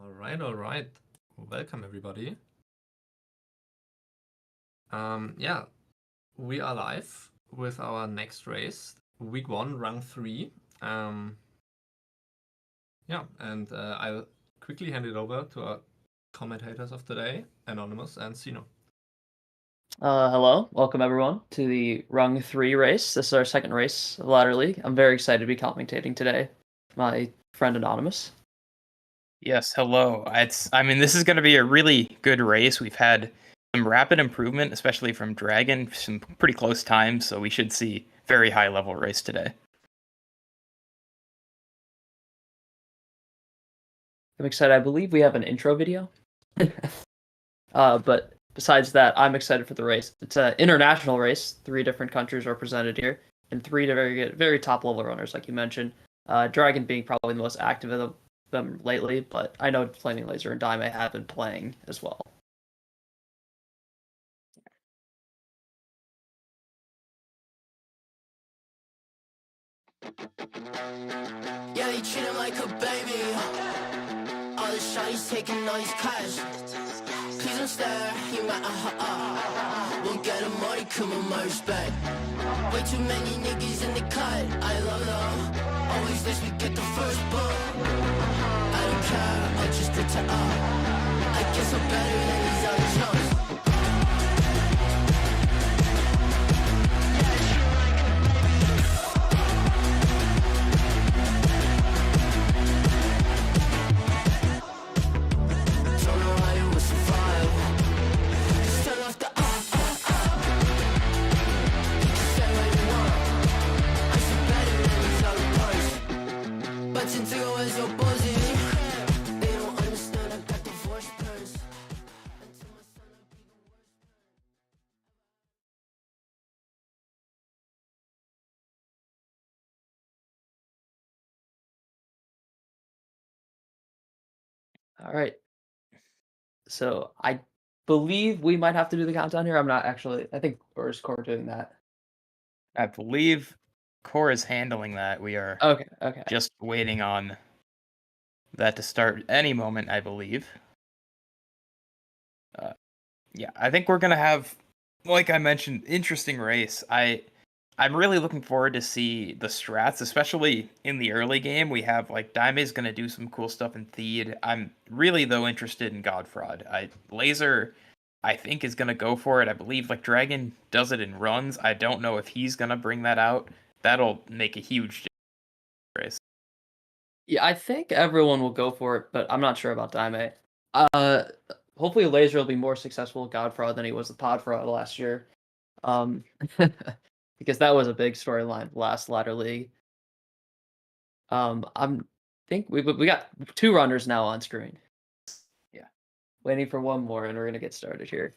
All right. Welcome everybody. Yeah, we are live with our next race, week 1, rung 3. Yeah, and I'll quickly hand it over to our commentators of today, Anonymous and Sino. Hello, welcome everyone to the Rung 3 race. This is our second race of Ladder League. I'm very excited to be commentating today. My friend Anonymous. Yes, hello. This is going to be a really good race. We've had some rapid improvement, especially from Dragon, some pretty close times, so we should see very high level race today. I'm excited. I believe we have an intro video. But besides that, I'm excited for the race. It's an international race. 3 different countries represented here, and 3 very top level runners, like you mentioned. Dragon being probably the most active of them lately, but I know FLAMINGLAZER and DIMEI have been playing as well. Yeah, they treat him like a baby. All the shawty's taking all his cash. Please don't stare, you might won't get a money, come on my respect. Way too many niggas in the cut, I love them. Always lets me get the first book. I don't care, I'll just pretend I guess I'm better than these other chumps. All right. So I believe we might have to do the countdown here. I'm not actually. I think or is Core doing that? I believe Core is handling that. We are Okay. just waiting on that to start any moment, I believe. Yeah, I think we're going to have, like I mentioned, interesting race. I'm really looking forward to see the strats, especially in the early game. We have, like, DIMEI's going to do some cool stuff in Theed. I'm really, though, interested in Godfraud. Laser, I think, is going to go for it. I believe, like, Dragon does it in runs. I don't know if he's going to bring that out. That'll make a huge race. Yeah, I think everyone will go for it, but I'm not sure about DIMEI. Hopefully Laser will be more successful with Godfraud than he was with Podfraud last year. Because that was a big storyline last Ladder League. I think we got 2 runners now on screen. Yeah. Waiting for one more, and we're gonna get started here.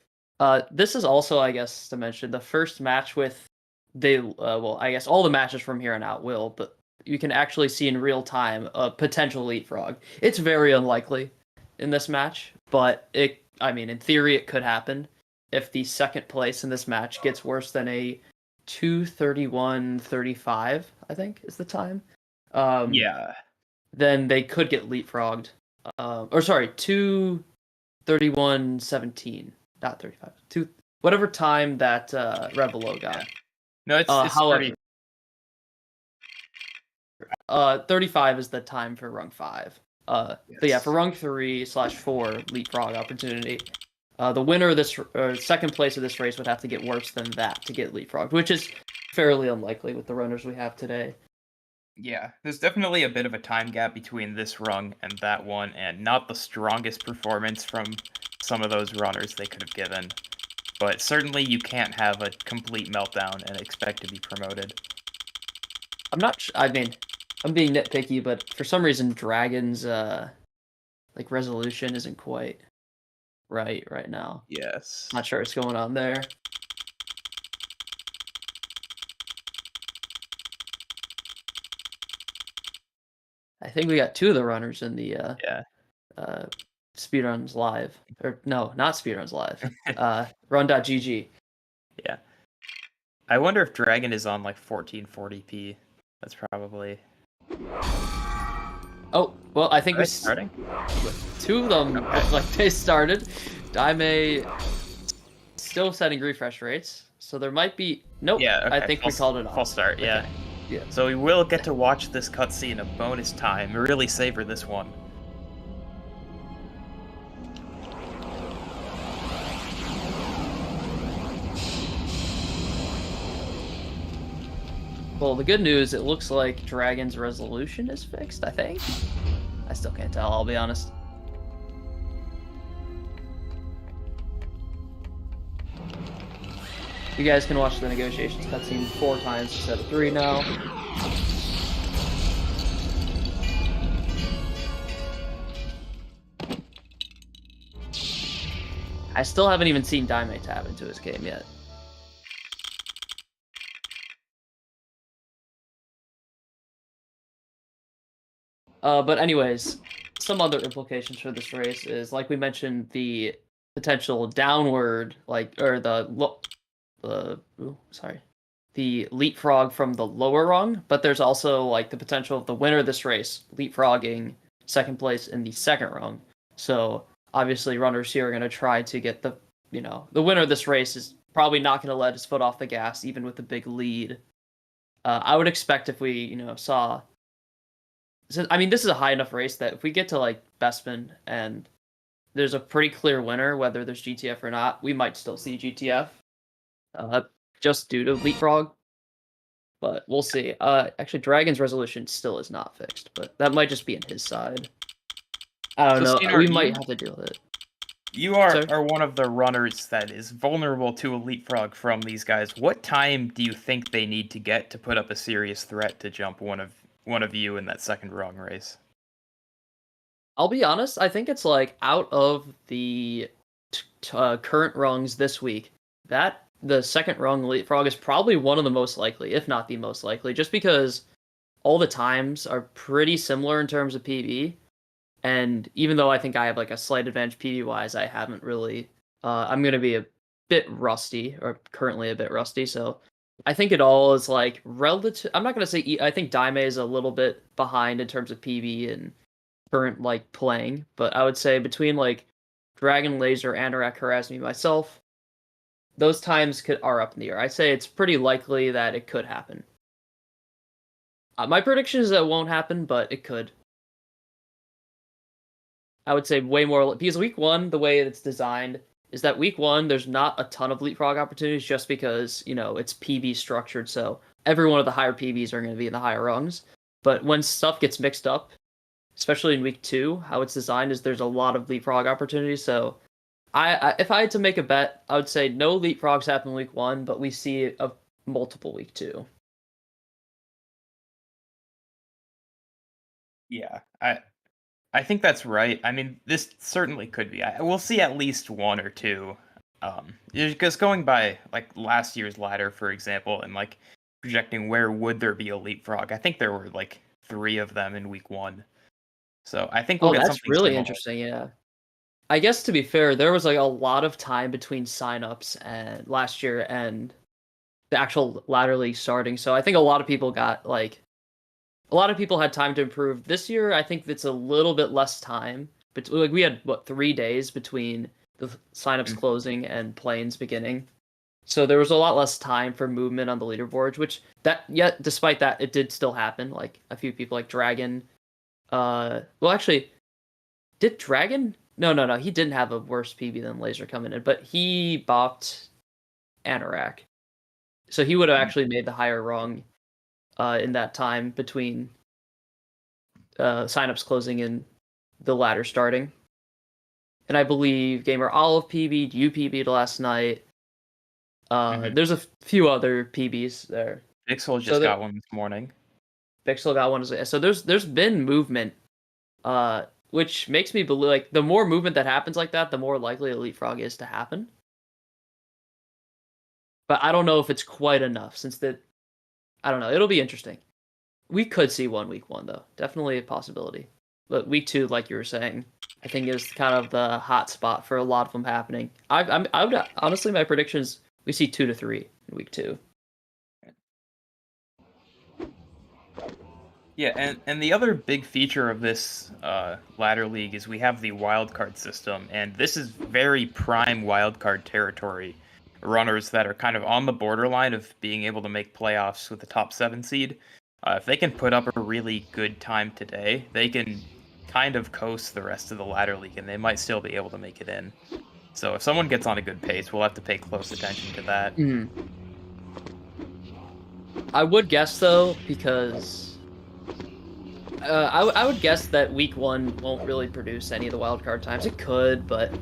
This is also, I guess, to mention the first match with well, I guess all the matches from here on out will, but you can actually see in real time a potential leapfrog. It's very unlikely in this match, but in theory, it could happen if the second place in this match gets worse than a 2:31:35, I think is the time. Yeah. Then they could get leapfrogged. 2:31:17, not 35. Whatever time that Revelo got. Yeah. No, it's however, 35 is the time for rung 5. Yes. But yeah, for rung 3/4 leapfrog opportunity, the winner of this second place of this race would have to get worse than that to get leapfrogged, which is fairly unlikely with the runners we have today. Yeah, there's definitely a bit of a time gap between this rung and that one, and not the strongest performance from some of those runners they could have given. But certainly you can't have a complete meltdown and expect to be promoted. I'm not I'm being nitpicky, but for some reason Dragon's resolution isn't quite right now. Yes. Not sure what's going on there. I think we got 2 of the runners in the Speedruns Live. Or no, not Speedruns Live. Run.gg. Yeah. I wonder if Dragon is on like 1440p. That's probably... Oh, Well, I think Are they starting? two of them look like they started. DIMEI still setting refresh rates, so there might be. Nope. Yeah, okay. I think we called it off. False start, yeah. Okay. Yeah. So we will get to watch this cutscene a bonus time. Really savor this one. Well, the good news, it looks like Dragon's resolution is fixed, I think. I still can't tell, I'll be honest. You guys can watch the negotiations cutscene 4 times instead of 3 now. I still haven't even seen DIMEI tab into his game yet. But anyways, some other implications for this race is, like we mentioned, the potential downward, or the leapfrog from the lower rung, but there's also like the potential of the winner of this race leapfrogging second place in the second rung. So obviously runners here are going to try to get the winner of this race is probably not going to let his foot off the gas even with a big lead. I would expect if we saw, I mean, this is a high enough race that if we get to like Bespin and there's a pretty clear winner, whether there's GTF or not, we might still see GTF. Just due to leapfrog, but we'll see. Actually, Dragon's resolution still is not fixed, but that might just be in his side. I don't know. Steenar, We might have to deal with it. You are one of the runners that is vulnerable to a leapfrog from these guys. What time do you think they need to get to put up a serious threat to jump one of you in that second rung race? I'll be honest. I think it's like out of the current rungs this week, that the second rung leapfrog is probably one of the most likely, if not the most likely, just because all the times are pretty similar in terms of PB. And even though I think I have like a slight advantage PB wise, I haven't really. I'm going to be a bit rusty, or currently a bit rusty. So I think it all is like relative. I'm not going to say. I think DIMEI is a little bit behind in terms of PB and current like playing, but I would say between like Dragon, Laser, Anorak, Harazmi, myself, those times are up in the air. I say it's pretty likely that it could happen. My prediction is that it won't happen, but it could. I would say way more, because week 1, the way it's designed is that week 1 there's not a ton of leapfrog opportunities just because it's PB structured, so every one of the higher PBs are going to be in the higher rungs. But when stuff gets mixed up, especially in week 2, how it's designed is there's a lot of leapfrog opportunities. So if I had to make a bet, I would say no leapfrogs happen week 1, but we see a multiple week 2. Yeah, I think that's right. I mean, this certainly could be. We'll see at least 1 or 2. Because going by like last year's ladder, for example, and like projecting where would there be a leapfrog, I think there were like 3 of them in week 1. So I think we'll get that's something really similar. Interesting. Yeah. I guess to be fair, there was like a lot of time between signups and last year and the actual ladder league starting. So I think a lot of people had time to improve. This year, I think it's a little bit less time. But like we had 3 days between the signups closing and planes beginning. So there was a lot less time for movement on the leaderboards, despite that, it did still happen. Like a few people like Dragon. Actually, did Dragon? No, he didn't have a worse PB than Laser coming in, but he bopped Anorak. So he would have actually made the higher rung in that time between signups closing and the ladder starting. And I believe Gamer Olive PB'd, you PB'd last night. There's a few other PBs there. Pixel just got one this morning. Pixel got one. So there's been movement, which makes me believe like the more movement that happens like that, the more likely a leapfrog is to happen. But I don't know if it's quite enough I don't know. It'll be interesting. We could see one week 1 though. Definitely a possibility. But week 2, like you were saying, I think is kind of the hot spot for a lot of them happening. I would honestly, my prediction is we see 2 to 3 in week 2. Yeah, and the other big feature of this ladder league is we have the wildcard system, and this is very prime wildcard territory. Runners that are kind of on the borderline of being able to make playoffs with the top 7 seed. If they can put up a really good time today, they can kind of coast the rest of the ladder league, and they might still be able to make it in. So if someone gets on a good pace, we'll have to pay close attention to that. I would guess, though, because... I would guess that week 1 won't really produce any of the wildcard times. It could, but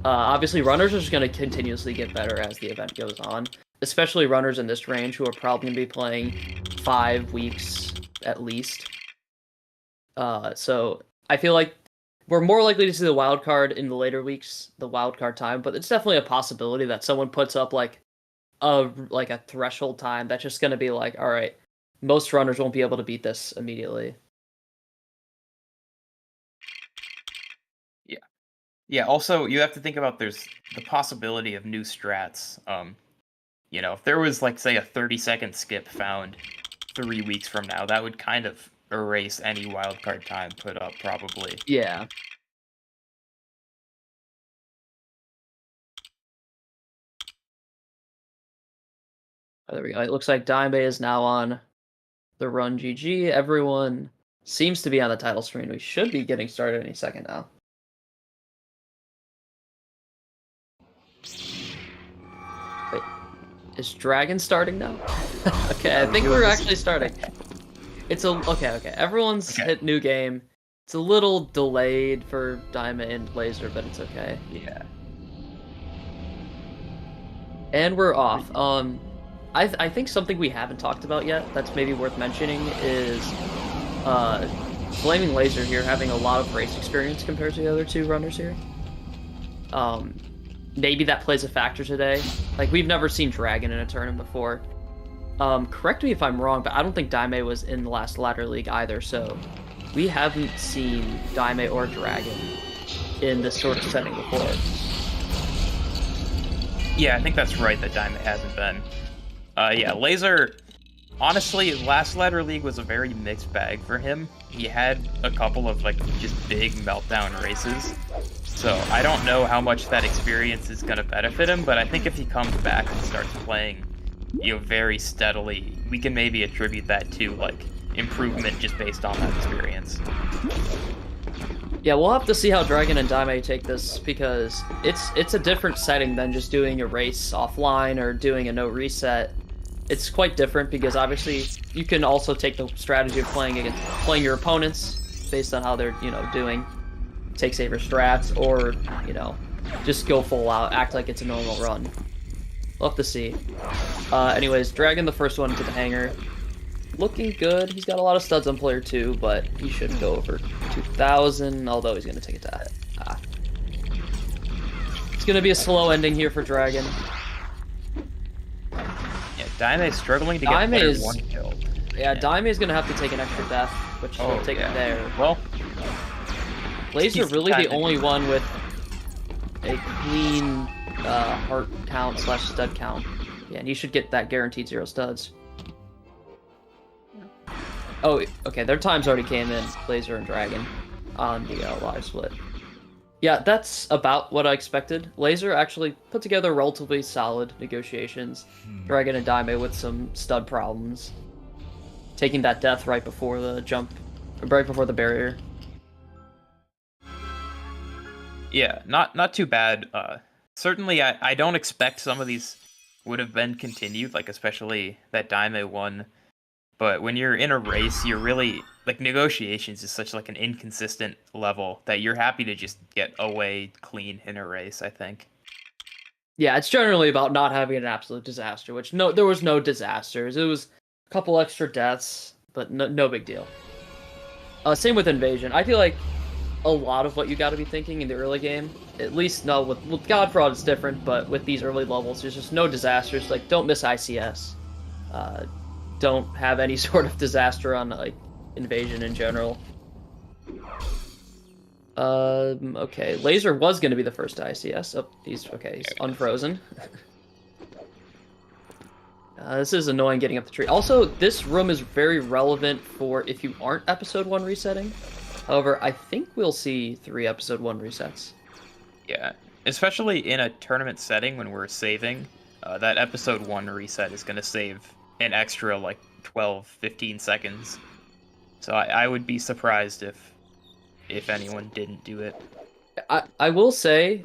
obviously runners are just going to continuously get better as the event goes on, especially runners in this range who are probably going to be playing 5 weeks at least. So I feel like we're more likely to see the wildcard in the later weeks, the wildcard time, but it's definitely a possibility that someone puts up like a threshold time that's just going to be like, all right, most runners won't be able to beat this immediately. Yeah, also, you have to think about there's the possibility of new strats. You know, if there was, like, say, a 30-second skip found 3 weeks from now, that would kind of erase any wildcard time put up, probably. Yeah. Oh, there we go. It looks like DIMEI is now on the run GG. Everyone seems to be on the title screen. We should be getting started any second now. Wait, is Dragon starting now? Okay, I think we're actually starting. It's okay. Everyone's hit new game. It's a little delayed for DIMEI and Laser, but it's okay. Yeah. And we're off. I think something we haven't talked about yet that's maybe worth mentioning is Flaming Laser here having a lot of race experience compared to the other 2 runners here. Maybe that plays a factor today. Like, we've never seen Dragon in a tournament before. Correct me if I'm wrong, but I don't think DIMEI was in the last ladder league either, so we haven't seen DIMEI or Dragon in this sort of setting before. Yeah, I think that's right that DIMEI hasn't been. Yeah, Laser, honestly, last ladder league was a very mixed bag for him. He had a couple of, like, just big meltdown races. So I don't know how much that experience is going to benefit him, but I think if he comes back and starts playing, you know, very steadily, we can maybe attribute that to, like, improvement just based on that experience. Yeah, we'll have to see how Dragon and DIMEI take this, because it's a different setting than just doing a race offline or doing a no reset. It's quite different because obviously you can also take the strategy of playing your opponents based on how they're, you know, doing, take saver strats, or, you know, just go full out, act like it's a normal run. We'll have to see. Anyways, Dragon, the first one into the hangar. Looking good. He's got a lot of studs on player 2, but he should go over 2,000, although he's going to take it to... It's going to be a slow ending here for Dragon. Yeah, DIMEI's struggling to get player 1 killed. Yeah, DIMEI is going to have to take an extra death, which he'll take it there. Well, Laser really the only one with a clean heart count / stud count. Yeah, and he should get that guaranteed 0 studs. Oh, okay, their times already came in, Laser and Dragon, on the live split. Yeah, that's about what I expected. Laser actually put together relatively solid negotiations. Dragon and DIMEI with some stud problems. Taking that death right before the jump, right before the barrier. Yeah, not too bad. Certainly, I don't expect some of these would have been continued, like especially that DIMEI one. But when you're in a race, you're really, like, negotiations is such, like, an inconsistent level that you're happy to just get away clean in a race, I think. Yeah, it's generally about not having an absolute disaster, which there was no disasters. It was a couple extra deaths, but no big deal. Same with Invasion. I feel like a lot of what you got to be thinking in the early game, at least with God Fraud it's different, but with these early levels, there's just no disasters. Like, don't miss ICS. Don't have any sort of disaster on, like, Invasion in general. Okay, Laser was going to be the first to ICS. Oh, he's unfrozen. This is annoying getting up the tree. Also, this room is very relevant for if you aren't episode 1 resetting. However, I think we'll see 3 episode 1 resets. Yeah, especially in a tournament setting when we're saving, that episode 1 reset is going to save an extra like 12, 15 seconds. So I would be surprised if anyone didn't do it. I will say,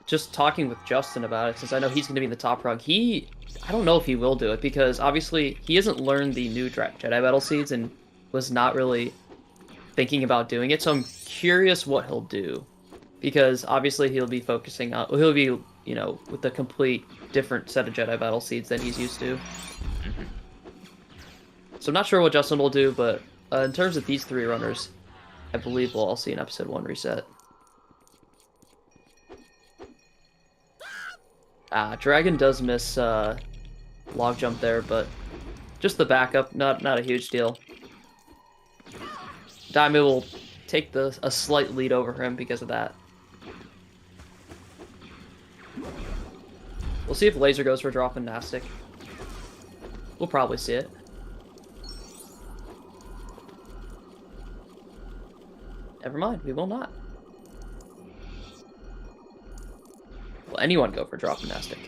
just talking with Justin about it, since I know he's going to be in the top rung, I don't know if he will do it, because obviously he hasn't learned the new Jedi Battle Seeds and was not really thinking about doing it, so I'm curious what he'll do. Because obviously he'll be focusing on, he'll be, you know, with a complete different set of Jedi Battle Seeds than he's used to. Mm-hmm. So I'm not sure what Justin will do, but in terms of these 3 runners, I believe we'll all see an episode 1 reset. Dragon does miss log jump there, but just the backup, not a huge deal. DIMEI will take a slight lead over him because of that. We'll see if Laser goes for a drop in Nastic. We'll probably see it. Never mind, we will not. Will anyone go for drop in Nastic?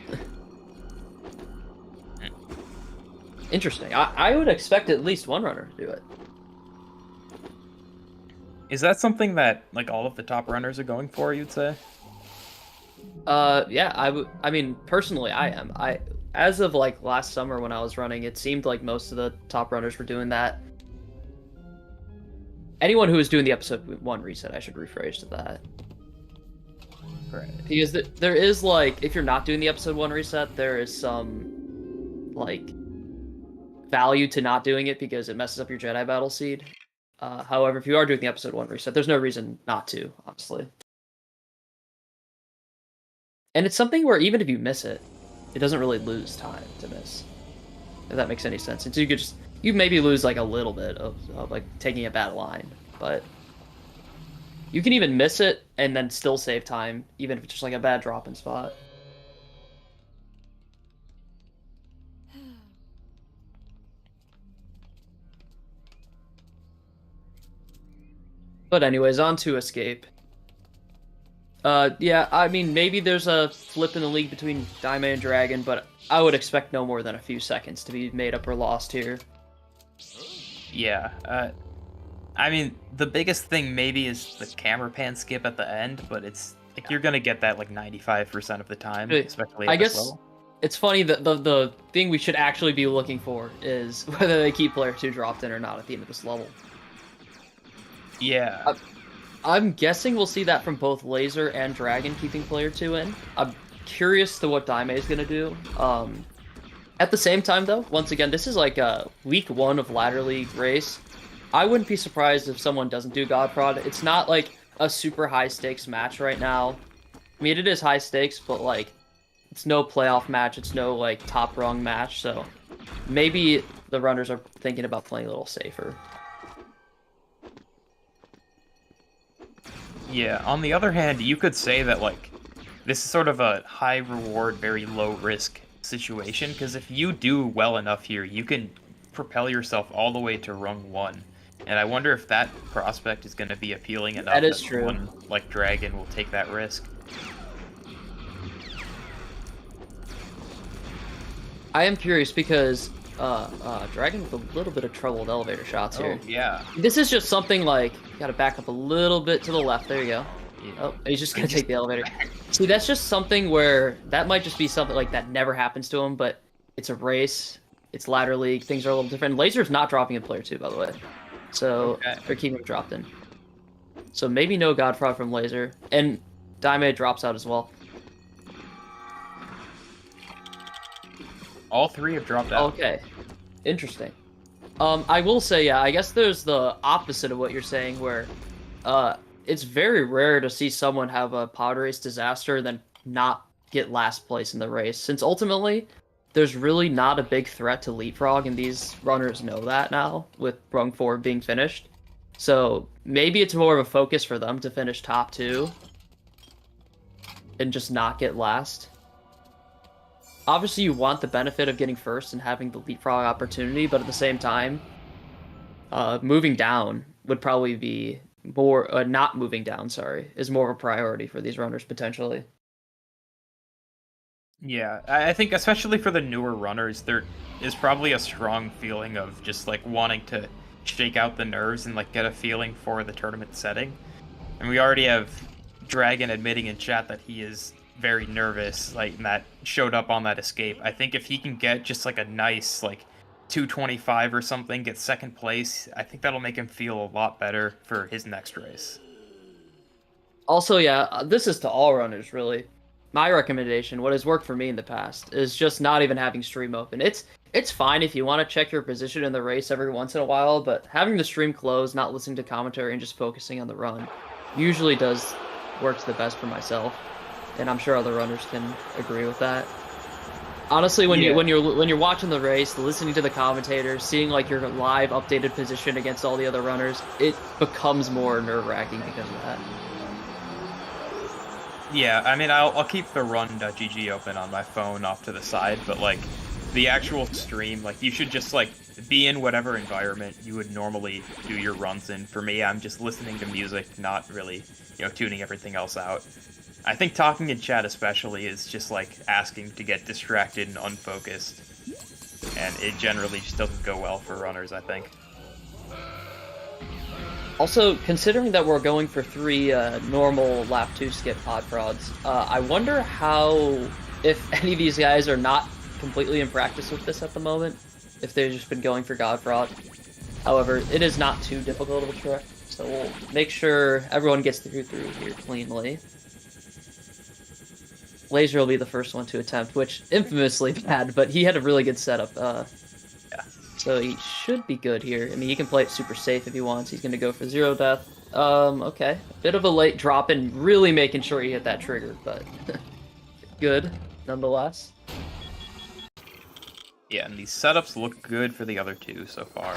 Interesting. I would expect at least one runner to do it. Is that something that like all of the top runners are going for, you'd say? Yeah, I mean, personally, I am. As of like last summer when I was running, it seemed like most of the top runners were doing that. Anyone who was doing the episode 1 reset, I should rephrase to that. Right. Because there is like, if you're not doing the episode 1 reset, there is some like value to not doing it because it messes up your Jedi Battle Seed. However, if you are doing the episode 1 reset, there's no reason not to, honestly. And it's something where even if you miss it, it doesn't really lose time to miss. If that makes any sense. And so you maybe lose like a little bit of like taking a bad line, but you can even miss it and then still save time, even if it's just like a bad drop-in spot. But anyways, on to Escape. Yeah, I mean, maybe there's a flip in the league between DIMEI and Dragon, but I would expect no more than a few seconds to be made up or lost here. Yeah, I mean, the biggest thing maybe is the camera pan skip at the end, but it's like you're gonna get that like 95% of the time, especially at this level. It's funny that the thing we should actually be looking for is whether they keep player 2 dropped in or not at the end of this level. Yeah. I'm guessing we'll see that from both Laser and Dragon keeping player 2 in. I'm curious to what DIMEI is gonna do. At the same time, though, once again, this is like a week 1 of Ladder League race. I wouldn't be surprised if someone doesn't do God Prod. It's not like a super high stakes match right now. I mean, it is high stakes, but like, it's no playoff match. It's no like top rung match. So maybe the runners are thinking about playing a little safer. Yeah, on the other hand, you could say that like this is sort of a high reward, very low risk situation, because if you do well enough here, you can propel yourself all the way to rung 1. And I wonder if that prospect is going to be appealing enough that someone like Dragon will take that risk. I am curious because Dragon with a little bit of trouble with elevator shots here. Oh, yeah. This is just something like, you gotta back up a little bit to the left. There you go. Yeah. Oh, he's just gonna take the elevator. See, that's just something where that might just be something like that never happens to him, but it's a race, it's Ladder League, things are a little different. Laser's not dropping in player 2, by the way. So they're keeping him dropped in. So maybe no God Fraud from Laser. And DIMEI drops out as well. All 3 have dropped out. Okay. Interesting. I will say, yeah, I guess there's the opposite of what you're saying, where it's very rare to see someone have a pod race disaster and then not get last place in the race, since ultimately there's really not a big threat to leapfrog, and these runners know that now, with rung 4 being finished. So maybe it's more of a focus for them to finish top 2 and just not get last. obviously you want the benefit of getting first and having the leapfrog opportunity, but at the same time, moving down would probably be more, not moving down, sorry, is more of a priority for these runners potentially. Yeah, I think especially for the newer runners, there is probably a strong feeling of just like wanting to shake out the nerves and like get a feeling for the tournament setting. And we already have Dragon admitting in chat that he is very nervous, like, and that showed up on that escape. I think if he can get just like a nice like 225 or something, get second place, I think that'll make him feel a lot better for his next race. Also, yeah, this is to all runners, really. My recommendation, what has worked for me in the past, is just not even having stream open. It's fine if you want to check your position in the race every once in a while, but having the stream closed, not listening to commentary, and just focusing on the run usually works the best for myself, and I'm sure other runners can agree with that. Honestly, when you're watching the race, listening to the commentators, seeing like your live updated position against all the other runners, it becomes more nerve-wracking because of that. Yeah, I mean, I'll keep the run.gg open on my phone off to the side, but like the actual stream, like you should just like be in whatever environment you would normally do your runs in. For me, I'm just listening to music, not really, tuning everything else out. I think talking in chat especially is just like asking to get distracted and unfocused, and it generally just doesn't go well for runners, I think. Also, considering that we're going for 3 normal lap 2 skip pod prods, I wonder if any of these guys are not completely in practice with this at the moment, if they've just been going for God Prod. However, it is not too difficult of a trick, so we'll make sure everyone gets through here cleanly. Laser will be the first one to attempt, which infamously bad, but he had a really good setup. Yeah. So he should be good here. I mean, he can play it super safe if he wants. He's going to go for 0 death. Okay. A bit of a late drop in, really making sure he hit that trigger, but good nonetheless. Yeah, and these setups look good for the other two so far.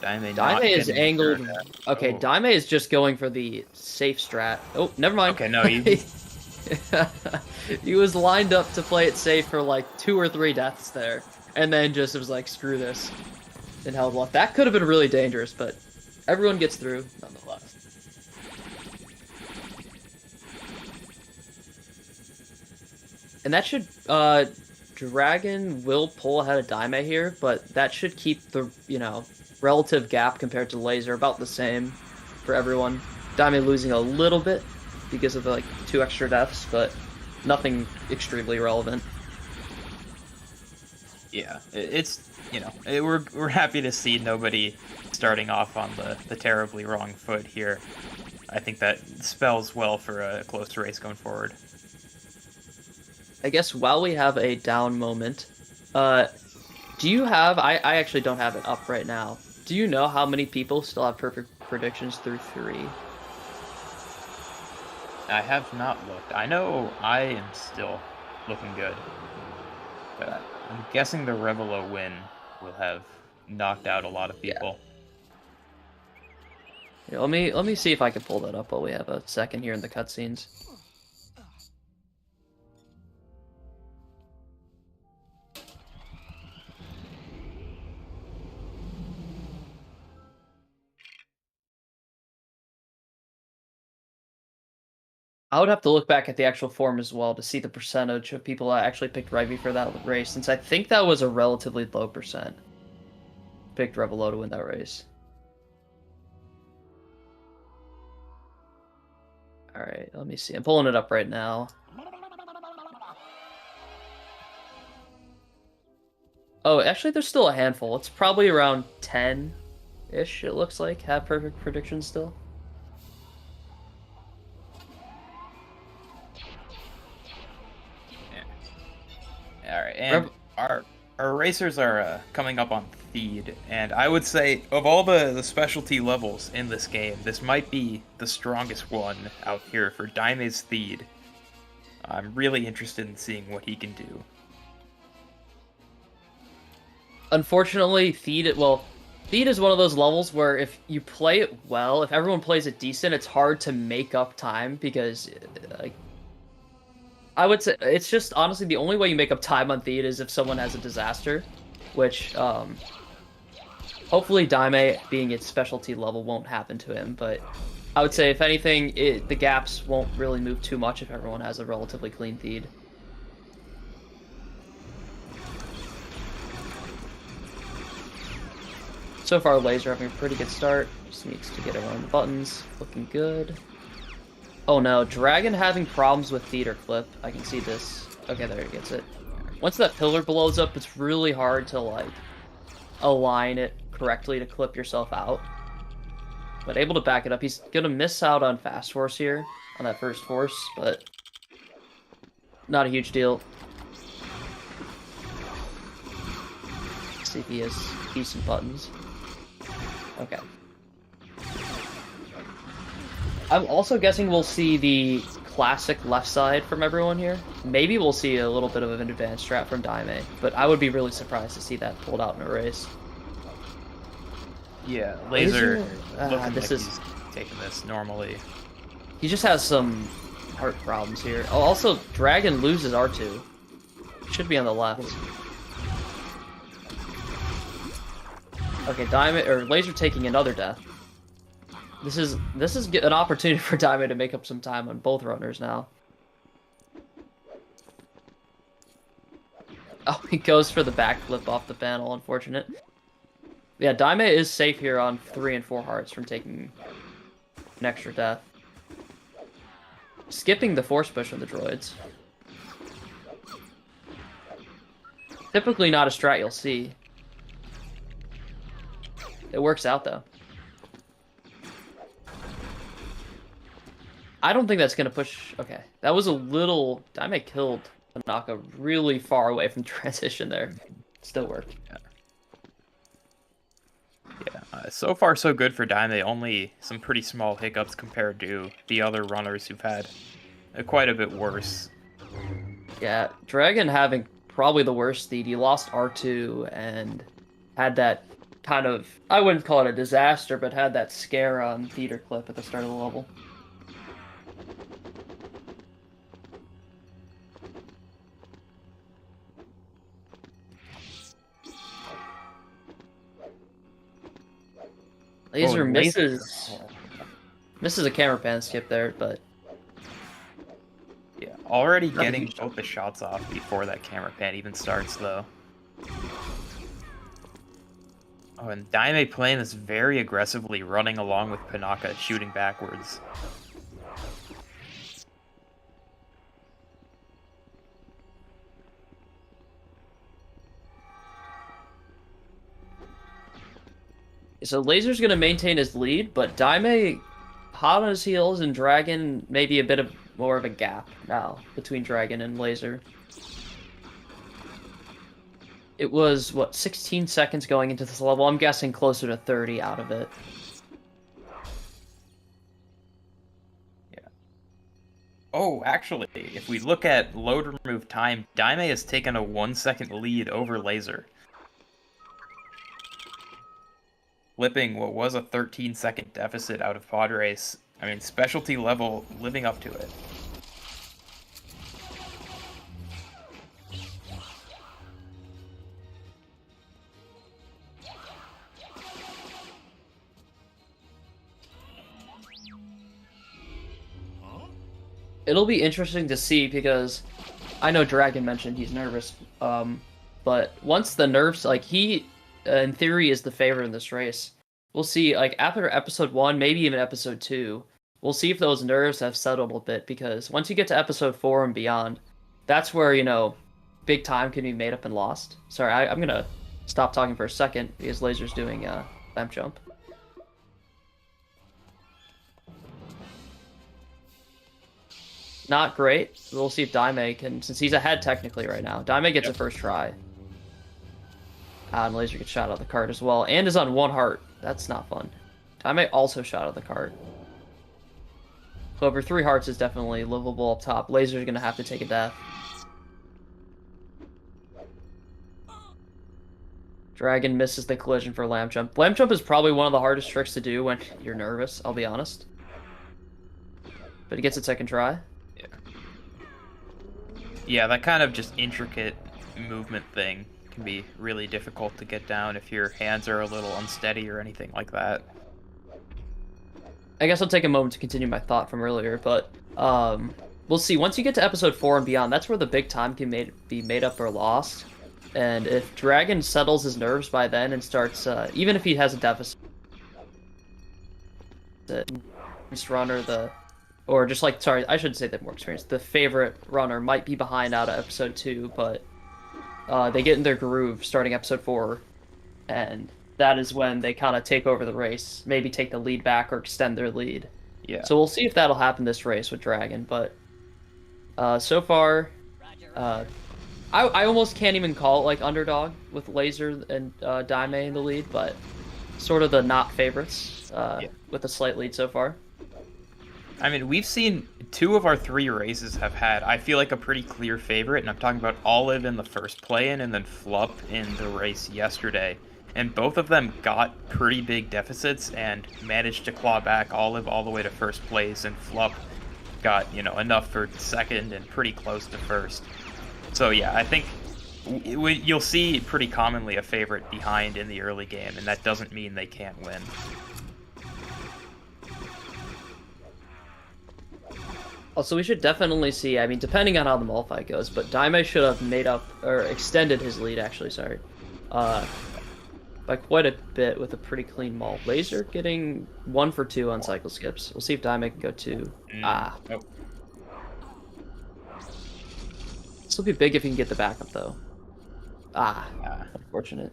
DIMEI is angled. Okay, DIMEI is just going for the safe strat. Oh, never mind. Okay, no, he... He was lined up to play it safe for like 2 or 3 deaths there, and then just was like, screw this, and held left. That could have been really dangerous, but everyone gets through nonetheless. And that should, Dragon will pull ahead of DIMEI here, but that should keep the, relative gap compared to Laser about the same for everyone. DIMEI losing a little bit because of like 2 extra deaths, but nothing extremely relevant. Yeah, it's, we're happy to see nobody starting off on the terribly wrong foot here. I think that spells well for a close race going forward. I guess while we have a down moment, do you have, I actually don't have it up right now. Do you know how many people still have perfect predictions through 3? I have not looked. I know I am still looking good. But I'm guessing the Revelo win will have knocked out a lot of people. Yeah, let me see if I can pull that up while we have a second here in the cutscenes. I would have to look back at the actual form as well to see the percentage of people that actually picked Rivy for that race, since I think that was a relatively low percent. Picked Revelo to win that race. Alright, let me see. I'm pulling it up right now. Oh, actually there's still a handful. It's probably around 10-ish, it looks like, have perfect predictions still. Alright, and our racers are coming up on Theed, and I would say, of all the specialty levels in this game, this might be the strongest one out here for DIMEI's Theed. I'm really interested in seeing what he can do. Unfortunately, Theed is one of those levels where if you play it well, if everyone plays it decent, it's hard to make up time because I would say it's just honestly the only way you make up time on Theed is if someone has a disaster, which hopefully DIMEI, being its specialty level, won't happen to him. But I would say if anything, the gaps won't really move too much if everyone has a relatively clean Theed. So far, Laser having a pretty good start. Just needs to get around the buttons. Looking good. Oh no, Dragon having problems with theater clip. I can see this. Okay, there he gets it. Once that pillar blows up, it's really hard to like align it correctly to clip yourself out. But able to back it up. He's gonna miss out on fast force here on that first force, but not a huge deal. Let's see if he has decent buttons. Okay. I'm also guessing we'll see the classic left side from everyone here. Maybe we'll see a little bit of an advanced strat from DIMEI, but I would be really surprised to see that pulled out in a race. Yeah, Laser looking this like is he's taking this normally. He just has some heart problems here. Oh, also, Dragon loses R2. Should be on the left. Okay, DIMEI or Laser taking another death. This is an opportunity for DIMEI to make up some time on both runners now. Oh, he goes for the backflip off the panel, unfortunate. Yeah, DIMEI is safe here on 3 and 4 hearts from taking an extra death. Skipping the force push on the droids. Typically not a strat you'll see. It works out though. I don't think that's gonna push. Okay, that was a little. DIMEI killed Tanaka really far away from transition there. Still worked. Yeah, so far so good for DIMEI. Only some pretty small hiccups compared to the other runners who've had quite a bit worse. Yeah, Dragon having probably the worst lead. He lost R2 and had that kind of, I wouldn't call it a disaster, but had that scare on theater clip at the start of the level. Laser misses a camera pan skip there, but yeah, already getting both the shots off before that camera pan even starts, though. Oh, and DIMEI playing this very aggressively, running along with Panaka, shooting backwards. so Laser's going to maintain his lead, but DIMEI hot on his heels and Dragon maybe a bit of more of a gap now between Dragon and Laser. It was, what, 16 seconds going into this level? I'm guessing closer to 30 out of it. Yeah. Oh, actually, if we look at load remove time, DIMEI has taken a 1-second lead over Laser. Flipping what was a 13-second deficit out of pod race. I mean, specialty level living up to it. It'll be interesting to see because I know Dragon mentioned he's nervous, but once the nerves, like he, in theory, is the favorite in this race. We'll see, like after episode 1, maybe even episode 2, we'll see if those nerves have settled a bit because once you get to episode 4 and beyond, that's where, you know, big time can be made up and lost. Sorry, I'm gonna stop talking for a second because Laser's doing lamp jump. Not great. We'll see if DIMEI can, since he's ahead technically right now. DIMEI gets a first try. And Laser gets shot out of the cart as well, and is on 1 heart. That's not fun. DIMEI also shot out of the cart. So over 3 hearts is definitely livable up top. Laser's gonna have to take a death. Dragon misses the collision for lamp jump. Lamp jump is probably one of the hardest tricks to do when you're nervous, I'll be honest. But he gets a second try. Yeah, that kind of just intricate movement thing can be really difficult to get down if your hands are a little unsteady or anything like that. I guess I'll take a moment to continue my thought from earlier, but we'll see. Once you get to episode 4 and beyond, that's where the big time can be made up or lost. And if Dragon settles his nerves by then and starts, even if he has a deficit, runner, or just like, sorry, I shouldn't say that more experienced. The favorite runner might be behind out of episode 2, but they get in their groove starting episode 4, and that is when they kind of take over the race, maybe take the lead back or extend their lead. Yeah. So we'll see if that'll happen this race with Dragon, but so far, I almost can't even call it like underdog with Laser and DIMEI in the lead, but sort of the not favorites with a slight lead so far. I mean, we've seen 2 of our 3 races have had, I feel like, a pretty clear favorite, and I'm talking about Olive in the first play-in and then Flup in the race yesterday. And both of them got pretty big deficits and managed to claw back Olive all the way to first place, and Flup got, enough for second and pretty close to first. So yeah, I think you'll see pretty commonly a favorite behind in the early game, and that doesn't mean they can't win. Also, we should definitely see, I mean, depending on how the mall fight goes, but DIMEI should have made up, or extended his lead, actually, sorry, by quite a bit with a pretty clean mall. Laser getting 1 for 2 on cycle skips. We'll see if DIMEI can go 2. Oh. This will be big if he can get the backup, though. Unfortunate.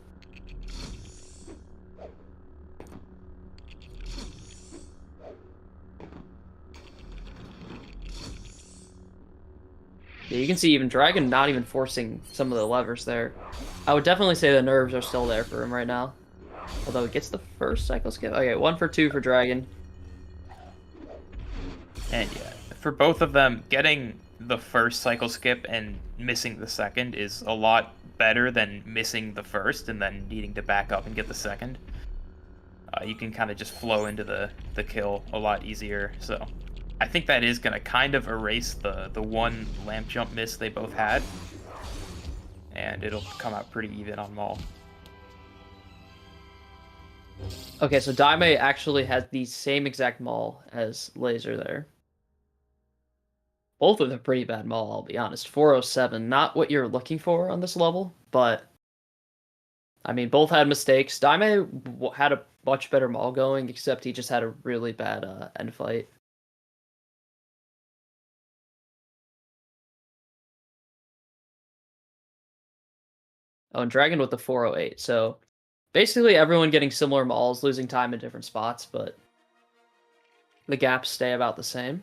Yeah, you can see even Dragon not even forcing some of the levers there. I would definitely say the nerves are still there for him right now. Although he gets the first cycle skip. Okay, 1 for 2 for Dragon. And yeah, for both of them, getting the first cycle skip and missing the second is a lot better than missing the first and then needing to back up and get the second. You can kind of just flow into the kill a lot easier, so I think that is going to kind of erase the one lamp jump miss they both had, and it'll come out pretty even on Maul. Okay, so DIMEI actually has the same exact Maul as Laser there. Both with a pretty bad Maul, I'll be honest. 407, not what you're looking for on this level, but I mean, both had mistakes. DIMEI had a much better Maul going, except he just had a really bad end fight. Oh, and Dragon with the 408. So basically everyone getting similar mauls, losing time in different spots, but the gaps stay about the same.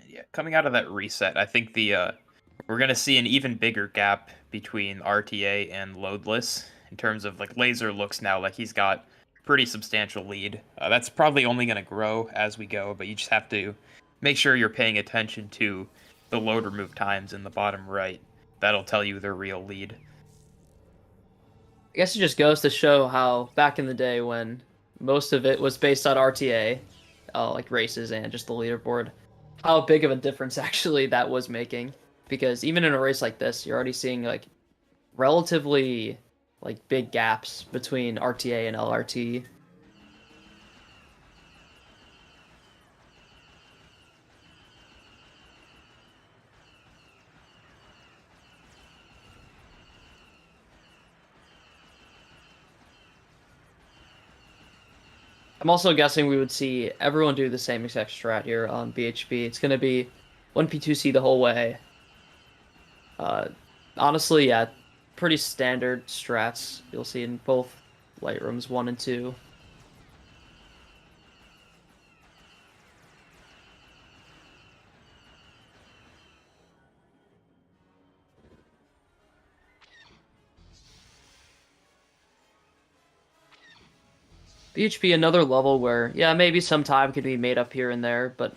Yeah, coming out of that reset, I think we're gonna see an even bigger gap between RTA and Loadless in terms of like Laser looks now like he's got pretty substantial lead. That's probably only gonna grow as we go, but you just have to make sure you're paying attention to the load remove times in the bottom right. That'll tell you the real lead. I guess it just goes to show how back in the day when most of it was based on RTA, like races and just the leaderboard, how big of a difference actually that was making. Because even in a race like this, you're already seeing like relatively like big gaps between RTA and LRT. I'm also guessing we would see everyone do the same exact strat here on BHB. It's going to be 1P2C the whole way. Honestly, yeah, pretty standard strats you'll see in both Lightrooms 1 and 2. BHP, another level where, yeah, maybe some time could be made up here and there, but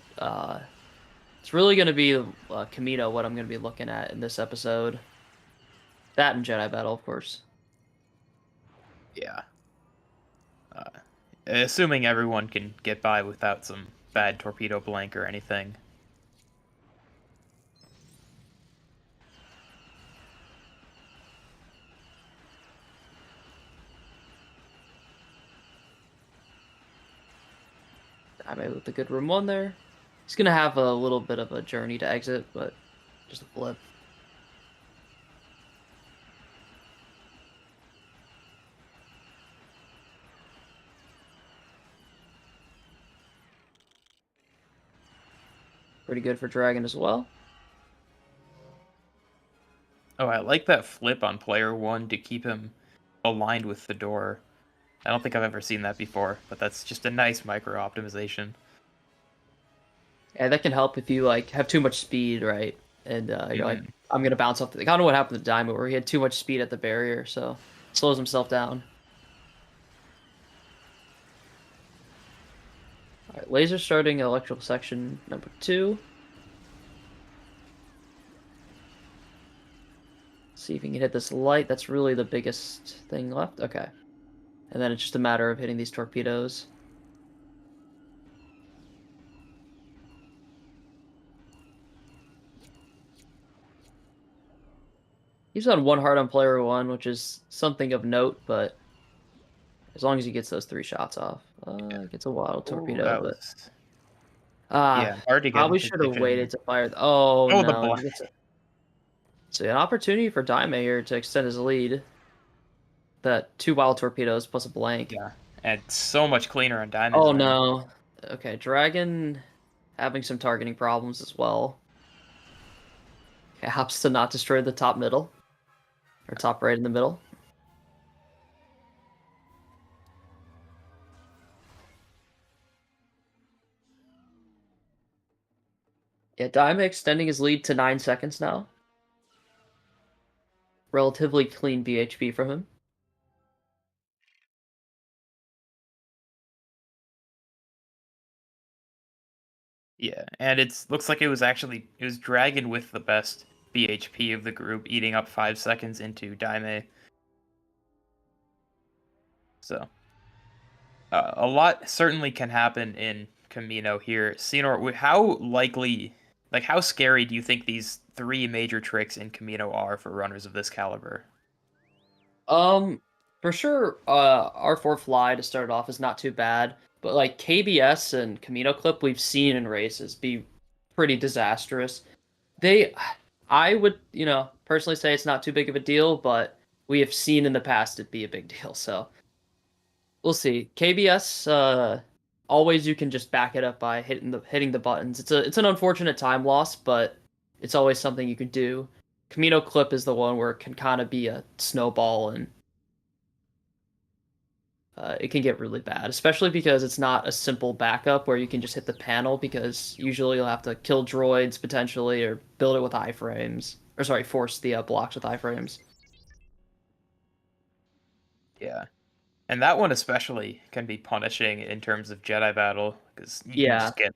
It's really going to be Kamino what I'm going to be looking at in this episode. That and Jedi Battle, of course. Yeah. Assuming everyone can get by without some bad torpedo blank or anything. DIMEI with the good room 1 there. He's going to have a little bit of a journey to exit, but just a flip. Pretty good for Dragon as well. Oh, I like that flip on player 1 to keep him aligned with the door. I don't think I've ever seen that before, but that's just a nice micro optimization. Yeah, that can help if you like have too much speed, right? And you're like, I'm gonna bounce off. I don't know what happened to DIMEI where he had too much speed at the barrier, so slows himself down. All right, laser starting electrical section number 2. See if he can hit this light. That's really the biggest thing left. Okay. And then it's just a matter of hitting these torpedoes. He's on 1 heart on player 1, which is something of note, but as long as he gets those 3 shots off. Gets a wild torpedo, Ooh, but... yeah, hard to get probably in should have position. waited to fire... Oh, the no. black. So an opportunity for DIMEI here to extend his lead. That 2 wild torpedoes plus a blank. Yeah, and so much cleaner on DIMEI's Oh, end. no. Okay, Dragon having some targeting problems as well. Okay, opts to not destroy the top middle. Or top right in the middle. Yeah, DIMEI extending his lead to 9 seconds now. Relatively clean BHP from him. Yeah, and looks like it was Dragon with the best BHP of the group, eating up 5 seconds into DIMEI. So, a lot certainly can happen in Camino here. Sinor, how scary do you think these 3 major tricks in Camino are for runners of this caliber? For sure, R4 fly to start off is not too bad, but like KBS and Camino clip we've seen in races be pretty disastrous. I would, personally say it's not too big of a deal, but we have seen in the past it be a big deal, so we'll see. KBS, always you can just back it up by hitting the buttons. It's an unfortunate time loss, but it's always something you can do. Camino clip is the one where it can kind of be a snowball and it can get really bad, especially because it's not a simple backup where you can just hit the panel, because usually you'll have to kill droids potentially or build it with iframes. Or sorry, force the blocks with iframes. Yeah. And that one especially can be punishing in terms of Jedi battle, because you can just get...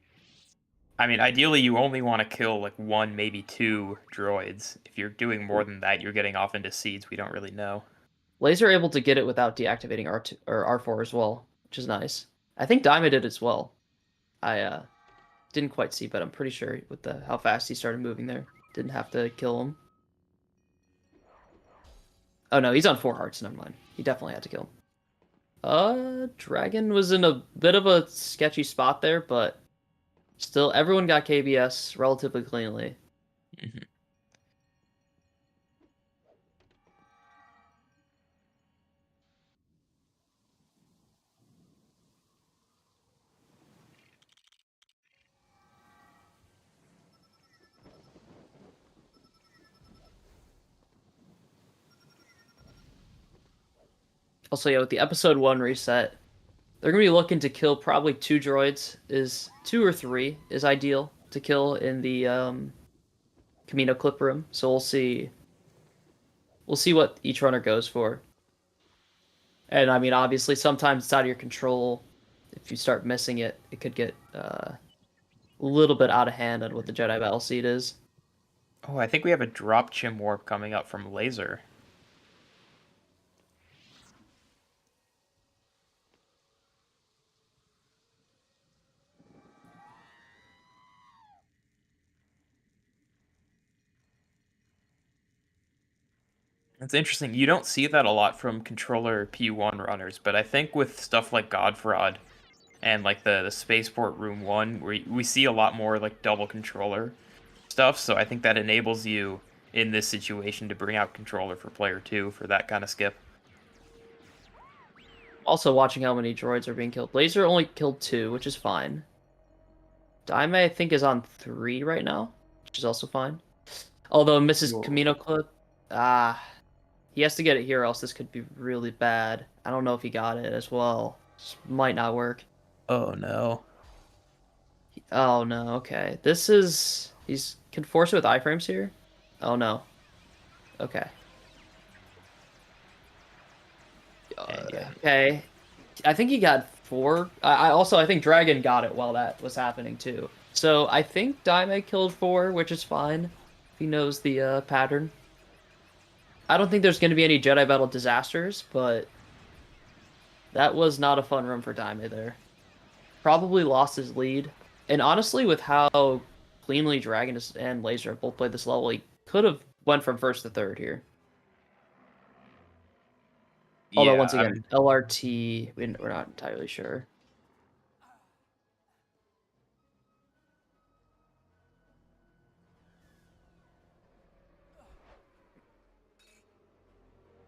I mean, ideally you only want to kill like 1, maybe 2 droids. If you're doing more than that, you're getting off into seeds we don't really know. Laser able to get it without deactivating R2 or R4 as well, which is nice. I think DIMEI did as well. I didn't quite see, but I'm pretty sure with how fast he started moving there, didn't have to kill him. Oh no, he's on 4 hearts. Never mind. He definitely had to kill him. Dragon was in a bit of a sketchy spot there, but still, everyone got KBS relatively cleanly. Mm-hmm. Also, yeah, with the episode 1 reset, they're gonna be looking to kill probably 2 droids. 2 or 3 is ideal to kill in the Camino clip room. So we'll see. We'll see what each runner goes for. And I mean, obviously, sometimes it's out of your control. If you start missing it, it could get a little bit out of hand on what the Jedi Battle Seed is. Oh, I think we have a drop chim warp coming up from Laser. It's interesting. You don't see that a lot from controller P1 runners, but I think with stuff like Godfraud and like the Spaceport Room 1, we see a lot more like double controller stuff, so I think that enables you in this situation to bring out controller for player 2 for that kind of skip. Also watching how many droids are being killed. Laser only killed 2, which is fine. DIMEI, I think, is on 3 right now, which is also fine. Although Mrs. Whoa. Camino clip, he has to get it here, or else this could be really bad. I don't know if he got it as well. This might not work. Oh no. Oh no, okay. This is... He's can force it with iframes here? Oh no. Okay. Yeah. Okay. I think he got 4. I think Dragon got it while that was happening too. So I think DIMEI killed 4, which is fine. If he knows the pattern. I don't think there's going to be any Jedi Battle disasters, but that was not a fun run for DIMEI there. Probably lost his lead. And honestly, with how cleanly Dragon and Laser have both played this level, he could have went from first to third here. Although, Yeah, once again, LRT, we're not entirely sure.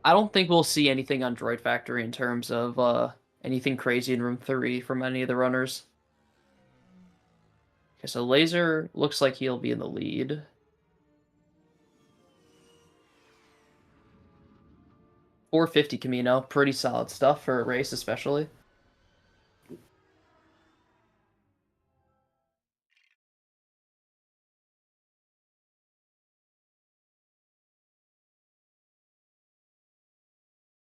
I don't think we'll see anything on Droid Factory in terms of anything crazy in Room 3 from any of the runners. Okay, so Laser looks like he'll be in the lead. .450 Camino, pretty solid stuff for a race especially.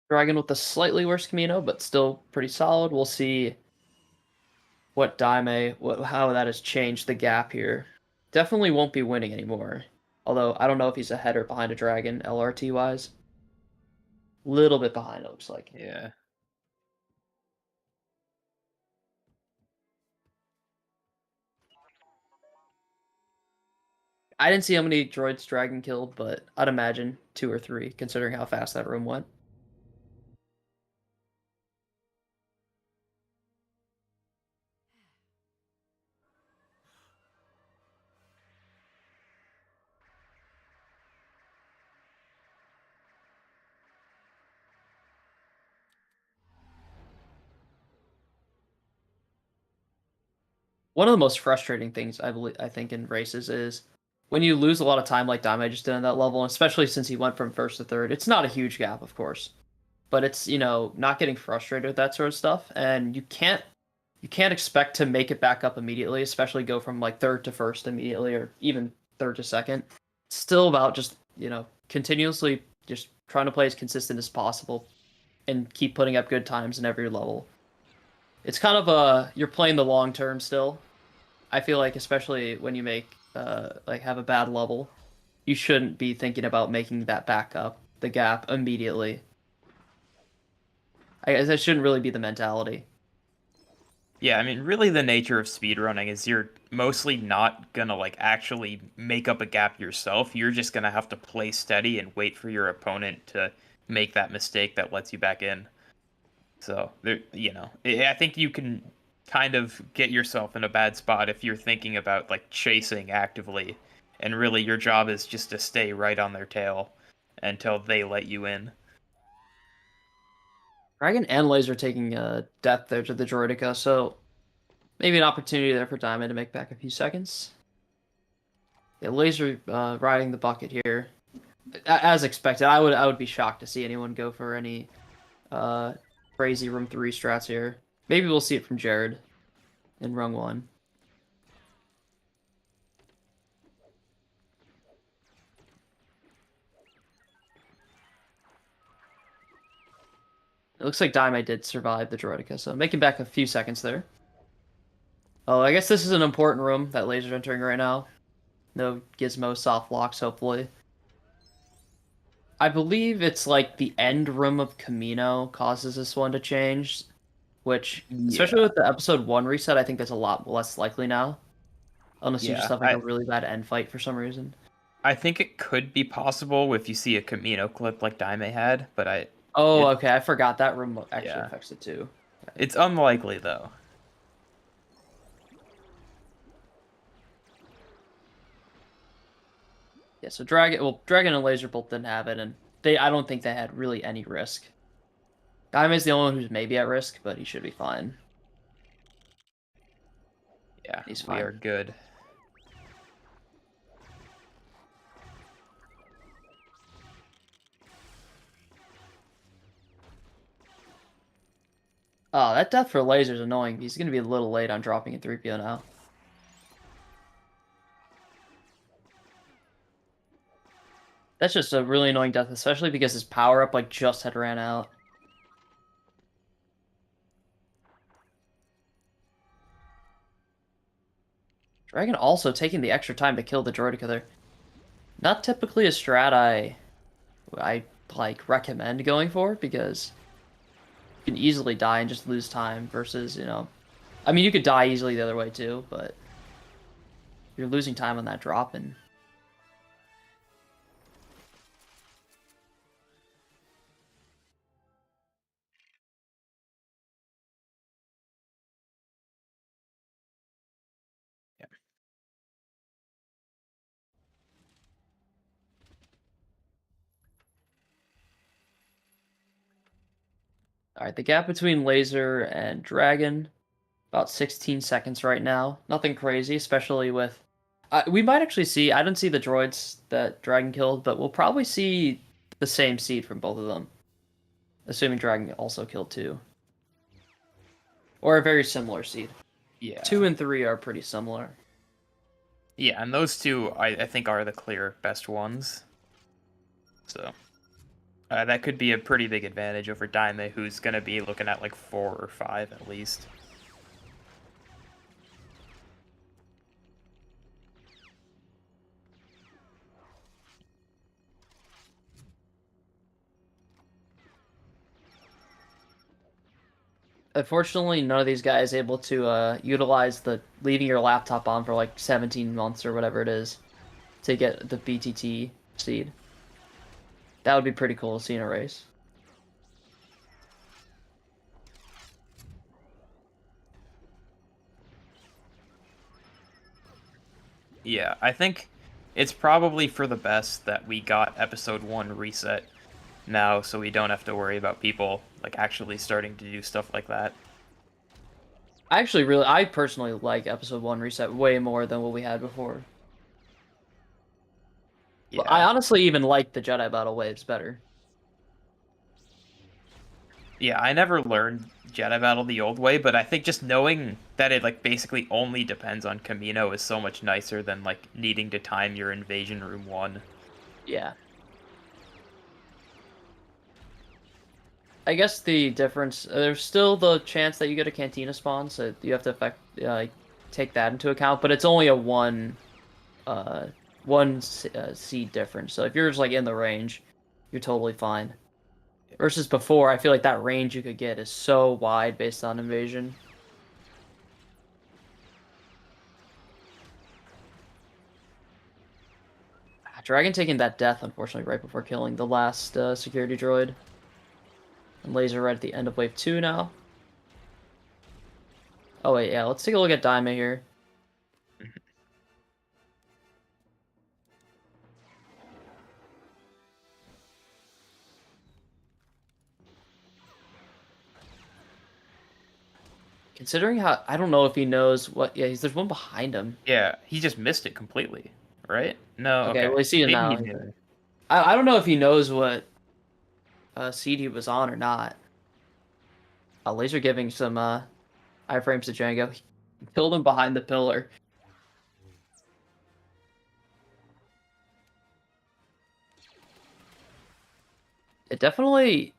Dragon with a slightly worse Camino, but still pretty solid. We'll see what DIMEI, how that has changed the gap here. Definitely won't be winning anymore. Although, I don't know if he's ahead or behind a Dragon, LRT-wise. Little bit behind, it looks like. yeah. I didn't see how many droids Dragon killed, but I'd imagine 2 or 3, considering how fast that room went. One of the most frustrating things I think in races is when you lose a lot of time like DIMEI just did on that level, and especially since he went from first to third. It's not a huge gap, of course, but it's, not getting frustrated with that sort of stuff, and you can't expect to make it back up immediately, especially go from like third to first immediately, or even third to second. It's still about just, continuously just trying to play as consistent as possible and keep putting up good times in every level. It's kind of you're playing the long term still. I feel like, especially when you make have a bad level, you shouldn't be thinking about making that back up the gap immediately. I guess that shouldn't really be the mentality. Yeah, I mean, really the nature of speedrunning is you're mostly not gonna like actually make up a gap yourself. You're just gonna have to play steady and wait for your opponent to make that mistake that lets you back in. So, I think you can kind of get yourself in a bad spot if you're thinking about like chasing actively, and really your job is just to stay right on their tail until they let you in. Dragon and Laser taking death there to the Droideka, so maybe an opportunity there for DIMEI to make back a few seconds. Yeah, Laser riding the bucket here. As expected, I would be shocked to see anyone go for any crazy Room 3 strats here. Maybe we'll see it from Jared in Rung 1. It looks like DIMEI did survive the Droideka, so making back a few seconds there. Oh, I guess this is an important room that Laser's entering right now. No Gizmo soft locks, hopefully. I believe it's like the end room of Camino causes this one to change, which, especially Yeah. with the episode 1 reset, I think that's a lot less likely now. Unless you just Yeah, have like a really bad end fight for some reason. I think it could be possible if you see a Camino clip like DIMEI had, but Oh, it, okay, I forgot that room actually yeah, affects it too. it's unlikely though. Yeah, so Dragon and Laser both didn't have it, and I don't think they had really any risk. Daimei's the only one who's maybe at risk, but he should be fine. Yeah, He's we fine. are good. Oh, that death for Laser's annoying. He's gonna be a little late on dropping a 3PO now. That's just a really annoying death, especially because his power-up like just had ran out. Dragon also taking the extra time to kill the Droideka there. Not typically a strat I like recommend going for, because you can easily die and just lose time versus, I mean, you could die easily the other way too, but you're losing time on that drop. And Yeah. all right, the gap between Laser and Dragon, about 16 seconds right now. Nothing crazy, especially with... we might actually see... I didn't see the droids that Dragon killed, but we'll probably see the same seed from both of them. Assuming Dragon also killed 2. Or a very similar seed. Yeah. 2 and 3 are pretty similar. Yeah, and those two I think are the clear best ones. So that could be a pretty big advantage over DIMEI, who's going to be looking at like 4 or 5 at least. Unfortunately, none of these guys able to utilize the leaving your laptop on for like 17 months or whatever it is to get the BTT seed. That would be pretty cool to see in a race. Yeah, I think it's probably for the best that we got episode 1 reset now, so we don't have to worry about people like actually starting to do stuff like that. I personally like episode 1 reset way more than what we had before. Yeah. I honestly even like the Jedi Battle waves better. Yeah, I never learned Jedi Battle the old way, but I think just knowing that it like basically only depends on Camino is so much nicer than like needing to time your invasion room 1. Yeah. I guess the difference, there's still the chance that you get a Cantina spawn, so you have to take that into account, but it's only a one seed difference. So if you're just like in the range, you're totally fine. Versus before, I feel like that range you could get is so wide based on invasion. Dragon taking that death, unfortunately, right before killing the last security droid. And Laser right at the end of wave 2 now. Oh wait, yeah, let's take a look at DIMEI here. Considering how, I don't know if he knows what, yeah, there's one behind him. Yeah, he just missed it completely, right? No, Okay, well, we see it Maybe now. he did. I don't know if he knows what seed he was on or not. Laser giving some iframes to Django. He killed him behind the pillar. It definitely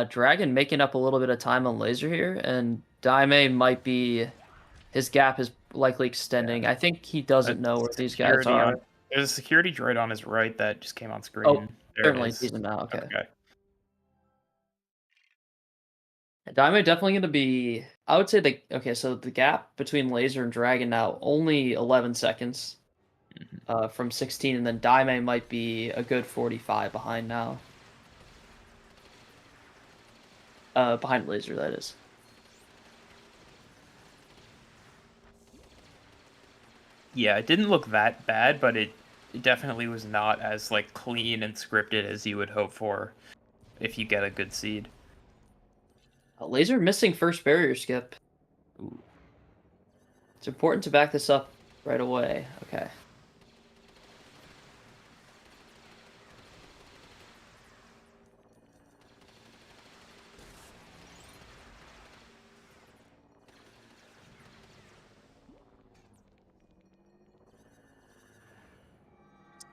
Dragon making up a little bit of time on Laser here, and DIMEI might be, his gap is likely extending. I think he doesn't know where these guys Security are. There's a security droid on his right that just came on screen. Oh, there certainly it is. sees him now. Okay. Okay. DIMEI definitely going to be. I would say okay. So the gap between Laser and Dragon now only 11 seconds. From 16, and then DIMEI might be a good 45 behind now. Behind Laser, that is. Yeah, it didn't look that bad, but it definitely was not as like clean and scripted as you would hope for if you get a good seed. Laser missing first barrier skip. Ooh. It's important to back this up right away. Okay.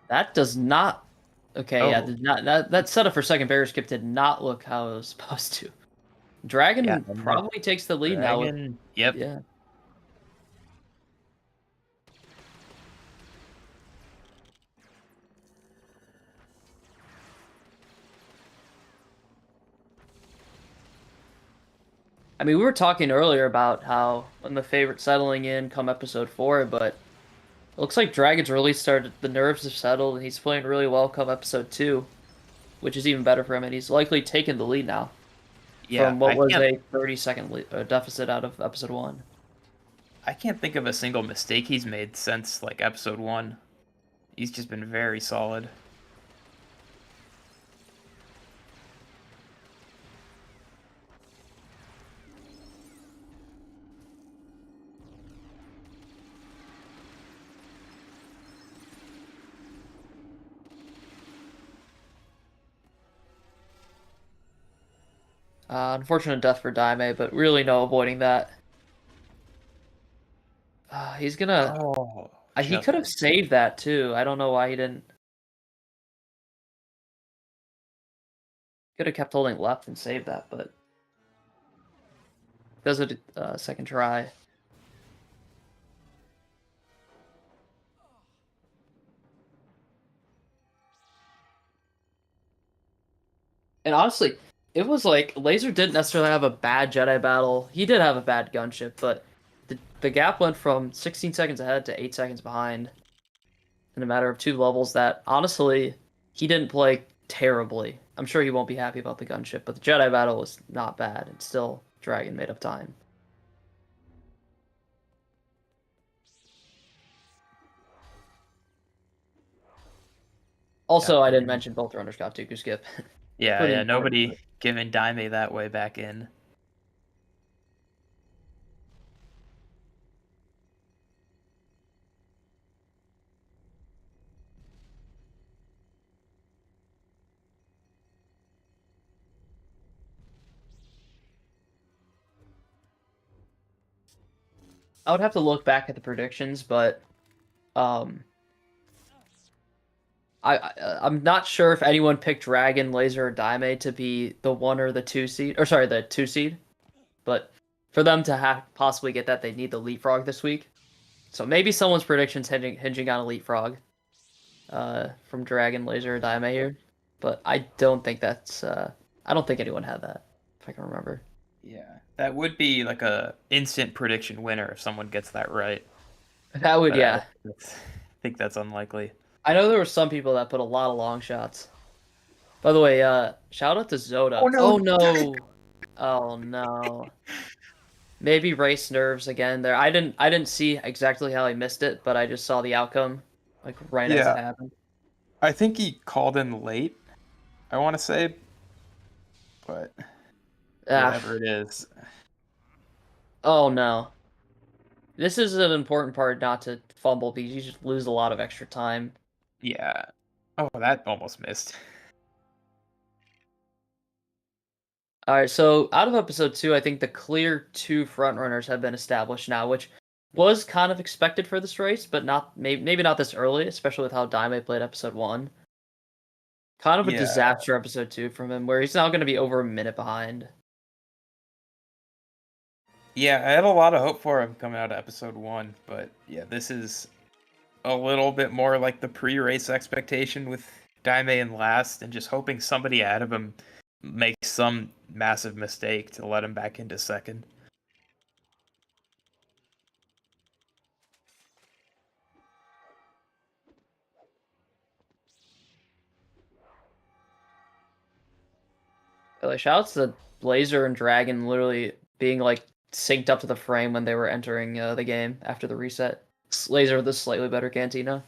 That does not. Okay, yeah, did not that setup for second barrier skip did not look how it was supposed to. Dragon probably takes the lead now. Yep. Yeah. I mean, we were talking earlier about how when the favorite settling in come episode 4, but it looks like Dragon's really started, the nerves have settled, and he's playing really well come episode 2, which is even better for him, and he's likely taken the lead now. Yeah, from what was a 30-second deficit out of episode 1. I can't think of a single mistake he's made since like episode 1. He's just been very solid. Unfortunate death for DIMEI, but really no avoiding that. He's gonna... he could have saved that, too. I don't know why he didn't. Could have kept holding left and saved that, but... does it second try. And honestly, it was like, Laser didn't necessarily have a bad Jedi battle. He did have a bad gunship, but the gap went from 16 seconds ahead to 8 seconds behind in a matter of 2 levels that, honestly, he didn't play terribly. I'm sure he won't be happy about the gunship, but the Jedi battle was not bad, and still, Dragon made up time. Also, I didn't mention both runners got Dooku skip. Yeah, nobody giving DIMEI that way back in. I would have to look back at the predictions, but I'm not sure if anyone picked Dragon, Laser, or DIMEI to be the 1 or the 2 seed, or sorry, the 2 seed. But for them to possibly get that, they need the leapfrog this week. So maybe someone's predictions hinging on a leapfrog from Dragon, Laser, or DIMEI here. But I don't think that's... I don't think anyone had that, if I can remember. Yeah, that would be like a instant prediction winner if someone gets that right. That would, yeah. I think that's unlikely. I know there were some people that put a lot of long shots. By the way, shout out to Zoda. Oh no! Oh no! Oh no! Maybe race nerves again there. I didn't see exactly how he missed it, but I just saw the outcome, like right as it happened. I think he called in late, I want to say, but whatever it is. Oh no. This is an important part not to fumble because you just lose a lot of extra time. Yeah. Oh, that almost missed. Alright, so out of episode 2, I think the clear 2 frontrunners have been established now, which was kind of expected for this race, but not maybe not this early, especially with how DIMEI played episode 1. Kind of a disaster episode 2 from him, where he's now going to be over a minute behind. Yeah, I had a lot of hope for him coming out of episode 1, but yeah, this is a little bit more like the pre-race expectation with Daimei in last, and just hoping somebody ahead of him makes some massive mistake to let him back into second. Like, shoutouts to Blazer and Dragon literally being like synced up to the frame when they were entering the game after the reset. Laser with the slightly better Cantina.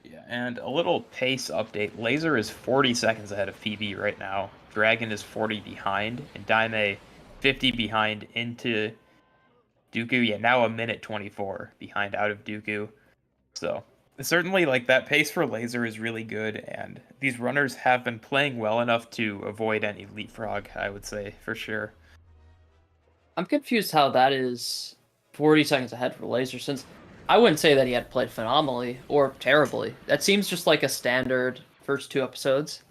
Yeah, and a little pace update. Laser is 40 seconds ahead of Phoebe right now. Dragon is 40 behind, and Daimei 50 behind into Dooku. Yeah, now a minute 24 behind out of Dooku. So certainly, like, that pace for Laser is really good, and these runners have been playing well enough to avoid any leapfrog, I would say, for sure. I'm confused how that is 40 seconds ahead for Laser, since I wouldn't say that he had played phenomenally or terribly. That seems just like a standard first 2 episodes.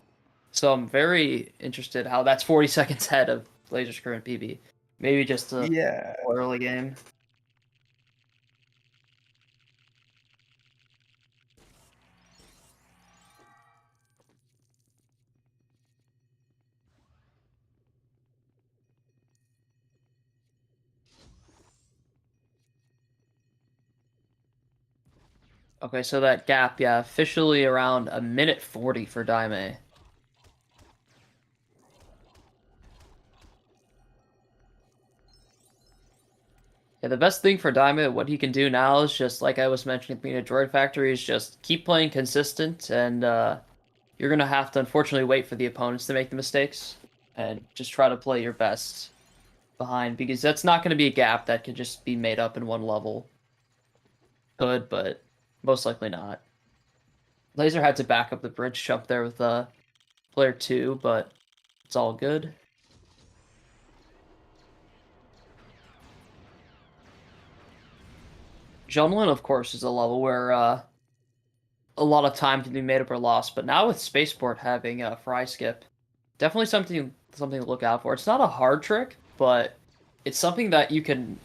So I'm very interested how that's 40 seconds ahead of Laser's current PB. Maybe just a Yeah. early game. Okay, so that gap, yeah, officially around a minute 40 for Daimei. Yeah, the best thing for Daimei, what he can do now is just, like I was mentioning being a Droid Factory, is just keep playing consistent, and you're going to have to unfortunately wait for the opponents to make the mistakes, and just try to play your best behind, because that's not going to be a gap that can just be made up in one level. Could, but most likely not. Laser had to back up the bridge jump there with player 2, but it's all good. Junlin, of course, is a level where a lot of time can be made up or lost, but now with Spaceport having a fry skip, definitely something to look out for. It's not a hard trick, but it's something that you can,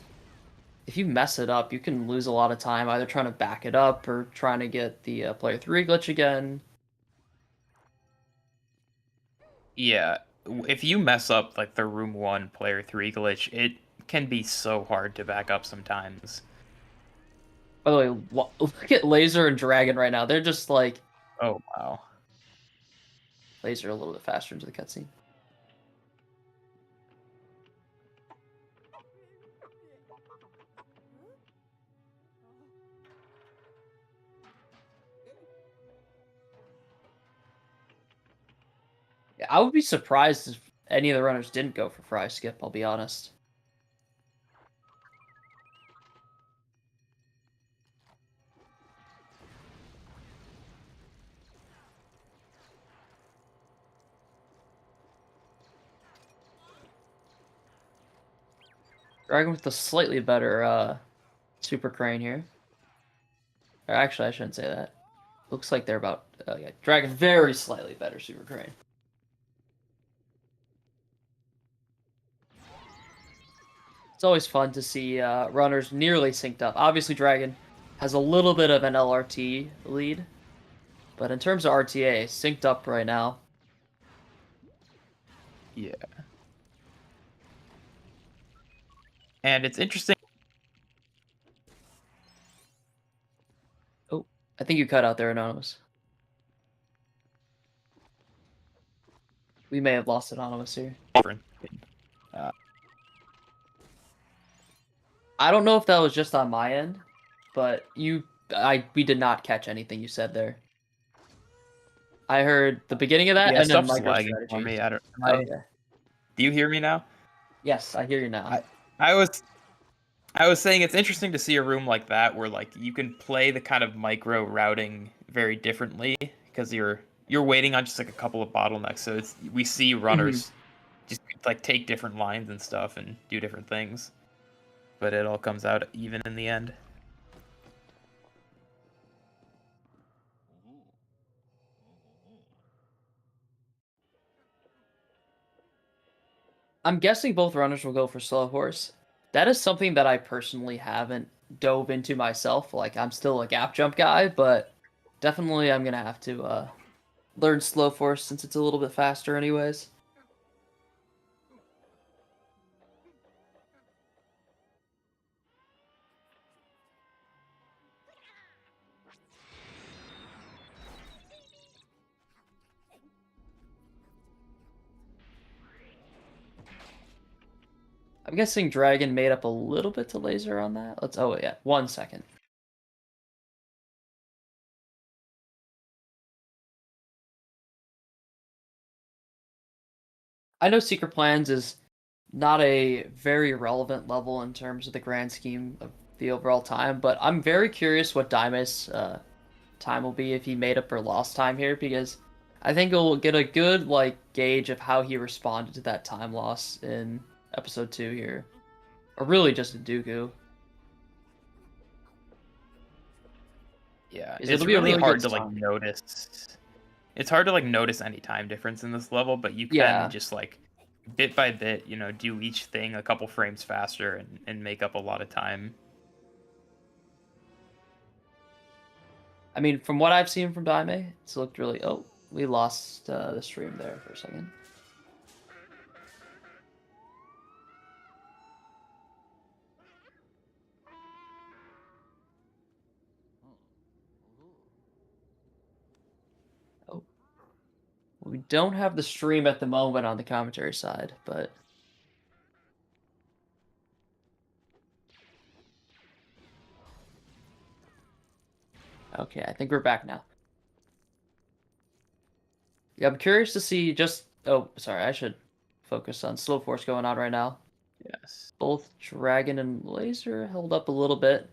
if you mess it up, you can lose a lot of time either trying to back it up or trying to get the player 3 glitch again. Yeah, if you mess up like the room 1 player 3 glitch, it can be so hard to back up sometimes. By the way, look at Laser and Dragon right now. They're just like Oh wow. Laser a little bit faster into the cutscene. Yeah, I would be surprised if any of the runners didn't go for fry skip, I'll be honest. Dragon with the slightly better super crane here. Or actually, I shouldn't say that. Looks like they're about yeah, Dragon very slightly better super crane. It's always fun to see runners nearly synced up. Obviously, Dragon has a little bit of an LRT lead, but in terms of RTA, synced up right now. Yeah. And it's interesting. Oh, I think you cut out there, Anonymous. We may have lost Anonymous here. I don't know if that was just on my end, but we did not catch anything you said there. I heard the beginning of that, Yeah, and then stuff's lagging for MicroStrategy. me. I don't. Okay. Do you hear me now? Yes, I hear you now. I was I was saying it's interesting to see a room like that where like you can play the kind of micro routing very differently because you're waiting on just like a couple of bottlenecks. So we see runners just like take different lines and stuff and do different things, but it all comes out even in the end. I'm guessing both runners will go for slow horse. That is something that I personally haven't dove into myself. Like I'm still a gap jump guy, but definitely I'm gonna have to learn slow force since it's a little bit faster anyways. I'm guessing Dragon made up a little bit to laser on that. Oh yeah, 1 second. I know Secret Plans is not a very relevant level in terms of the grand scheme of the overall time, but I'm very curious what DIMEI's time will be if he made up or lost time here, because I think we'll get a good like gauge of how he responded to that time loss in episode 2 here, or really just in Dooku. Yeah, Because it's it'll be a really really hard good to like time. notice. It's hard to like notice any time difference in this level, but you can Yeah. just like bit by bit, you know, do each thing a couple frames faster and make up a lot of time. I mean, from what I've seen from Daimei, it's looked really. Oh, we lost the stream there for a second. Oh, we don't have the stream at the moment on the commentary side, but okay, I think we're back now. Yeah, I'm curious to see just. Oh, sorry, I should focus on slow force going on right now. Yes. Both Dragon and Laser held up a little bit.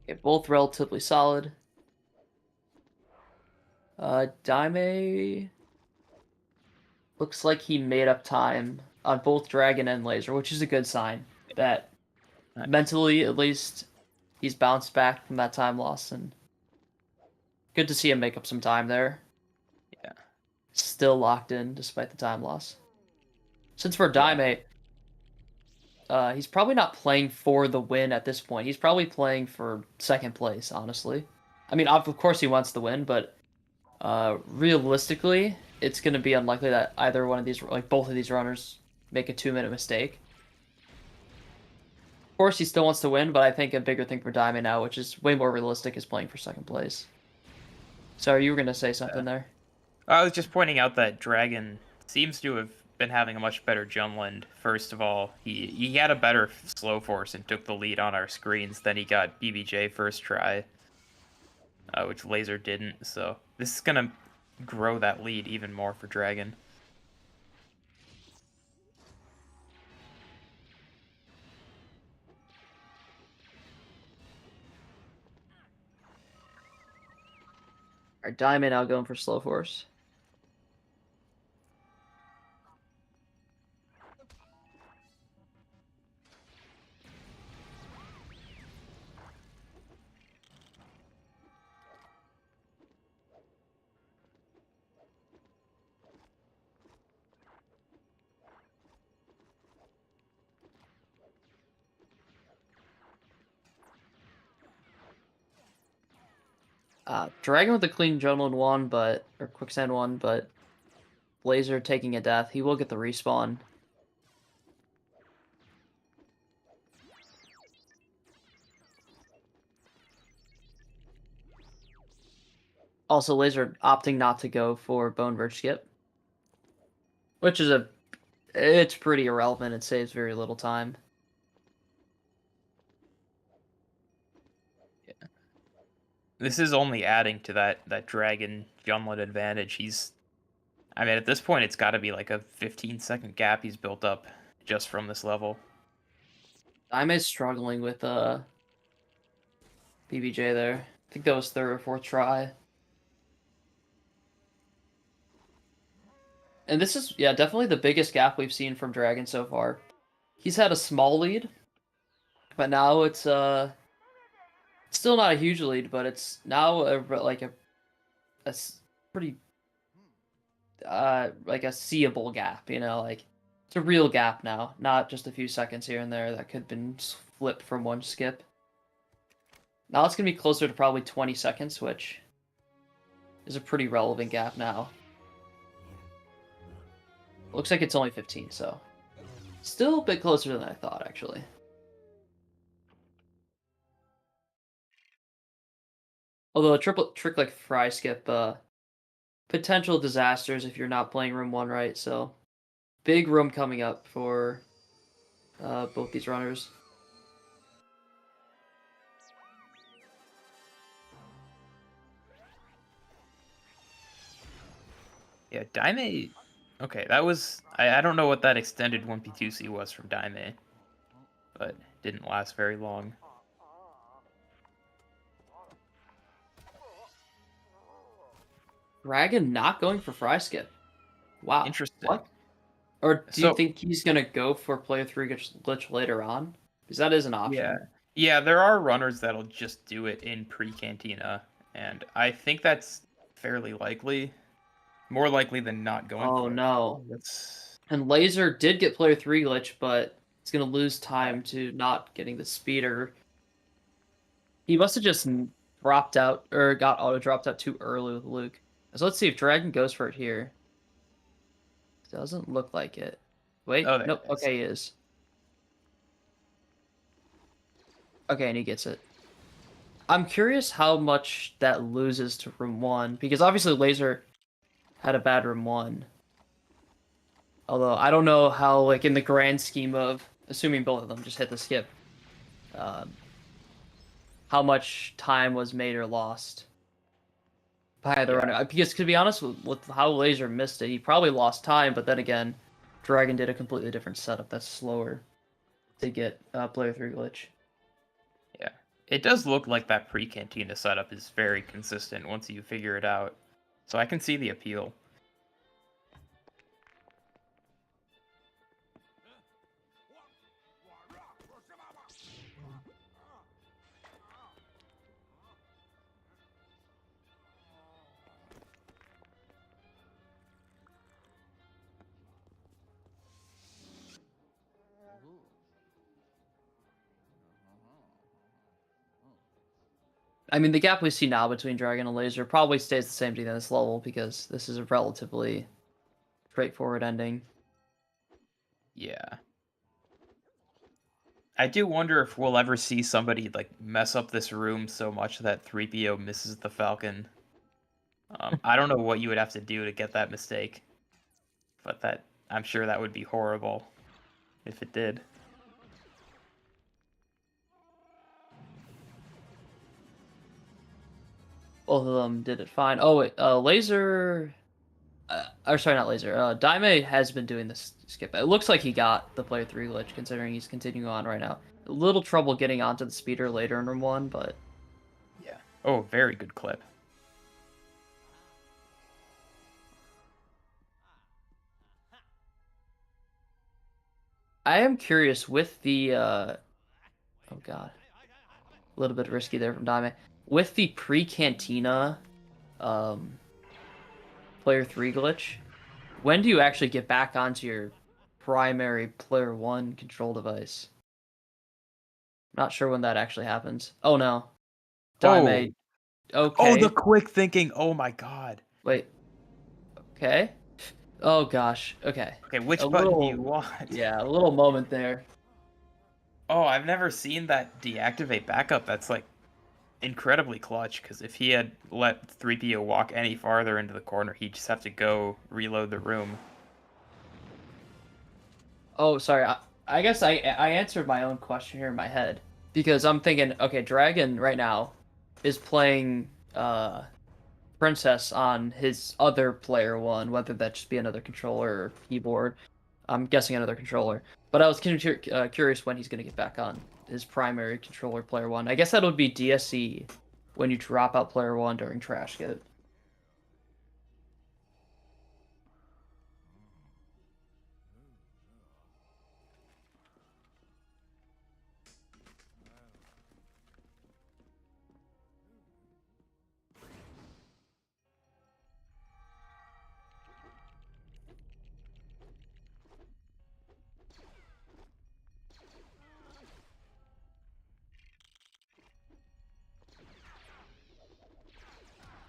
Okay, both relatively solid. Daimei looks like he made up time on both Dragon and Laser, which is a good sign that Nice. mentally, at least, he's bounced back from that time loss, and good to see him make up some time there. Yeah. Still locked in despite the time loss. Since for Daimei, he's probably not playing for the win at this point. He's probably playing for second place, honestly. I mean, of course he wants the win, but realistically, it's going to be unlikely that either one of these, like both of these runners, make a 2-minute mistake. Of course, he still wants to win, but I think a bigger thing for Diamond now, which is way more realistic, is playing for second place. Sorry, you were going to say something there. I was just pointing out that Dragon seems to have been having a much better Junland. First of all, he had a better slow force and took the lead on our screens. Then he got BBJ first try, which Laser didn't. So this is gonna grow that lead even more for Dragon. Alright, Diamond now going for slow force. Dragon with a clean Junland one, or Quicksand one, but Blazer taking a death. He will get the respawn. Also, Laser opting not to go for Bone Verge skip. Which is it's pretty irrelevant. It saves very little time. This is only adding to that Dragon Junlet advantage. I mean, at this point, it's got to be like a 15-second gap he's built up just from this level. DIMEI's struggling with BBJ there. I think that was third or fourth try. And this is, yeah, definitely the biggest gap we've seen from Dragon so far. He's had a small lead, but now it's still not a huge lead, but it's now like a pretty like a seeable gap, you know, like it's a real gap now, not just a few seconds here and there that could have been flipped from one skip. Now it's gonna be closer to probably 20 seconds, which is a pretty relevant gap now. Looks like it's only 15, so still a bit closer than I thought, actually. Although a trick like fry skip, potential disasters if you're not playing room 1 right, so big room coming up for both these runners. Yeah, DIMEI. Okay, that was. I don't know what that extended 1P2C was from DIMEI, but it didn't last very long. Dragon not going for fry skip. Wow. Interesting. What? Or do you So- think he's gonna go for player 3 glitch later on? Because that is an option. Yeah. Yeah, there are runners that'll just do it in pre-Cantina, and I think that's fairly likely. More likely than not going Oh for it. no. That's... And Laser did get player 3 glitch, but it's gonna lose time to not getting the speeder. He must have just dropped out, or got auto-dropped out too early with Luke. So let's see if Dragon goes for it here. Doesn't look like it. Wait, Oh, there nope, it is. okay, he is. Okay, and he gets it. I'm curious how much that loses to room 1, because obviously Laser had a bad room 1. Although, I don't know how, like, in the grand scheme of, assuming both of them just hit the skip, how much time was made or lost by either runner. Because, to be honest, with how Laser missed it, he probably lost time, but then again, Dragon did a completely different setup that's slower to get player 3 glitch. Yeah. It does look like that pre-Cantina setup is very consistent once you figure it out. So I can see the appeal. I mean, the gap we see now between Dragon and Laser probably stays the same to this level, because this is a relatively straightforward ending. Yeah. I do wonder if we'll ever see somebody like mess up this room so much that 3PO misses the Falcon. I don't know what you would have to do to get that mistake, but I'm sure that would be horrible if it did. Both of them did it fine. Oh wait, Laser, or sorry, not Laser. DIMEI has been doing this skip. It looks like he got the player 3 glitch, considering he's continuing on right now. A little trouble getting onto the speeder later in room 1, but Yeah. Oh, very good clip. I am curious with the oh god, a little bit risky there from DIMEI. With the pre-Cantina player 3 glitch, when do you actually get back onto your primary player 1 control device? Not sure when that actually happens. Oh no. DIMEI. Okay. Oh, the quick thinking. Oh my god. Wait. Okay. Oh gosh. Okay. Okay, which A button do little- you want? Yeah, a little moment there. Oh, I've never seen that deactivate backup. That's like incredibly clutch, because if he had let 3PO walk any farther into the corner, he'd just have to go reload the room. Oh, sorry. I guess I answered my own question here in my head because I'm thinking, okay, Dragon right now is playing Princess on his other player one, whether that just be another controller or keyboard. I'm guessing another controller. But I was curious when he's going to get back on his primary controller player one. I guess that would be DSE when you drop out player one during Trash Get.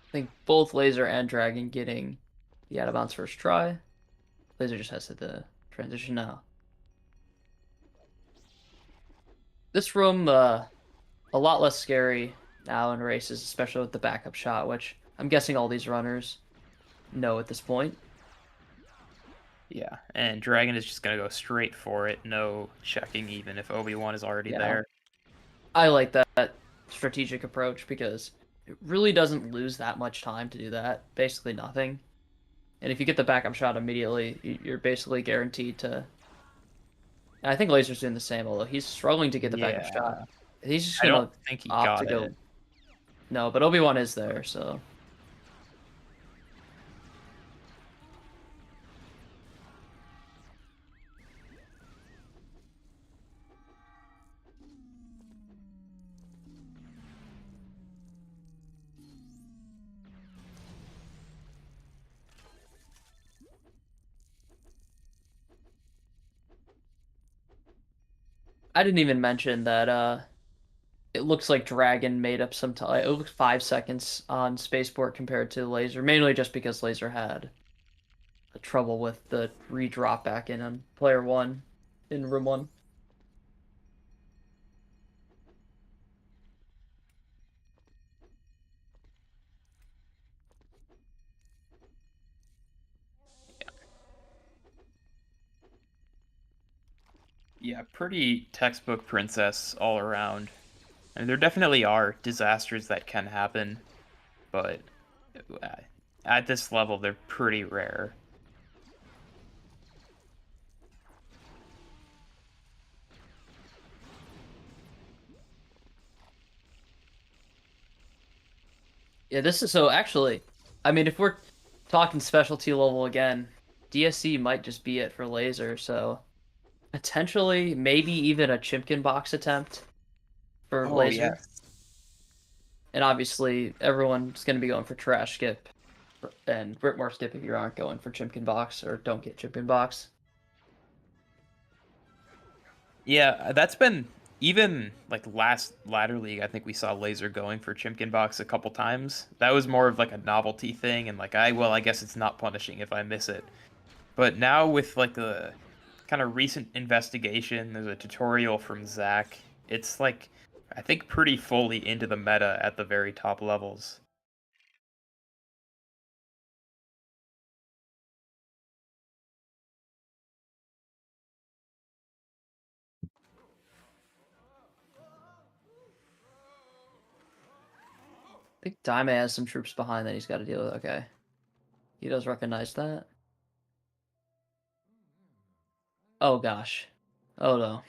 I think both Laser and Dragon getting the out of bounds first try. Laser just has the transition now. This room, a lot less scary now in races, especially with the backup shot, which I'm guessing all these runners know at this point. Yeah, and Dragon is just gonna go straight for it, no checking even if Obi-Wan is already there. I like that strategic approach because it really doesn't lose that much time to do that. Basically nothing. And if you get the backup shot immediately, you're basically guaranteed to... And I think Laser's doing the same, although he's struggling to get the backup shot. He's just I gonna don't think he opt got to go. it. No, but Obi-Wan is there, so... I didn't even mention that it looks like Dragon made up some time. It looks 5 seconds on Spaceport compared to Laser, mainly just because Laser had trouble with the redrop back in on player one in room one. Yeah, pretty textbook Princess all around. And there definitely are disasters that can happen, but at this level, they're pretty rare. Yeah, this is so actually, I mean, if we're talking specialty level again, DSC might just be it for Laser, so potentially maybe even a Chimkin box attempt for Oh, Laser. yes. And obviously, everyone's going to be going for Trash Skip and Whitmore Skip if you aren't going for Chimkin box or don't get Chimkin box. Yeah, that's been even like last ladder league. I think we saw Laser going for Chimkin box a couple times. That was more of like a novelty thing, and like I guess it's not punishing if I miss it. But now with like the kind of recent investigation, there's a tutorial from Zach. It's like I think pretty fully into the meta at the very top levels. I think DIMEI has some troops behind that he's got to deal with. Okay. He does recognize that. Oh, gosh. Oh, no.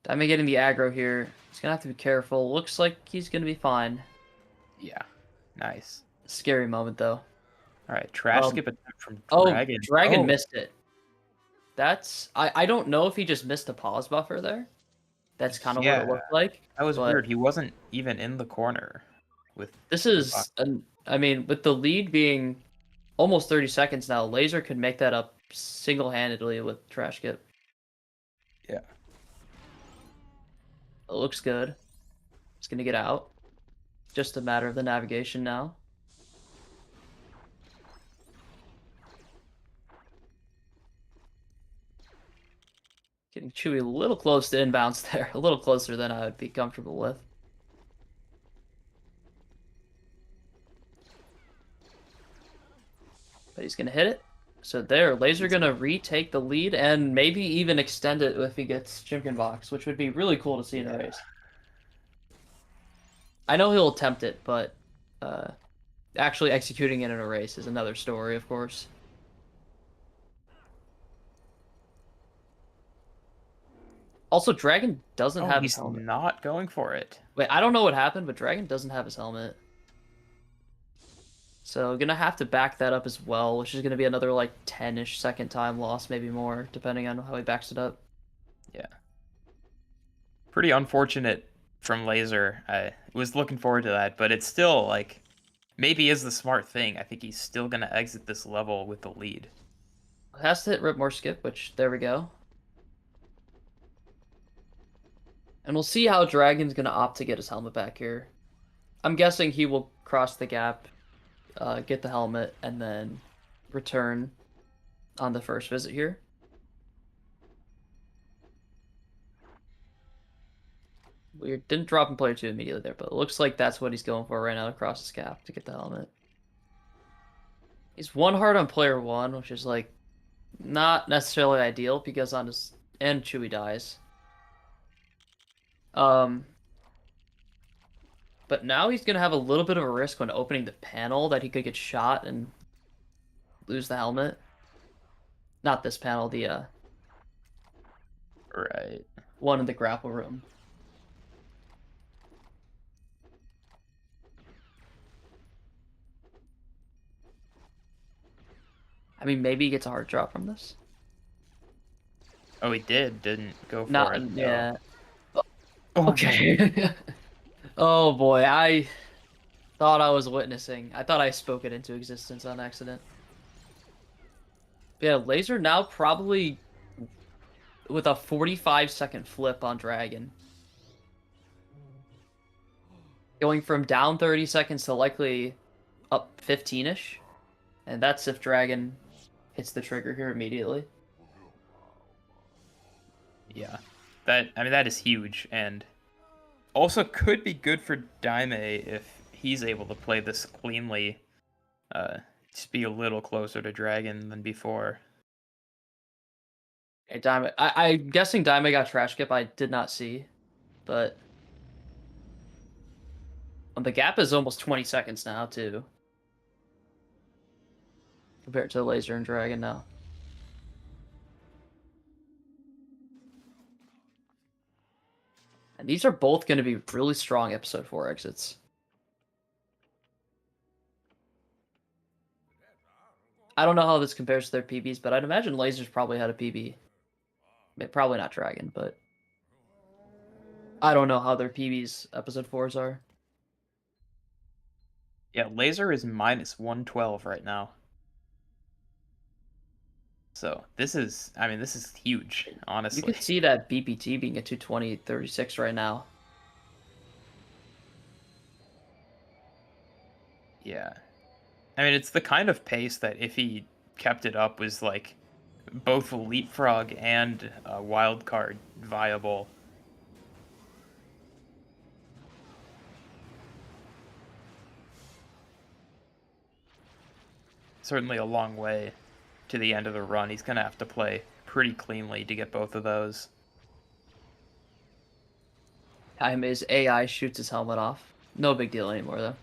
DIMEI getting the aggro here. He's going to have to be careful. Looks like he's going to be fine. Yeah, nice. Scary moment, though. All right, trash skip attempt from Oh, Dragon. Dragon missed it. That's... I don't know if he just missed a pause buffer there. That's kind of what it looked like. That was but weird. He wasn't even in the corner with This is... I mean, with the lead being almost 30 seconds now, Laser could make that up single-handedly with Trash Skip. Yeah. It looks good. It's going to get out. Just a matter of the navigation now. Getting Chewy a little close to inbounds there. A little closer than I would be comfortable with. But he's going to hit it. So there, Laser gonna retake the lead and maybe even extend it if he gets Chimkin Box, which would be really cool to see in a race. I know he'll attempt it, but actually executing it in a race is another story, of course. Also, Dragon doesn't have his He's helmet. not going for it. Wait, I don't know what happened, but Dragon doesn't have his helmet. So gonna have to back that up as well, which is gonna be another like 10-ish second time loss, maybe more, depending on how he backs it up. Yeah. Pretty unfortunate from Laser. I was looking forward to that, but it's still like maybe is the smart thing. I think he's still gonna exit this level with the lead. Has to hit Rip more skip, which there we go. And we'll see how Dragon's gonna opt to get his helmet back here. I'm guessing he will cross the gap, get the helmet, and then return on the first visit here. We didn't drop in player 2 immediately there, but it looks like that's what he's going for right now, to cross his gap to get the helmet. He's 1 heart on player 1, which is like not necessarily ideal because on his and Chewie dies. But now he's gonna have a little bit of a risk when opening the panel that he could get shot and lose the helmet. Not this panel, the Right. one in the grapple room. I mean, maybe he gets a hard drop from this. Oh, he didn't go for Not, it. yeah. Oh, Okay. Oh boy, I thought I was witnessing. I thought I spoke it into existence on accident. But yeah, Laser now probably with a 45-second flip on Dragon. Going from down 30 seconds to likely up 15-ish. And that's if Dragon hits the trigger here immediately. Yeah. That is huge, and also could be good for DIMEI if he's able to play this cleanly. Just be a little closer to Dragon than before. Okay, DIMEI. I'm guessing DIMEI got trash skip. I did not see, but the gap is almost 20 seconds now too, compared to Laser and Dragon now. And these are both going to be really strong episode 4 exits. I don't know how this compares to their PBs, but I'd imagine Laser's probably had a PB. Probably not Dragon, but I don't know how their PBs episode 4s are. Yeah, Laser is minus 112 right now. So this is huge, honestly. You can see that BPT being a 220.36 right now. Yeah. I mean, it's the kind of pace that if he kept it up was like both a leapfrog and a wild card viable. Certainly a long way to the end of the run. He's going to have to play pretty cleanly to get both of those. His AI shoots his helmet off. No big deal anymore, though.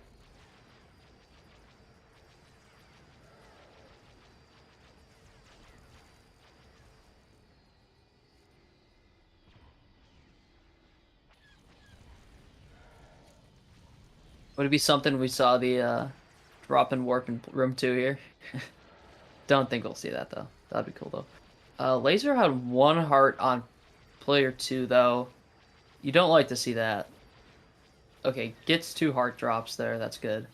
Would it be something we saw the drop and warp in room 2 here? Don't think we'll see that, though. That'd be cool, though. Laser had 1 heart on player 2, though. You don't like to see that. Okay, gets 2 heart drops there. That's good.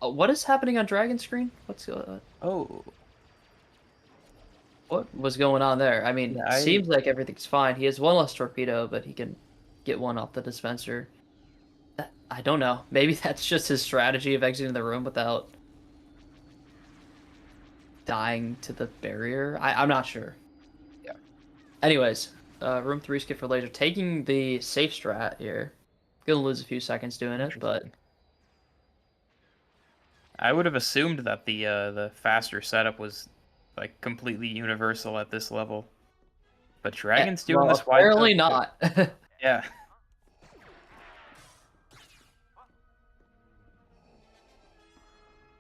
What is happening on Dragon screen? What's Oh. What was going on there? I mean, Yeah, seems like everything's fine. He has 1 less torpedo, but he can get 1 off the dispenser. I don't know. Maybe that's just his strategy of exiting the room without dying to the barrier. I'm not sure. Yeah. Anyways, room 3 skip for Laser. Taking the safe strat here. Gonna lose a few seconds doing it, but I would have assumed that the faster setup was like completely universal at this level. But Dragon's doing Well, this wide apparently poke. not. Yeah.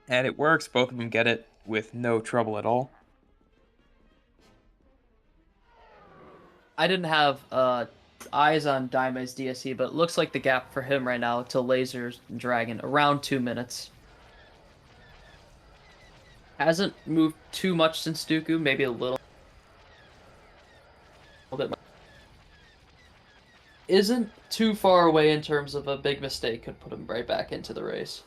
And it works. Both of them get it with no trouble at all. I didn't have eyes on DIMEI's DSE, but it looks like the gap for him right now to Laser's Dragon around 2 minutes. Hasn't moved too much since Dooku, maybe a little bit. Isn't too far away in terms of a big mistake could put him right back into the race.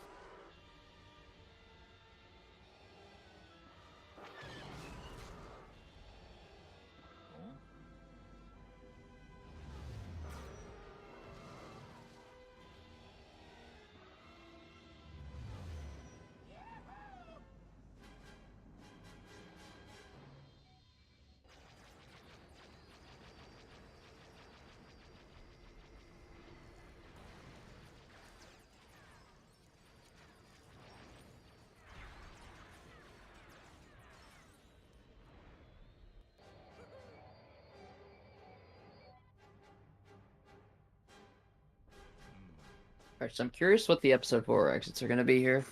Alright, so I'm curious what the episode 4 exits are going to be here.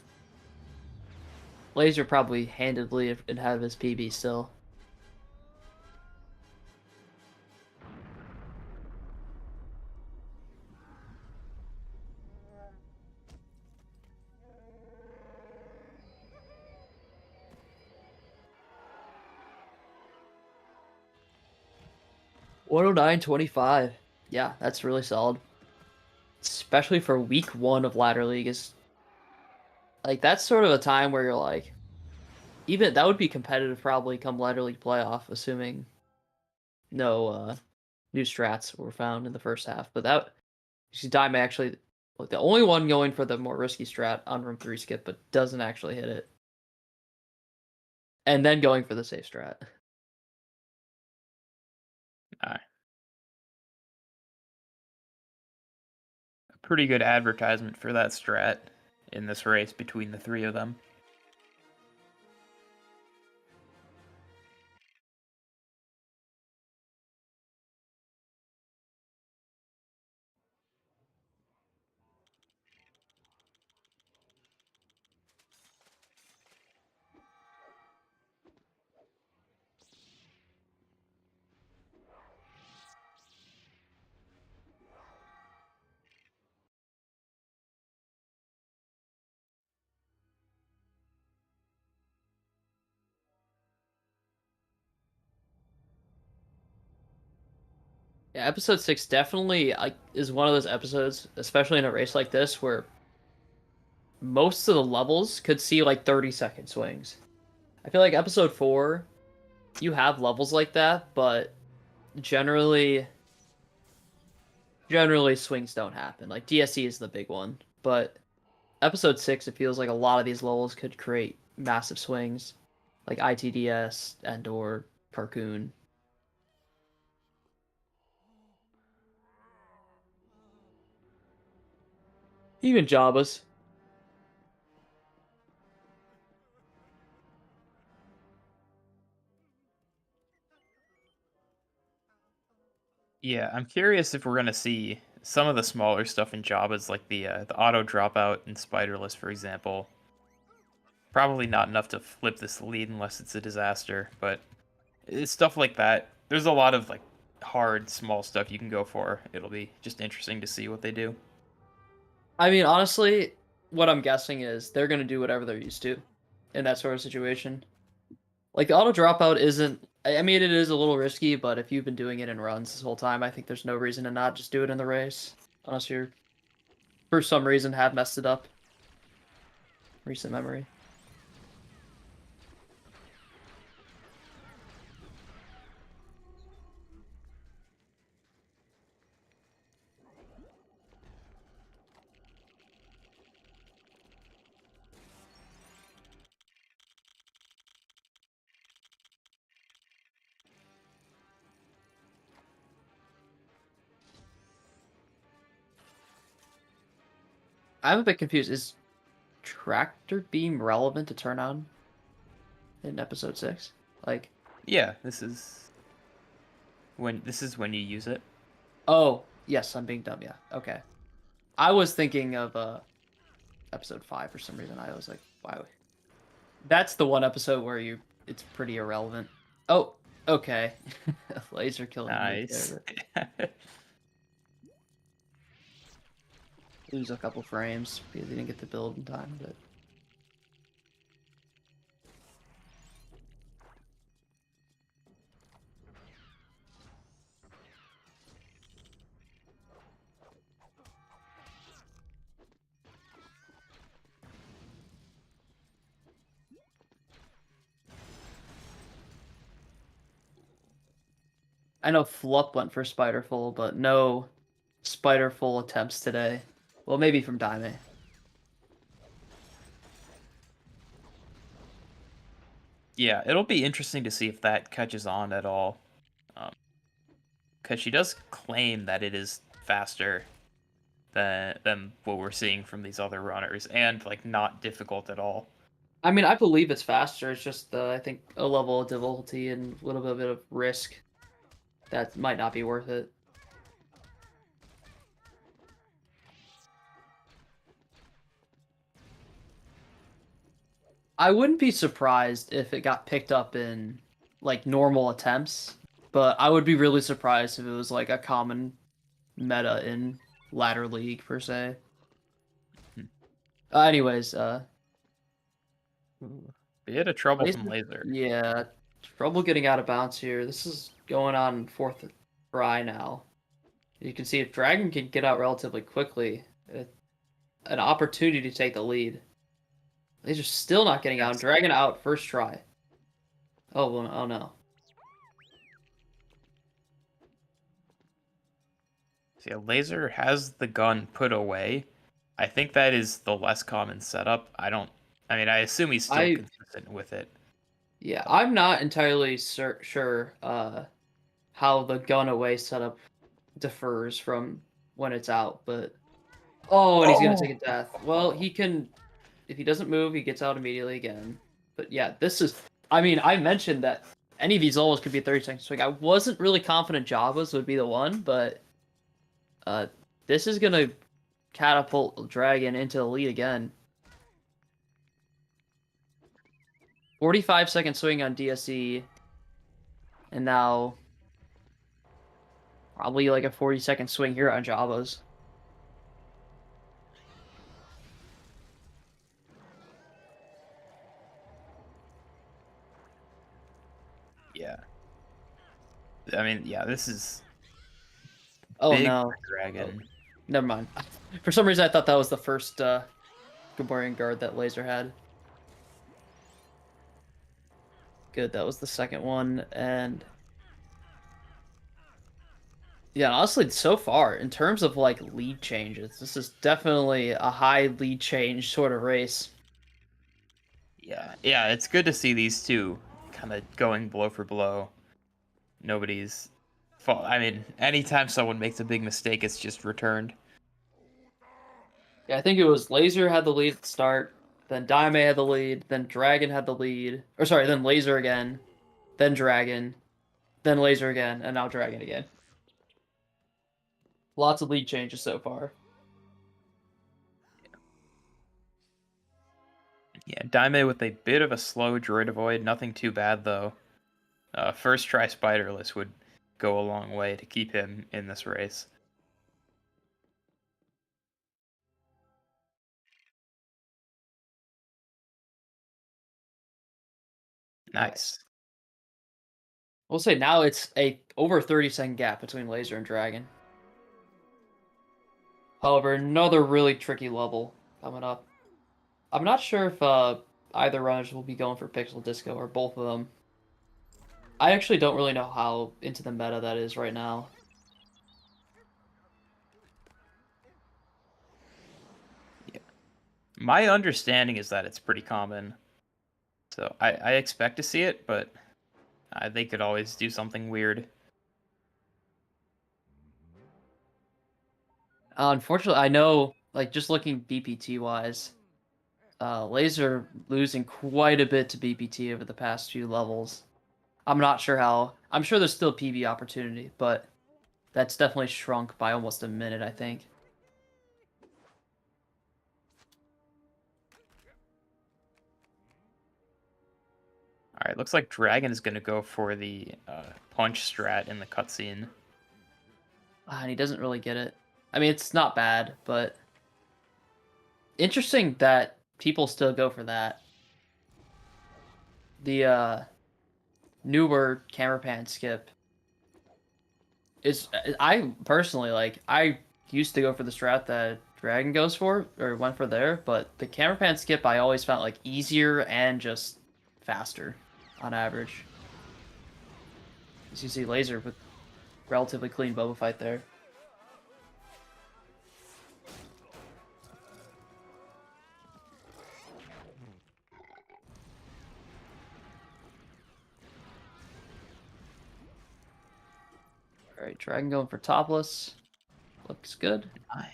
Laser probably handedly and have his PB still. $109.25. Yeah, that's really solid. Especially for week 1 of Ladder League is like that's sort of a time where you're like even that would be competitive probably come Ladder League playoff, assuming no new strats were found in the first half. But that you see Dime actually like the only one going for the more risky strat on room 3 skip, but doesn't actually hit it. And then going for the safe strat. A pretty good advertisement for that strat in this race between the three of them. Yeah, episode 6 definitely is one of those episodes, especially in a race like this, where most of the levels could see like 30-second swings. I feel like episode 4, you have levels like that, but generally swings don't happen. Like DSE is the big one, but episode 6 it feels like a lot of these levels could create massive swings, like ITDS, Endor, Carcoon. Even Jabba's. Yeah, I'm curious if we're gonna see some of the smaller stuff in Jabba's, like the auto dropout in Spiderless, for example. Probably not enough to flip this lead unless it's a disaster, but it's stuff like that. There's a lot of like hard, small stuff you can go for. It'll be just interesting to see what they do. I mean, honestly, what I'm guessing is they're gonna do whatever they're used to in that sort of situation. Like the auto dropout isn't. I mean, it is a little risky, but if you've been doing it in runs this whole time, I think there's no reason to not just do it in the race, unless you're, for some reason, have messed it up. Recent memory. I'm a bit confused. Is tractor beam relevant to turn on in episode 6? Like, Yeah, this is when you use it. oh, yes, I'm being dumb, yeah. Okay. I was thinking of episode 5 for some reason. I was like, wow. That's the one episode where it's pretty irrelevant. Oh, okay. Laser killing Nice. there. Lose a couple frames because he didn't get the build in time, but I know Flup went for Spiderful, but no Spiderful attempts today. Well, maybe from DIMEI. Yeah, it'll be interesting to see if that catches on at all. Because she does claim that it is faster than what we're seeing from these other runners, and like not difficult at all. I mean, I believe it's faster. It's just, I think, a level of difficulty and a little bit of risk that might not be worth it. I wouldn't be surprised if it got picked up in, like, normal attempts, but I would be really surprised if it was, like, a common meta in Ladder League, per se. Anyways, We had a troublesome laser. Yeah, trouble getting out of bounds here. This is going on 4th try now. You can see if Dragon can get out relatively quickly, an opportunity to take the lead. They're just still not getting out. Dragon out first try. Oh, well, oh no. See, a laser has the gun put away. I think that is the less common setup. I assume he's still consistent with it. Yeah, I'm not entirely sure how the gun away setup differs from when it's out, but... Oh, and he's gonna take a death. Well, he can... If he doesn't move, he gets out immediately again. But yeah, this is... I mean, I mentioned that any of these almost could be a 30-second swing. I wasn't really confident Java's would be the one, but... this is gonna catapult Dragon into the lead again. 45-second swing on DSE. And now... Probably like a 40-second swing here on Java's. Yeah. I mean, yeah, this is... Oh, big no. for Dragon. Oh, never mind. For some reason, I thought that was the first Gaborian guard that Laser had. Good, that was the second one, and... Yeah, honestly, so far, in terms of, like, lead changes, this is definitely a high lead change sort of race. Yeah, it's good to see these two kind of going blow for blow. Nobody's fault. I mean, anytime someone makes a big mistake, it's just returned. Yeah, I think it was Laser had the lead at the start, then DIMEI had the lead, then Dragon had the lead, or sorry, then Laser again, then Dragon, then Laser again, and now Dragon again. Lots of lead changes so far. Yeah, DIMEI with a bit of a slow droid avoid, nothing too bad though. First try spiderless would go a long way to keep him in this race. Nice. We'll say now it's a over 30-second gap between Laser and Dragon. However, another really tricky level coming up. I'm not sure if either runners will be going for Pixel Disco or both of them. I actually don't really know how into the meta that is right now. Yeah. My understanding is that it's pretty common. So I expect to see it, but they could always do something weird. Unfortunately, I know, like, just looking BPT-wise, Laser losing quite a bit to BPT over the past few levels. I'm not sure how. I'm sure there's still PB opportunity, but that's definitely shrunk by almost a minute, I think. All right, looks like Dragon is going to go for the punch strat in the cutscene. And he doesn't really get it. I mean, it's not bad, but interesting that people still go for that. The newer camera pan skip is, I personally like. I used to go for the strat that Dragon goes for or went for there, but the camera pan skip I always found like easier and just faster on average. As you see, Laser with relatively clean Boba fight there. Alright, Dragon going for topless. Looks good. Aye.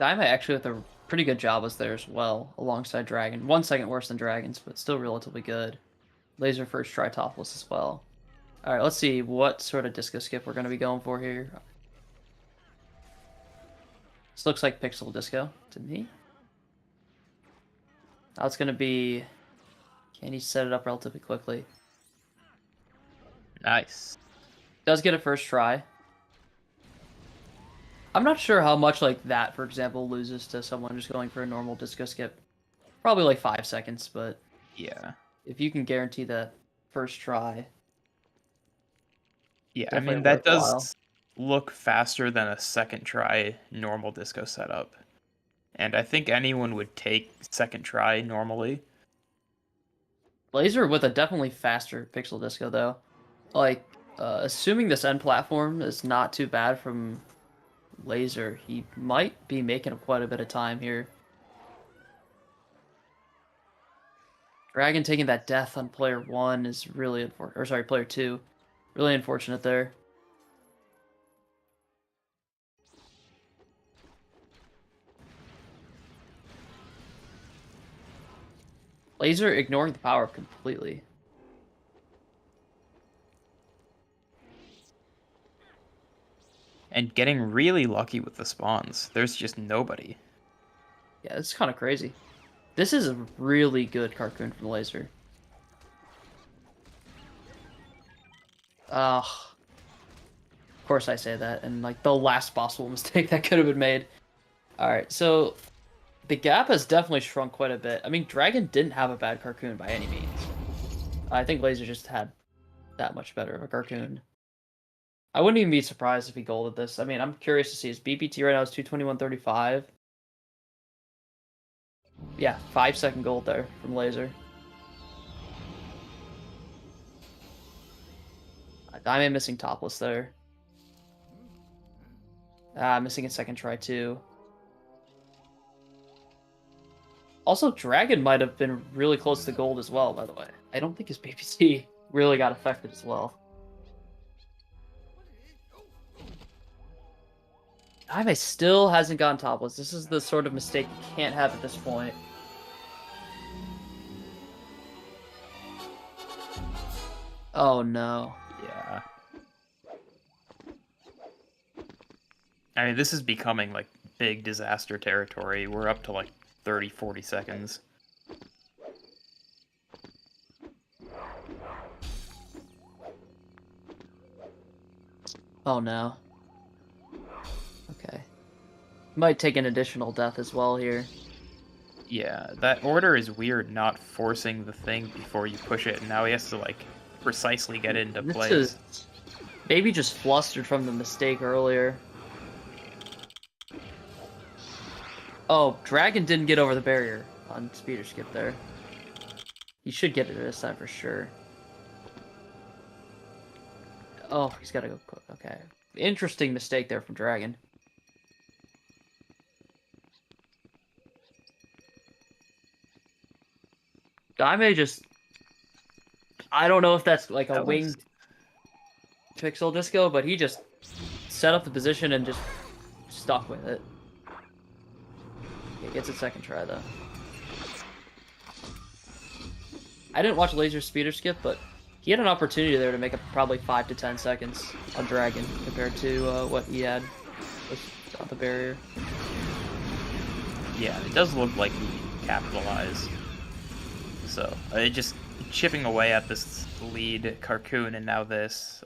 DIMEI actually with a pretty good job was there as well, alongside Dragon. 1 second worse than Dragon's, but still relatively good. Laser first try topless as well. Alright, let's see what sort of disco skip we're going to be going for here. This looks like pixel disco to me. Now it's going to be... Can he set it up relatively quickly? Nice. Does get a first try. I'm not sure how much like that, for example, loses to someone just going for a normal disco skip. Probably like 5 seconds, but Yeah. if you can guarantee that first try... Yeah, I Definitely mean, that worthwhile. does look faster than a second try normal disco setup. And I think anyone would take second try normally. Laser with a definitely faster pixel disco, though. Like, assuming this end platform is not too bad from Laser, he might be making quite a bit of time here. Dragon taking that death on player 1 is really unfortunate. Or sorry, player 2. Really unfortunate there. Laser ignoring the power completely. And getting really lucky with the spawns. There's just nobody. Yeah, it's kind of crazy. This is a really good Carcoon from Laser. Of course I say that, and like the last possible mistake that could have been made. Alright, so the gap has definitely shrunk quite a bit. I mean, Dragon didn't have a bad Carcoon by any means. I think Laser just had that much better of a Carcoon. I wouldn't even be surprised if he golded this. I mean, I'm curious to see. His BPT right now is 221.35. Yeah, 5 second gold there from Laser. DIMEI missing topless there. Missing a second try too. Also, Dragon might have been really close to gold as well, by the way. I don't think his BPT really got affected as well. DIMEI still hasn't gone topless. This is the sort of mistake you can't have at this point. Oh no. Yeah. I mean, this is becoming like big disaster territory. We're up to like 30, 40 seconds. Oh no. Okay. Might take an additional death as well here. Yeah, that order is weird, not forcing the thing before you push it, and now he has to like precisely get it into This place. is maybe just flustered from the mistake earlier. Oh, Dragon didn't get over the barrier on speeder skip there. He should get it this time for sure. Oh, he's got to go quick. Okay. Interesting mistake there from Dragon. DIMEI just... I don't know if that's like a That was- winged pixel disco, but he just set up the position and just stuck with it. He gets a second try, though. I didn't watch Laser speeder skip, but he had an opportunity there to make up probably 5 to 10 seconds on Dragon compared to what he had on the barrier. Yeah, it does look like he capitalized. So, it just chipping away at this lead, Carcoon, and now this.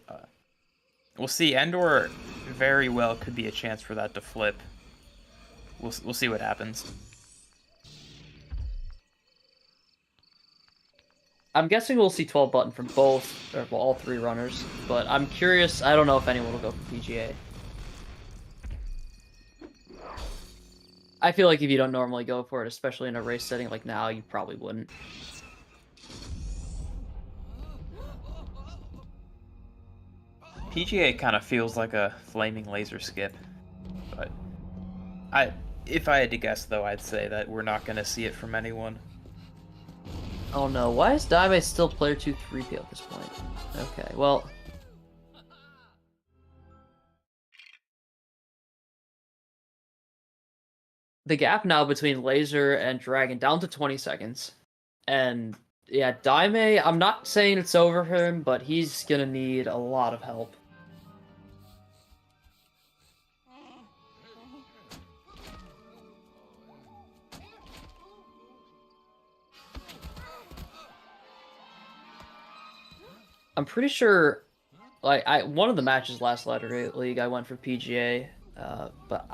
We'll see. Endor very well could be a chance for that to flip. We'll see what happens. I'm guessing we'll see 12 button from both, or well, all three runners, but I'm curious. I don't know if anyone will go for PGA. I feel like if you don't normally go for it, especially in a race setting like now, you probably wouldn't. PGA kind of feels like a flaming laser skip, but if I had to guess though, I'd say that we're not going to see it from anyone. Oh no, why is DIMEI still player 2 3P at this point? Okay, well... The gap now between Laser and Dragon down to 20 seconds. And yeah, DIMEI, I'm not saying it's over for him, but he's gonna need a lot of help. I'm pretty sure, like, one of the matches last Ladder League, I went for PGA, but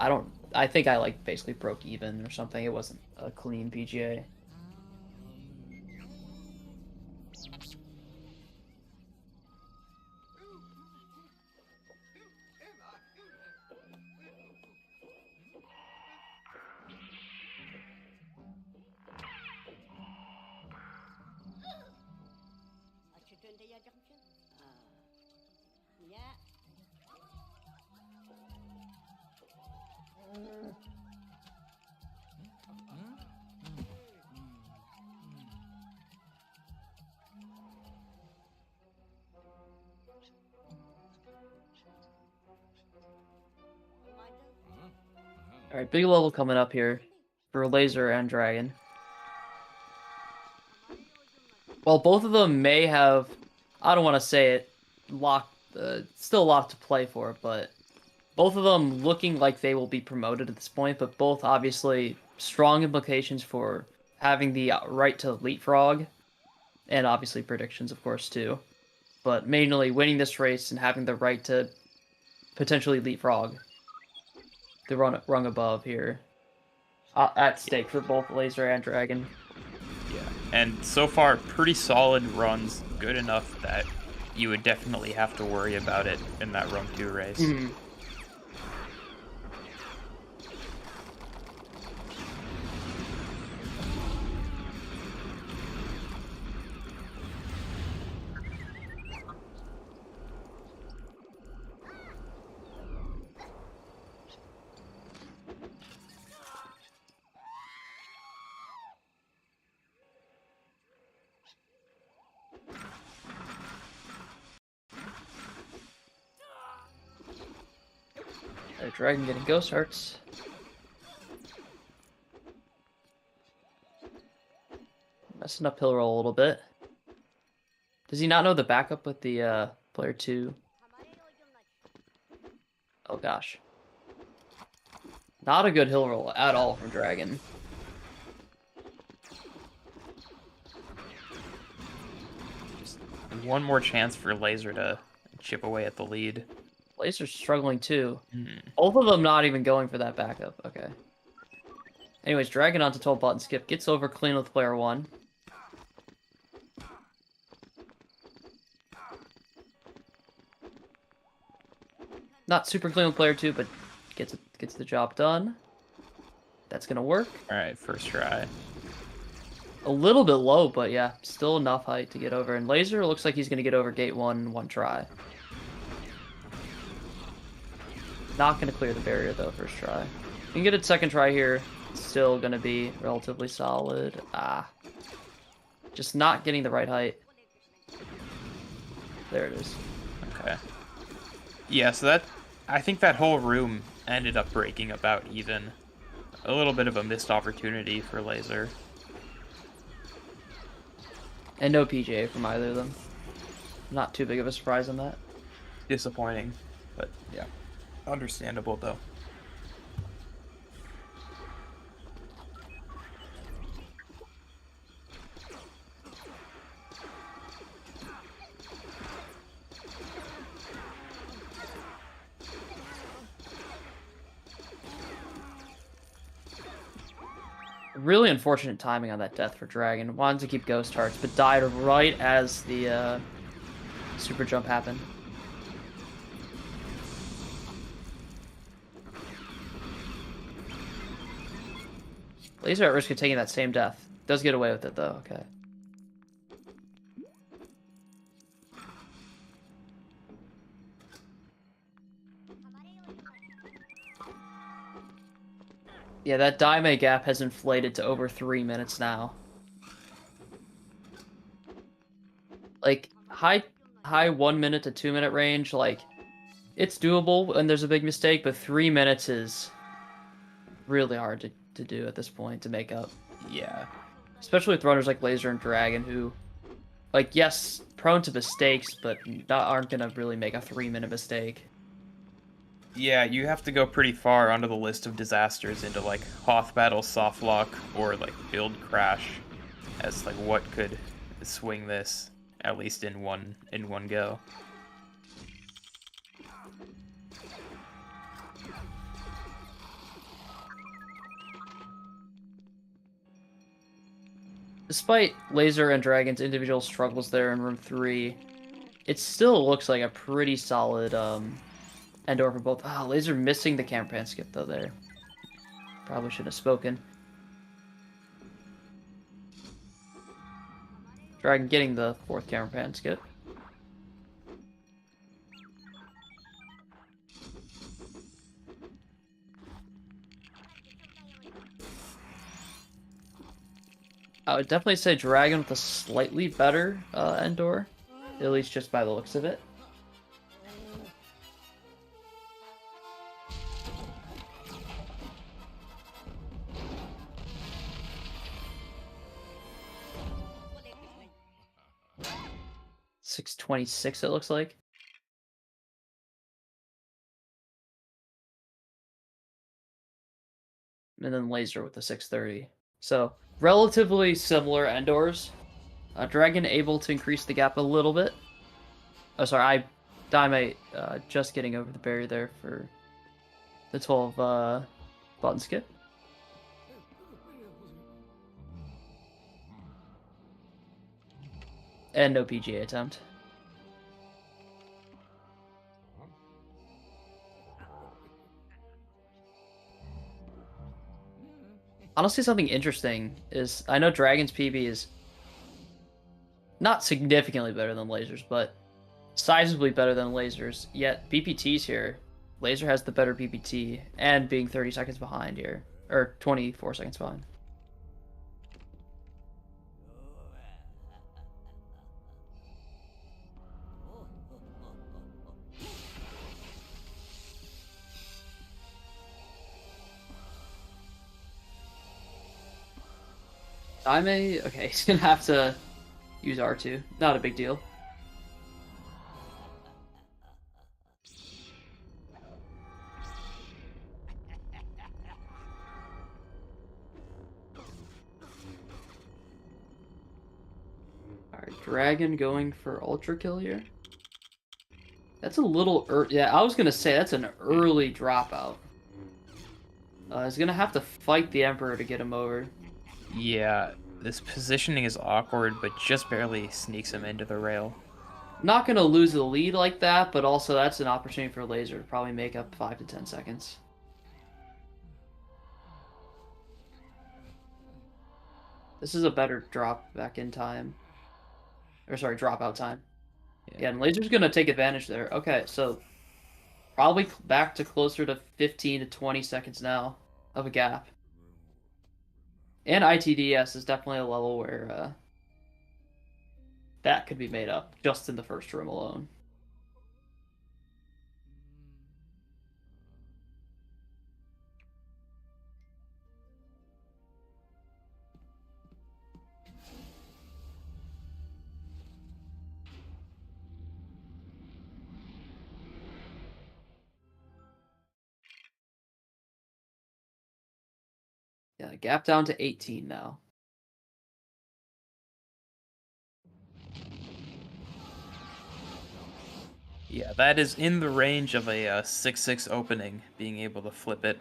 I think I, like, basically broke even or something. It wasn't a clean PGA. Alright, big level coming up here for Laser and Dragon. Well, both of them may have, I don't want to say it, still a lot to play for, but both of them looking like they will be promoted at this point, but both obviously strong implications for having the right to leapfrog, and obviously predictions, of course, too. But mainly winning this race and having the right to potentially leapfrog the rung above here. At stake for both Laser and Dragon. Yeah, and so far, pretty solid runs, good enough that you would definitely have to worry about it in that Rung 2 race. Mm-hmm. Dragon getting ghost hearts. Messing up hill roll a little bit. Does he not know the backup with the player 2? Oh gosh. Not a good hill roll at all from Dragon. Just one more chance for Laser to chip away at the lead. Laser's struggling too. Both of them not even going for that backup. Okay. Anyways, Dragon onto 12 button skip. Gets over clean with player 1. Not super clean with player 2, but gets the job done. That's gonna work. Alright, first try. A little bit low, but yeah, still enough height to get over. And Laser looks like he's gonna get over gate 1 try. Not going to clear the barrier, though, first try. You can get it second try here. It's still going to be relatively solid. Ah. Just not getting the right height. There it is. Okay. Yeah, so I think that whole room ended up breaking about even. A little bit of a missed opportunity for Laser. And no PGA from either of them. Not too big of a surprise on that. Disappointing, but yeah. Understandable, though. Really unfortunate timing on that death for Dragon. Wanted to keep Ghost Hearts, but died right as the super jump happened. Laser at risk of taking that same death. Does get away with it though, okay. Yeah, that DIMEI gap has inflated to over 3 minutes now. Like, high 1 minute to 2 minute range, like, it's doable when there's a big mistake, but 3 minutes is really hard to do at this point, to make up. Yeah. Especially with runners like Laser and Dragon, who, like, yes, prone to mistakes, but aren't gonna really make a 3-minute mistake. Yeah, you have to go pretty far onto the list of disasters into like Hoth Battle soft lock or like build crash as like what could swing this at least in one go. Despite Laser and Dragon's individual struggles there in room 3, it still looks like a pretty solid Endor for both. Ah, Laser missing the camera pan skip though there. Probably should have spoken. Dragon getting the 4th camera pan skip. I would definitely say Dragon with a slightly better Endor, at least just by the looks of it. .626 it looks like. And then Laser with the 630. So, relatively similar Endors. Dragon able to increase the gap a little bit. Oh, sorry, DIMEI just getting over the barrier there for the 12 button skip. And no PGA attempt. Honestly, something interesting is, I know Dragon's PB is not significantly better than Laser's, but sizably better than Laser's, yet BPT's here. Laser has the better BPT, and being 30 seconds behind here. Or 24 seconds behind. DIMEI, okay, he's gonna have to use R2. Not a big deal. Alright, Dragon going for Ultra Kill here. That's a little yeah, I was gonna say that's an early dropout. He's gonna have to fight the Emperor to get him over. Yeah, this positioning is awkward, but just barely sneaks him into the rail. Not gonna lose the lead like that, but also that's an opportunity for Laser to probably make up 5 to 10 seconds. This is a better drop back in time. Or sorry, dropout time. Yeah, and Laser's gonna take advantage there. Okay, so probably back to closer to 15 to 20 seconds now of a gap. And ITDS is definitely a level where that could be made up just in the first room alone. Yeah, gap down to 18 now. Yeah, that is in the range of a 6-6 opening, being able to flip it.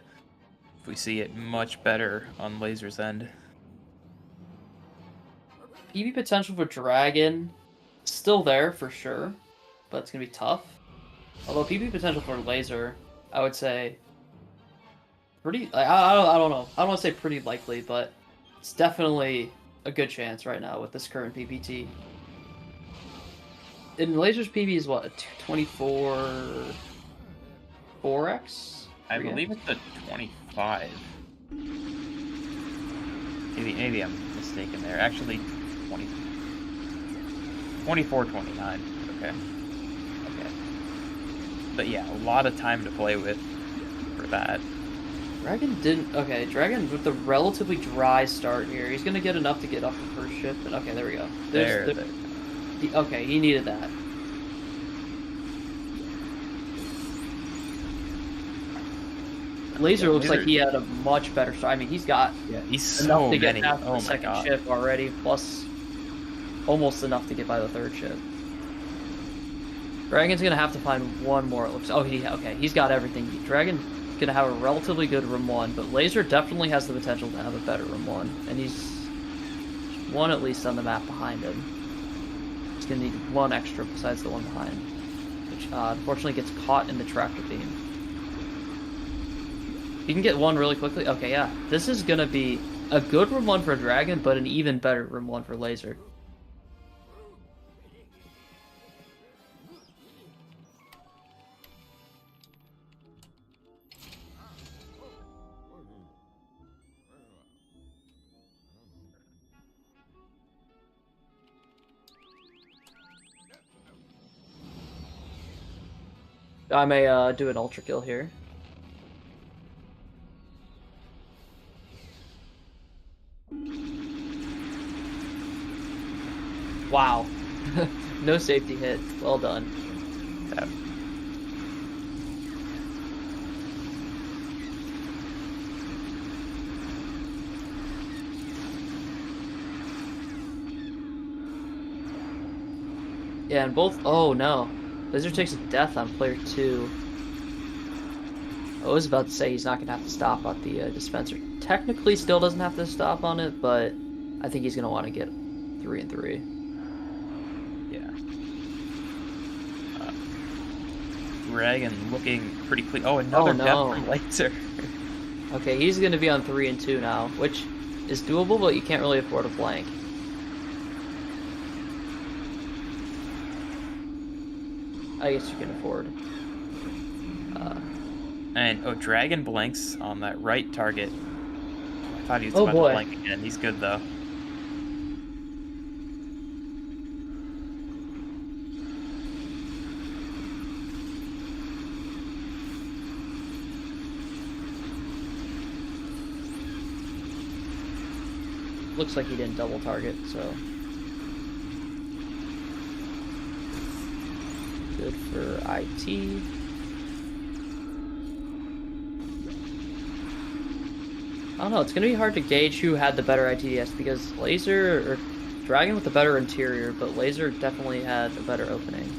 If we see it much better on Lazer's end. PB potential for Dragon, still there for sure, but it's going to be tough. Although PB potential for Laser, I would say pretty, I don't know. I don't want to say pretty likely, but it's definitely a good chance right now with this current PPT. And Laser's PB is what, a 24 4x? I believe it's a 25. Maybe I'm mistaken there. Actually, 24, 29. Okay. But yeah, a lot of time to play with for that. Dragon didn't. Okay, Dragon with the relatively dry start here. He's gonna get enough to get up the first ship. But okay, there we go. Okay, he needed that. Laser looks like he had a much better start. I mean, he's got he's enough so to get many. past Oh the my second god. ship already, plus almost enough to get by the third ship. Dragon's gonna have to find one more. It looks. Oh, he's got everything. Dragon's gonna have a relatively good room 1, but Laser definitely has the potential to have a better room 1, and he's one at least on the map behind him. He's gonna need one extra besides the one behind, which unfortunately gets caught in the tractor beam. You can get one really quickly. Okay, yeah, this is gonna be a good room 1 for Dragon, but an even better room 1 for Laser. I may do an ultra kill here. Wow. No safety hit. Well done. Yeah. Yeah, and both. Oh no. Laser takes a death on player 2. I was about to say he's not going to have to stop on the dispenser. Technically still doesn't have to stop on it, but I think he's going to want to get 3 and 3. Yeah. Dragon looking pretty clean. Oh, another death from Laser. Okay, he's going to be on 3 and 2 now, which is doable, but you can't really afford a blank. I guess you can afford. And Dragon blanks on that right target. I thought he was about to blank again. He's good though. Looks like he didn't double target, so good for IT. I don't know, it's going to be hard to gauge who had the better ITDS because Laser, or Dragon with the better interior, but Laser definitely had a better opening.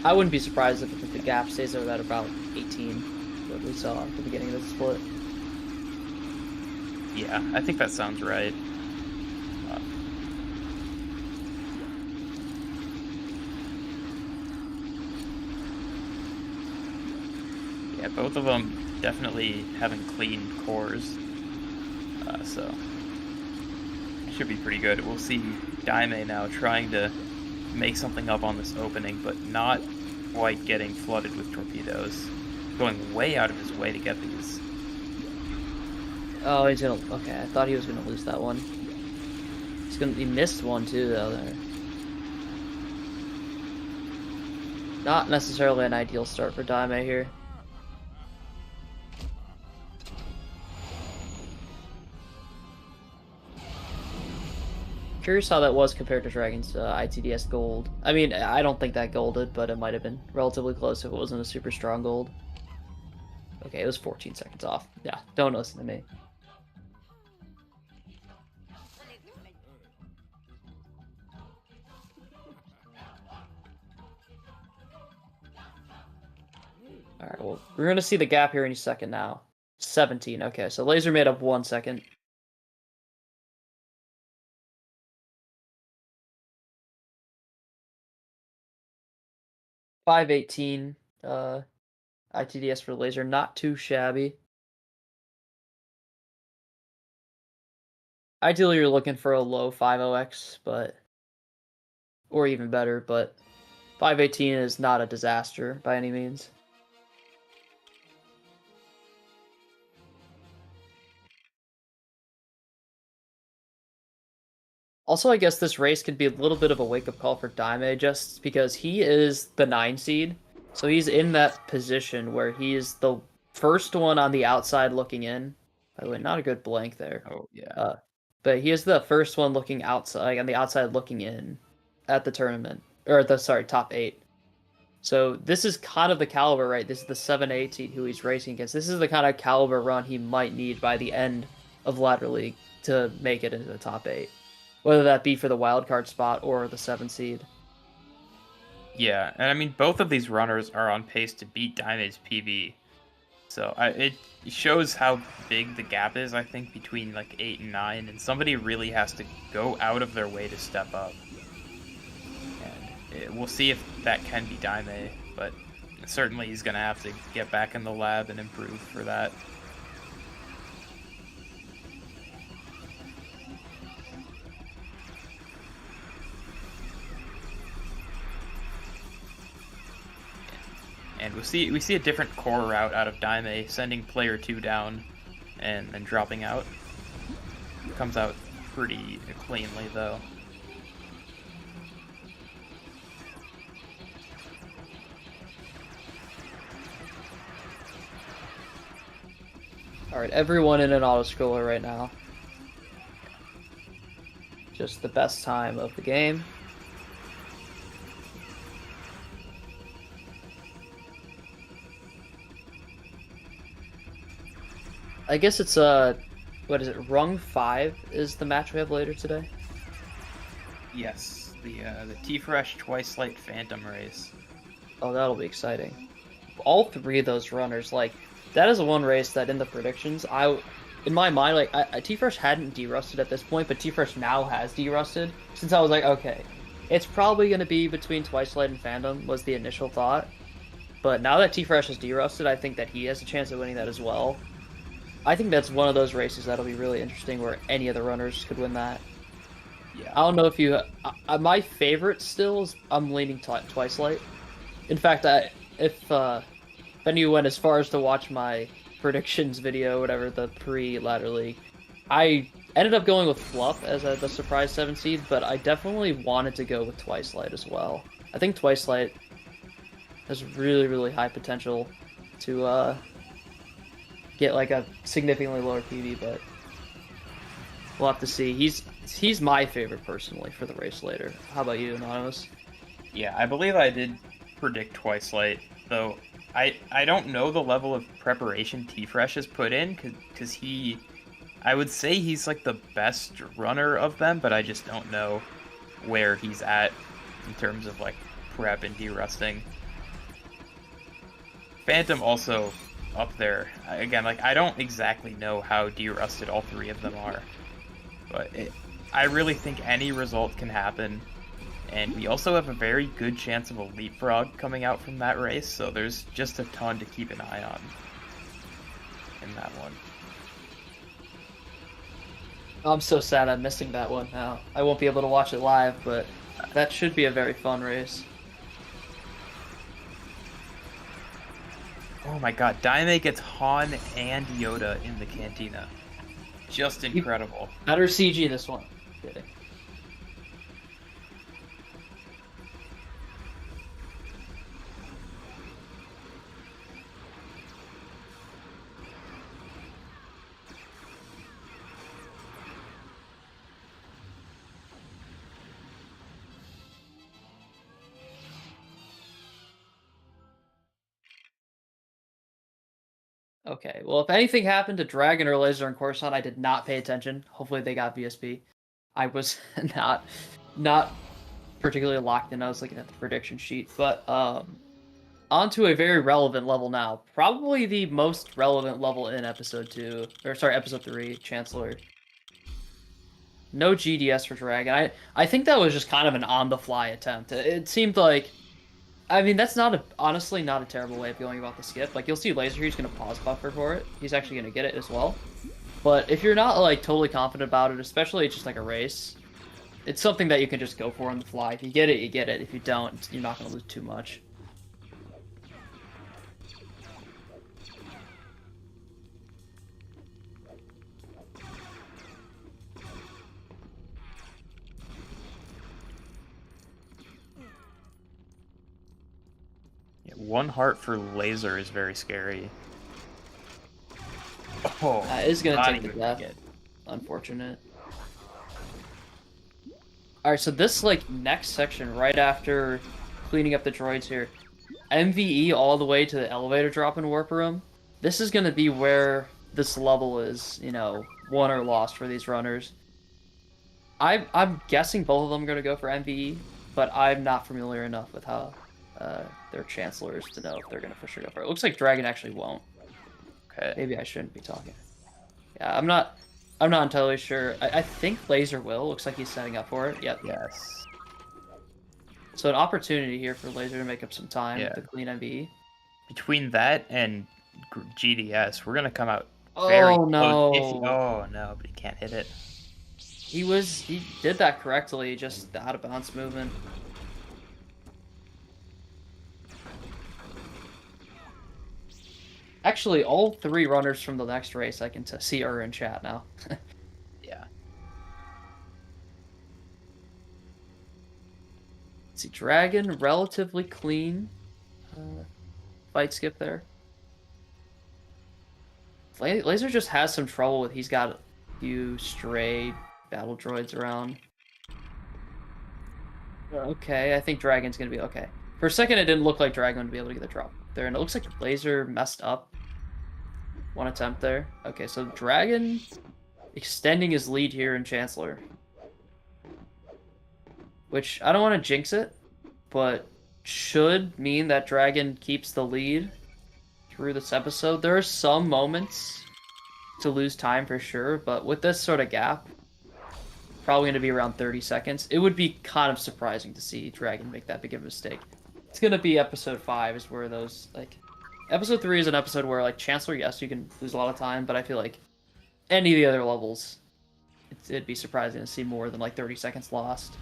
I wouldn't be surprised if the gap stays at about 18, what we saw at the beginning of the split. Yeah, I think that sounds right. Yeah, both of them definitely having clean cores, so it should be pretty good. We'll see DIMEI now trying to make something up on this opening, but not quite getting flooded with torpedoes. Going way out of his way to get these. Oh, he's gonna. Okay, I thought he was gonna lose that one. He missed one too though there. Not necessarily an ideal start for DIMEI here. Curious how that was compared to Dragon's ITDS gold. I mean, I don't think that golded, but it might have been relatively close if it wasn't a super strong gold. Okay, it was 14 seconds off. Yeah, don't listen to me. Alright, well, we're going to see the gap here any second now. 17, okay, so Laser made up 1 second. $5.18 ITDS for Laser, not too shabby. Ideally, you're looking for a low 5.0x, but or even better, but 5.18 is not a disaster by any means. Also, I guess this race could be a little bit of a wake-up call for DIMEI, just because he is the 9 seed. So he's in that position where he is the first one on the outside looking in. By the way, not a good blank there. Oh, yeah. But he is the first one looking outside, on the outside looking in at the tournament. Or, top 8. So this is kind of the caliber, right? This is the 7-8 seed who he's racing against. This is the kind of caliber run he might need by the end of Ladder League to make it into the top 8. Whether that be for the wildcard spot or the 7 seed. Yeah, and I mean, both of these runners are on pace to beat DIMEI's PB. So it shows how big the gap is, I think, between like 8 and 9, and somebody really has to go out of their way to step up. And we'll see if that can be DIMEI, but certainly he's going to have to get back in the lab and improve for that. And we see a different core route out of DIMEI, sending player 2 down and then dropping out. Comes out pretty cleanly though. Alright, everyone in an auto-scroller right now. Just the best time of the game. I guess it's what is it? RUNG 5 is the match we have later today. Yes, the T-Fresh Twice Light Phantom race. Oh, that'll be exciting. All 3 of those runners, like, that is one race that in the predictions, in my mind, like, T-Fresh hadn't derusted at this point, but T-Fresh now has derusted. Since I was like, okay, it's probably going to be between Twice Light and Phantom was the initial thought. But now that T-Fresh has derusted, I think that he has a chance of winning that as well. I think that's one of those races that'll be really interesting where any of the runners could win that. Yeah. I don't know if you... my favorite still is I'm leaning Twice Light. In fact, if any of you went as far as to watch my predictions video, whatever, the pre-Ladder League, I ended up going with Fluff as the surprise 7 seed, but I definitely wanted to go with Twice Light as well. I think Twice Light has really, really high potential to... get like a significantly lower PB, but we'll have to see. He's my favorite personally for the race later. How about you, Anonymous? Yeah, I believe I did predict Twice Light, though I don't know the level of preparation T-Fresh has put in, because I would say he's like the best runner of them, but I just don't know where he's at in terms of like prep and derusting. Phantom also up there. Again, like, I don't exactly know how derusted all 3 of them are, but I really think any result can happen, and we also have a very good chance of a leapfrog coming out from that race, so there's just a ton to keep an eye on in that one. I'm so sad I'm missing that one now. I won't be able to watch it live, but that should be a very fun race. Oh my god, DIMEI gets Han and Yoda in the Cantina. Just incredible. Better CG this one. Kidding. Okay, well, if anything happened to Dragon or Laser and Coruscant, I did not pay attention. Hopefully they got VSP. I was not particularly locked in. I was looking at the prediction sheet. But onto a very relevant level now. Probably the most relevant level in episode 3, Chancellor. No GDS for Dragon. I think that was just kind of an on-the-fly attempt. It seemed like... I mean, that's honestly not a terrible way of going about the skip. Like, you'll see Laser here, he's going to pause buffer for it. He's actually going to get it as well. But if you're not, like, totally confident about it, especially just like a race, it's something that you can just go for on the fly. If you get it, you get it. If you don't, you're not going to lose too much. Yeah, 1 heart for Laser is very scary. Oh, That is going to take the even death. get- Unfortunate. Alright, so this, like, next section, right after cleaning up the droids here, MVE all the way to the elevator drop in Warp Room, this is going to be where this level is, you know, won or lost for these runners. I'm guessing both of them are going to go for MVE, but I'm not familiar enough with how they're Chancellors to know if they're going to for sure go for it. It looks like Dragon actually won't. Okay. Maybe I shouldn't be talking. Yeah, I'm not entirely sure. I think Laser will. Looks like he's setting up for it. Yep. Yes. So an opportunity here for Laser to make up some time Yeah. with the clean MVE. Between that and GDS, we're gonna come out very Oh close. no! Oh no, but he can't hit it. He did that correctly, just the out of bounds movement. Actually, all 3 runners from the next race I can see are in chat now. Yeah. Let's see, Dragon, relatively clean. Fight skip there. Laser just has some trouble with, he's got a few stray battle droids around. Okay, I think Dragon's gonna be okay. For a second, it didn't look like Dragon would be able to get the drop there, and it looks like Laser messed up. 1 attempt there. Okay, so Dragon extending his lead here in Chancellor. Which, I don't want to jinx it, but should mean that Dragon keeps the lead through this episode. There are some moments to lose time for sure, but with this sort of gap, probably going to be around 30 seconds. It would be kind of surprising to see Dragon make that big of a mistake. It's going to be episode 5 is where those, like... Episode 3 is an episode where, like, Chancellor, yes, you can lose a lot of time, but I feel like any of the other levels, it'd be surprising to see more than, like, 30 seconds lost.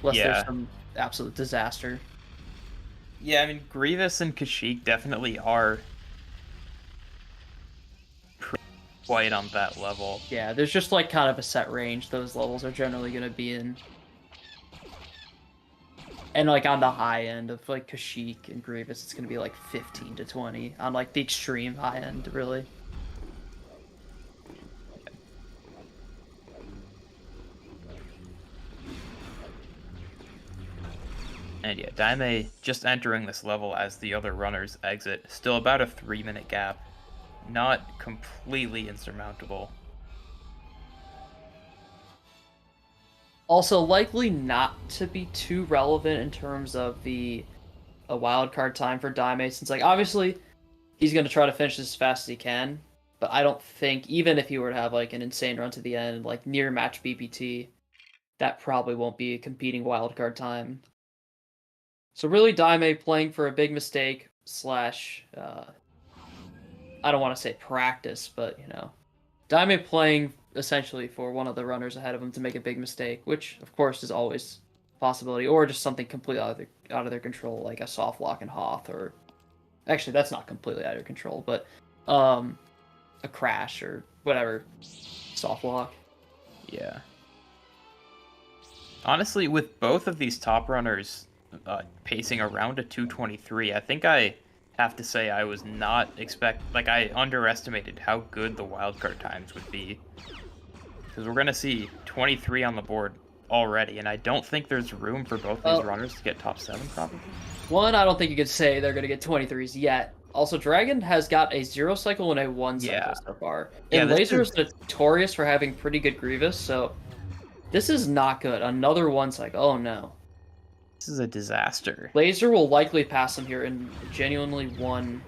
Unless there's some absolute disaster. Yeah, I mean, Grievous and Kashyyyk definitely are quite on that level. Yeah, there's just, like, kind of a set range those levels are generally going to be in. And, like, on the high end of, like, Kashyyyk and Grievous, it's going to be, like, 15 to 20. On, like, the extreme high end, really. And yeah, DIMEI just entering this level as the other runners exit. Still about a 3-minute gap. Not completely insurmountable. Also, likely not to be too relevant in terms of a wildcard time for DIMEI, since, like, obviously, he's going to try to finish this as fast as he can, but I don't think, even if he were to have, like, an insane run to the end, like, near match BPT, that probably won't be a competing wildcard time. So really, DIMEI playing for a big mistake, slash, I don't want to say practice, but, you know, DIMEI playing essentially for one of the runners ahead of him to make a big mistake, which of course is always a possibility, or just something completely out of their control, like a soft lock in Hoth, or actually that's not completely out of their control, but a crash or whatever soft lock. Yeah. Honestly, with both of these top runners pacing around a 223, I think I have to say I was not I underestimated how good the wildcard times would be. Because we're going to see 23 on the board already, and I don't think there's room for both these runners to get top 7, probably. One, I don't think you could say they're going to get 23s yet. Also, Dragon has got a 0 cycle and a 1 cycle Yeah. so far. Yeah, And this Laser is- is notorious for having pretty good Grievous, so this is not good. Another 1 cycle. Oh no. This is a disaster. Laser will likely pass him here in genuinely 1.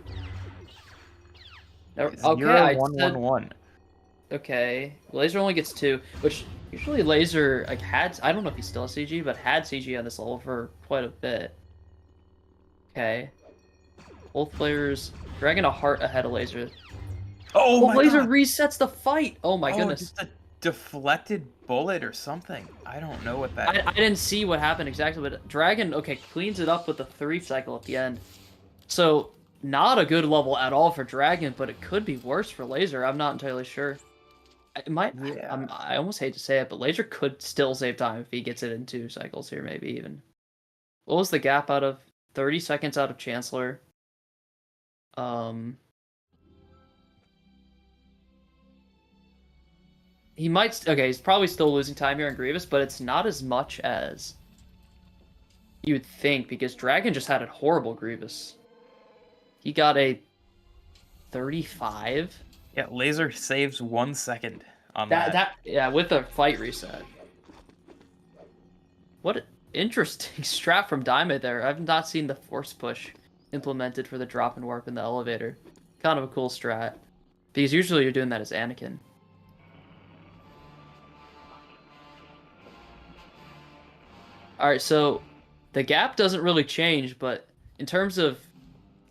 Okay, 0, I 1, said 1, 1. okay. Laser only gets 2, which usually Laser like had. I don't know if he still has CG, but had CG on this level for quite a bit. Okay. Both players. Dragging a heart ahead of Laser. Oh my Laser god! resets the fight. Oh my goodness. Just a deflected bullet or something. I don't know what that. I didn't see what happened exactly, but Dragon cleans it up with the 3 cycle at the end. So not a good level at all for Dragon, but it could be worse for Laser. I'm not entirely sure. It might. Yeah. I almost hate to say it, but Laser could still save time if he gets it in 2 cycles here, maybe even. What was the gap out of 30 seconds out of Chancellor? He might. Okay, he's probably still losing time here on Grievous, but it's not as much as you would think because Dragon just had a horrible Grievous. He got a 35. Yeah, Laser saves 1 second on that. Yeah, with a fight reset. What an interesting strat from DIMEI there. I've not seen the force push implemented for the drop and warp in the elevator. Kind of a cool strat. Because usually you're doing that as Anakin. Alright, so the gap doesn't really change, but in terms of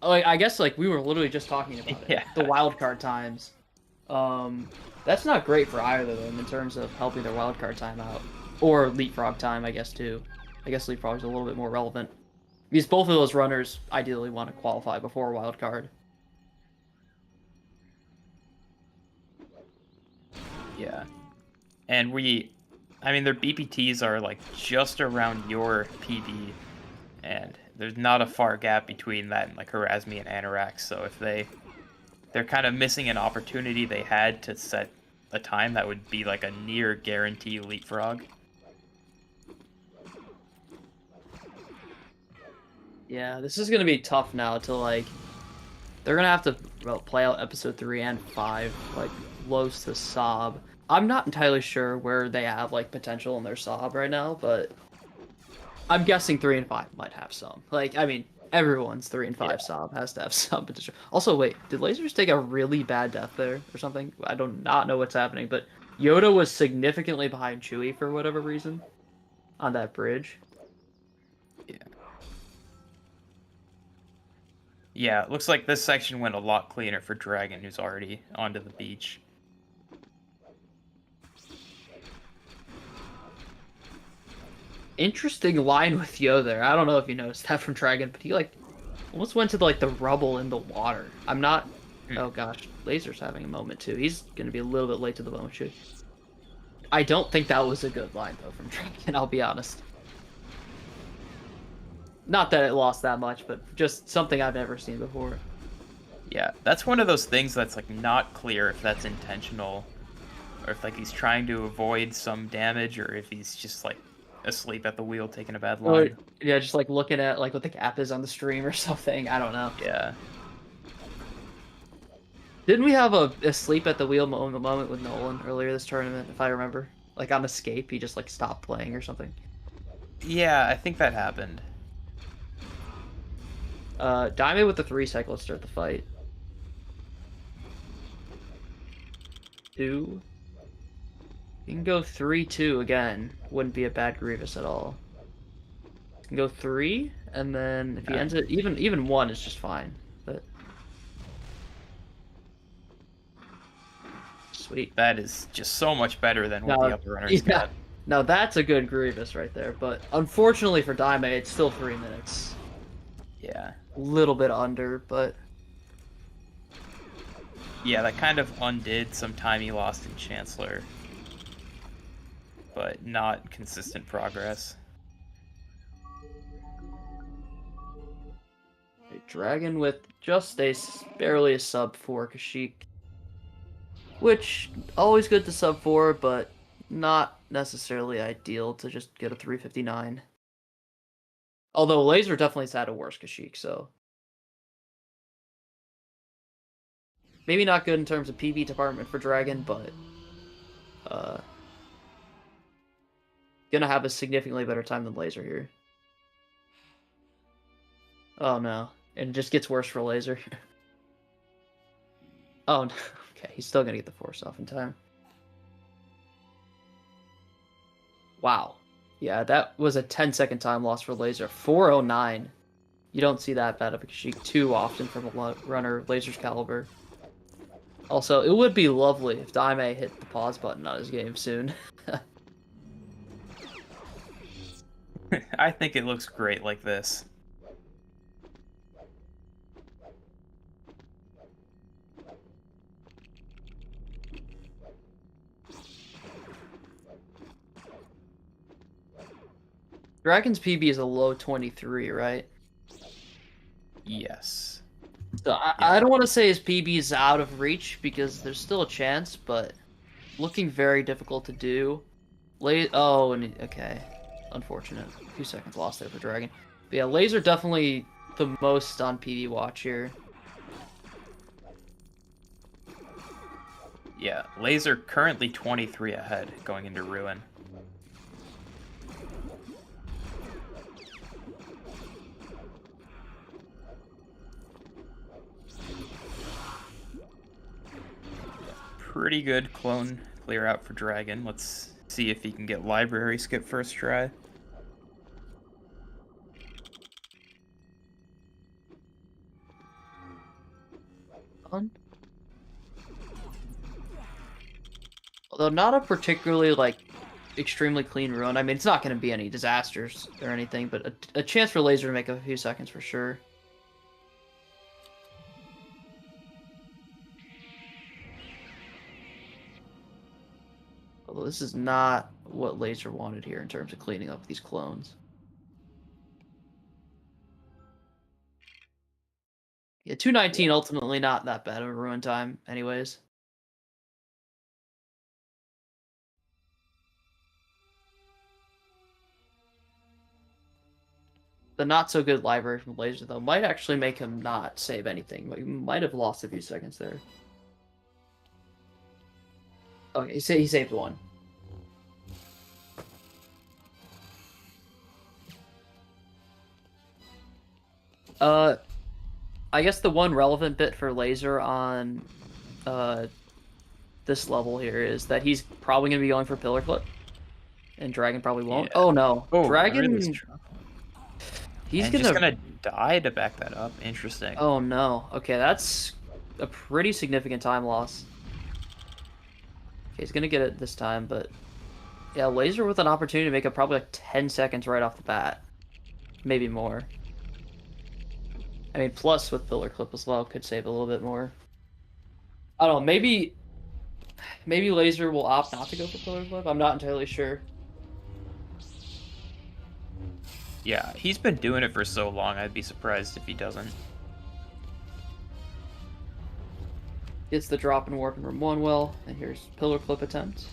I guess like we were literally just talking about it. Yeah. The wildcard times. That's not great for either of them in terms of helping their wildcard time out. Or leapfrog time, I guess, too. I guess leapfrog is a little bit more relevant. Because both of those runners ideally want to qualify before a wildcard. Yeah. And I mean, their BPTs are like just around your PD, and there's not a far gap between that and like Erasmi and Anorak, so if they're kind of missing an opportunity they had to set a time that would be like a near guarantee leapfrog. Yeah, this is going to be tough now to like... They're going to have to play out episode 3 and 5, like, close to Sob. I'm not entirely sure where they have, like, potential in their Sob right now, but I'm guessing 3 and 5 might have some. Like, I mean, everyone's 3 and 5 Sob has to have some potential. Also, wait, did Lasers take a really bad death there or something? I do not know what's happening, but Yoda was significantly behind Chewie for whatever reason on that bridge. Yeah. Yeah, it looks like this section went a lot cleaner for Dragon, who's already onto the beach. Interesting line with Yo there. I don't know if you noticed that from Dragon, but he like almost went to like the rubble in the water. I'm not. Oh gosh, Laser's having a moment too. He's gonna be a little bit late to the moment too. I don't think that was a good line though from Dragon. I'll be honest. Not that it lost that much, but just something I've never seen before. Yeah, that's one of those things that's like not clear if that's intentional, or if like he's trying to avoid some damage, or if he's just like asleep at the wheel taking a bad line. Or, yeah, just like looking at like what the cap is on the stream or something. I don't know. Yeah. Didn't we have a sleep at the wheel moment with Nolan earlier this tournament, if I remember? Like on escape, he just like stopped playing or something. Yeah, I think that happened. DIMEI with the 3 cycle to start the fight. 2. You can go 3-2 again. Wouldn't be a bad Grievous at all. You can go 3, and then if he ends it, even 1 is just fine. But sweet. That is just so much better than what the upper runners got. Now that's a good Grievous right there, but unfortunately for DIMEI, it's still 3 minutes. Yeah. A little bit under, but... Yeah, that kind of undid some time he lost in Chancellor. But not consistent progress. A Dragon with just barely a sub 4 Kashyyyk. Which, always good to sub 4, but not necessarily ideal to just get a 359. Although Laser definitely has had a worse Kashyyyk, so Maybe not good in terms of PB department for Dragon, but gonna have a significantly better time than Laser here. Oh no. And it just gets worse for Laser. Oh no. Okay, he's still gonna get the force off in time. Wow. Yeah, that was a 10-second time loss for Laser. 409. You don't see that bad of a streak too often from a runner of Laser's caliber. Also, it would be lovely if DIMEI hit the pause button on his game soon. I think it looks great like this. Dragon's PB is a low 23, right? Yes. So I don't want to say his PB is out of reach because there's still a chance, but looking very difficult to do. Okay. Unfortunate. A few seconds lost there for Dragon. But yeah, Laser definitely the most on PB watch here. Yeah, Laser currently 23 ahead going into Ruin. Pretty good clone clear out for Dragon. Let's see if he can get library skip first try. Although not a particularly like extremely clean run. I mean, it's not going to be any disasters or anything, but a chance for Laser to make a few seconds for sure. Although this is not what Laser wanted here in terms of cleaning up these clones. Yeah, 219 ultimately not that bad of a ruin time anyways. The not so good library from Laser though might actually make him not save anything. He might have lost a few seconds there. Okay, he saved one. I guess the one relevant bit for Laser on this level here is that he's probably going to be going for Pillar Clip. And Dragon probably won't. Yeah. Oh no. Oh, Dragon... really? He's just gonna die to back that up. Interesting. Oh no. Okay, that's a pretty significant time loss. Okay, he's gonna get it this time, but... Yeah, Laser with an opportunity to make up probably like 10 seconds right off the bat. Maybe more. I mean, plus with Pillar Clip as well could save a little bit more. I don't know, maybe Laser will opt not to go for Pillar Clip. I'm not entirely sure. Yeah, he's been doing it for so long, I'd be surprised if he doesn't. Gets the drop and warp in room 1 well, and here's Pillar Clip attempt.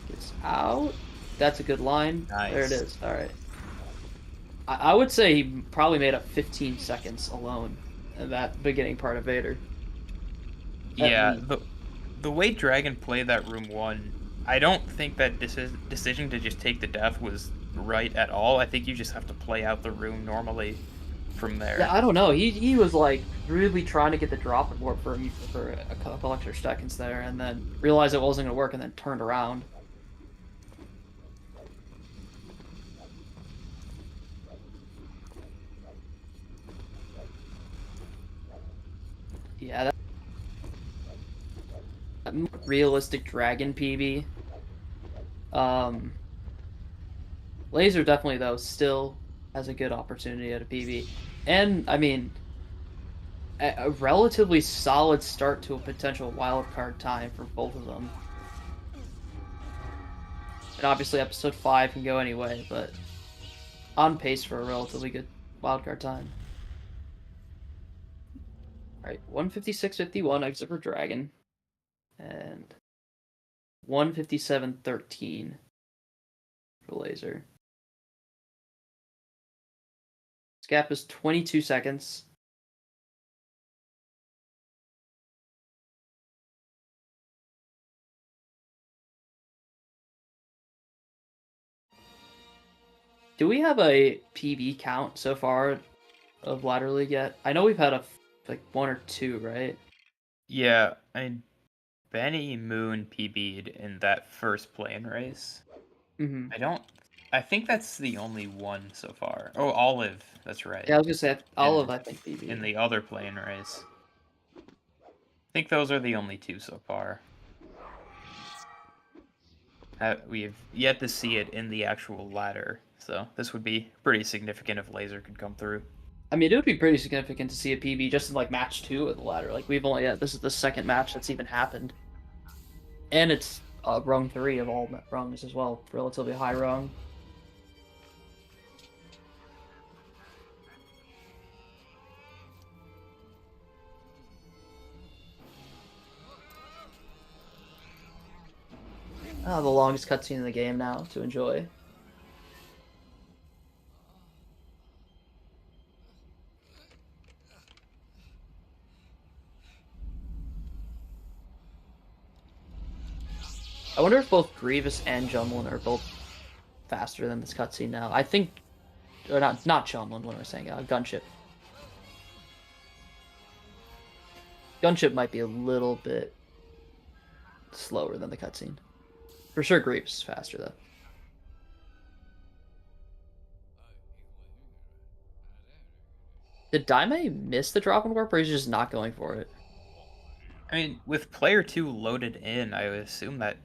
Gets out. That's a good line. Nice. There it is. Alright. I would say he probably made up 15 seconds alone in that beginning part of Vader. Yeah, the way Dragon played that room 1, I don't think that decision to just take the death was right at all. I think you just have to play out the room normally from there. Yeah, I don't know. He was like really trying to get the drop and warp for a couple extra seconds there, and then realized it wasn't going to work, and then turned around. Yeah, that realistic Dragon PB. Laser definitely though still has a good opportunity at a PB, and I mean a relatively solid start to a potential wildcard time for both of them. And obviously episode 5 can go anyway, but on pace for a relatively good wildcard time. Alright, 156.51 exit for Dragon. And 157.13 for Laser. This gap is 22 seconds. Do we have a PB count so far of Ladder League yet? I know we've had like 1 or 2, right? Yeah, I mean, Benny Moon PB'd in that first plane race. Mm-hmm. I think that's the only one so far. Oh, Olive, that's right. Yeah, I was gonna say Olive, I think PB. In the other plane race. I think those are the only 2 so far. We've yet to see it in the actual ladder, so this would be pretty significant if Laser could come through. I mean, it would be pretty significant to see a PB just in like match 2 of the ladder. Like we've only this is the second match that's even happened, and it's rung 3 of all rungs as well, relatively high rung. The longest cutscene in the game now to enjoy. I wonder if both Grievous and Jumlin are both faster than this cutscene now. I think, or not Jumlin. What am I saying? Gunship. Gunship might be a little bit slower than the cutscene. For sure, Grievous is faster though. Did Daimei miss the drop and warp, or is he just not going for it? I mean, with player 2 loaded in, I would assume that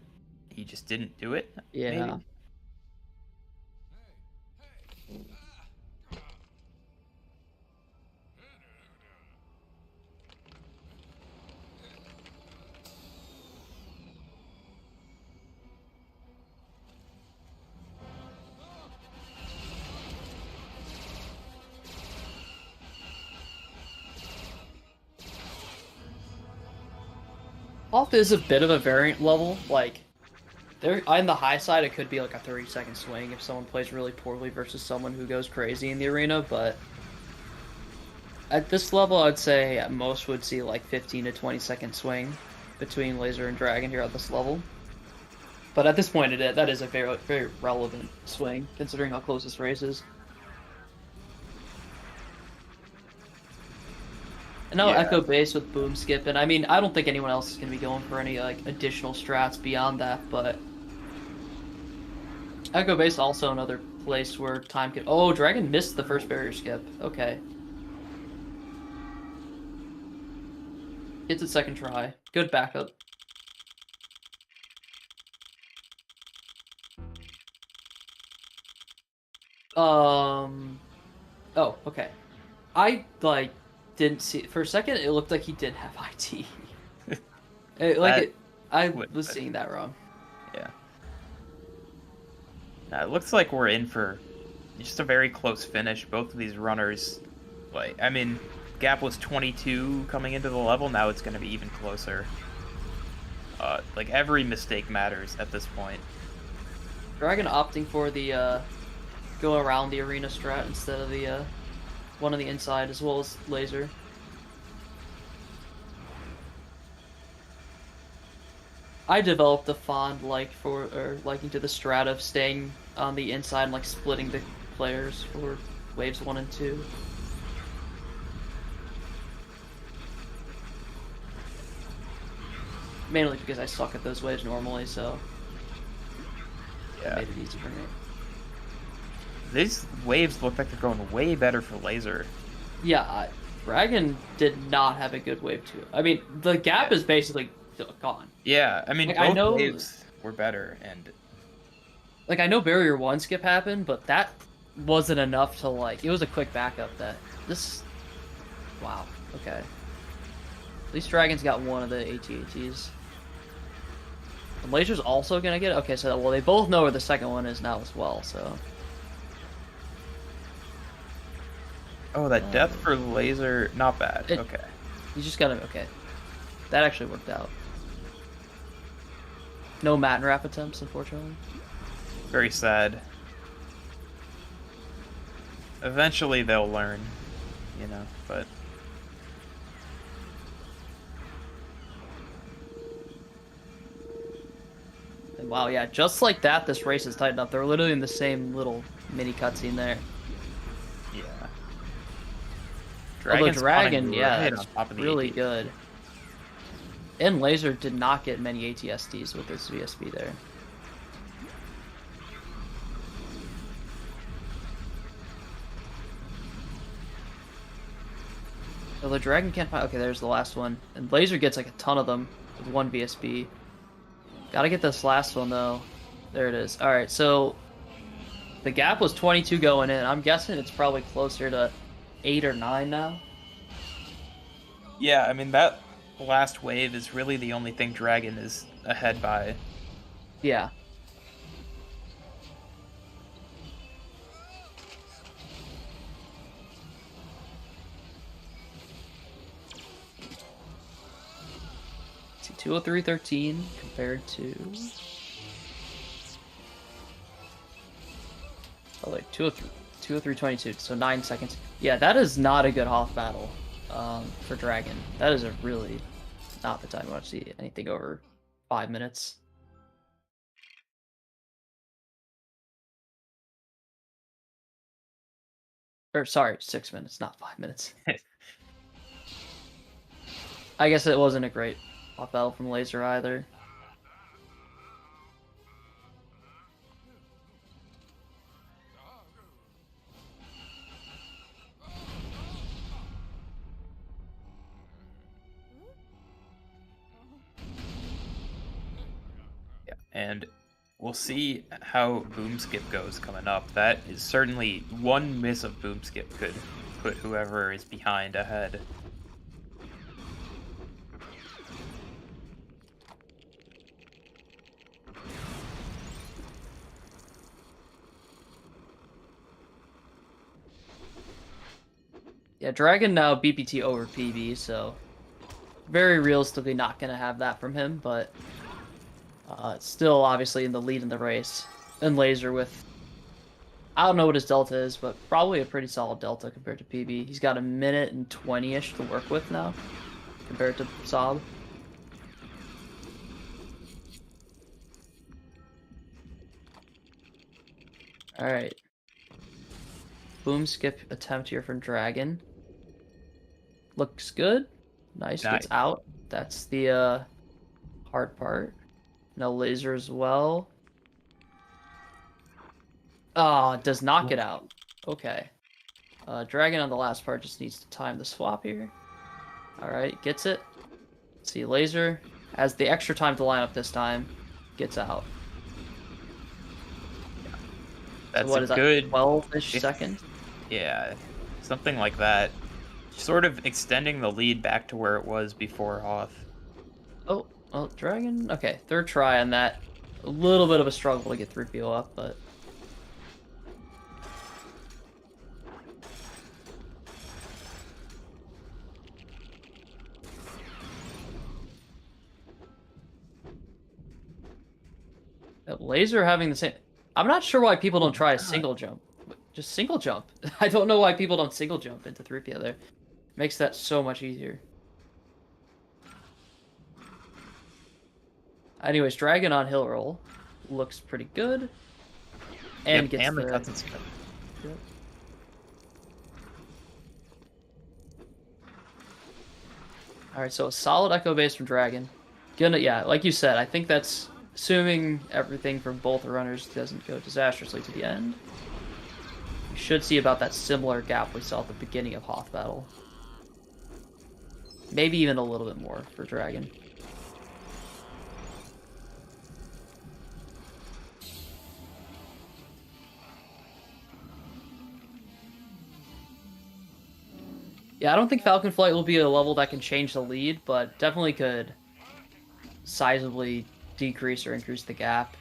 he just didn't do it. Yeah. Maybe? Off is a bit of a variant level. Like, there on the high side, it could be like a 30-second swing if someone plays really poorly versus someone who goes crazy in the arena. But at this level, I'd say at most would see like 15 to 20-second swing between Laser and Dragon here at this level. But at this point, that is a very, very relevant swing considering how close this race is. And now Yeah. Echo Base with Boom Skip, and I mean, I don't think anyone else is going to be going for any like additional strats beyond that, but Echo Base is also another place where time can... Oh, Dragon missed the first barrier skip. Okay. Hits it second try. Good backup. Oh, okay. I, like, didn't see... For a second, it looked like he did have IT. I was seeing that wrong. Yeah. Now, it looks like we're in for just a very close finish. Both of these runners, like, I mean, gap was 22 coming into the level. Now it's going to be even closer. Like, every mistake matters at this point. Dragon opting for the go around the arena strat instead of the one on the inside, as well as Laser. I developed a fond liking to the strat of staying on the inside and like splitting the players for waves 1 and 2. Mainly because I suck at those waves normally, so Yeah. it made it easy for me. These waves look like they're going way better for Laser. Yeah, Dragon did not have a good wave 2. I mean, the gap is basically gone. Yeah, I mean, Like, both I know- waves were better, and Like, I know Barrier 1 skip happened, but that wasn't enough to, like... It was a quick backup that... This... Wow, okay. At least Dragon's got one of the AT-ATs. And Laser's also gonna get it? Okay, so, well, they both know where the second one is now as well, so... oh, that depth for Laser, not bad. It- Okay. You just gotta... Okay. That actually worked out. No mat and wrap attempts, unfortunately. Very sad. Eventually they'll learn, you know, but... And Wow, yeah, just like that, this race is tightened up. They're literally in the same little mini cutscene there. Yeah. Although Dragon's Dragon, spawning yeah, right that's on top of the really AT. good. And Laser did not get many ATSDs with this VSB there. So the Dragon can't find... Okay, there's the last one. And Laser gets like a ton of them with one VSB. Gotta get this last one, though. There it is. Alright, so... The gap was 22 going in. I'm guessing it's probably closer to 8 or 9 now. Yeah, I mean, that last wave is really the only thing Dragon is ahead by. Yeah. See, 203.13 compared to... Oh, like 203.22, so 9 seconds. Yeah, that is not a good Hoth battle for Dragon. That is a really not the time I want to see anything over 5 minutes. Or, sorry, 6 minutes, not 5 minutes. I guess it wasn't a great Hoth battle from Laser either. And we'll see how Boom Skip goes coming up. That is certainly one miss of Boom Skip could put whoever is behind ahead. Yeah, Dragon now BPT over PB, so very realistically not going to have that from him, but still obviously in the lead in the race. And Laser with, I don't know what his delta is, but probably a pretty solid delta compared to PB. He's got a minute and 20-ish to work with now compared to Saab. Alright. Boom skip attempt here from Dragon. Looks good. Nice, gets out. That's the hard part. No Laser as well. Oh, it does not get out. Okay. Dragon on the last part just needs to time the swap here. Alright, gets it. See, Laser has the extra time to line up this time. Gets out. That's so what a is that, good 12-ish seconds? Yeah, something like that. Sort of extending the lead back to where it was before Hoth. Oh, well, Dragon. Okay, third try on that. A little bit of a struggle to get 3PO up, but. Laser having the same. I'm not sure why people don't try a single jump. Just single jump. I don't know why people don't single jump into 3PO there. Makes that so much easier. Anyways, Dragon on hill roll looks pretty good. And gets the the cuts and skip. Yep. Alright, so a solid echo base from Dragon. Yeah, like you said, I think that's assuming everything from both runners doesn't go disastrously to the end. We should see about that similar gap we saw at the beginning of Hoth battle. Maybe even a little bit more for Dragon. Yeah, I don't think Falcon Flight will be a level that can change the lead, but definitely could sizably decrease or increase the gap.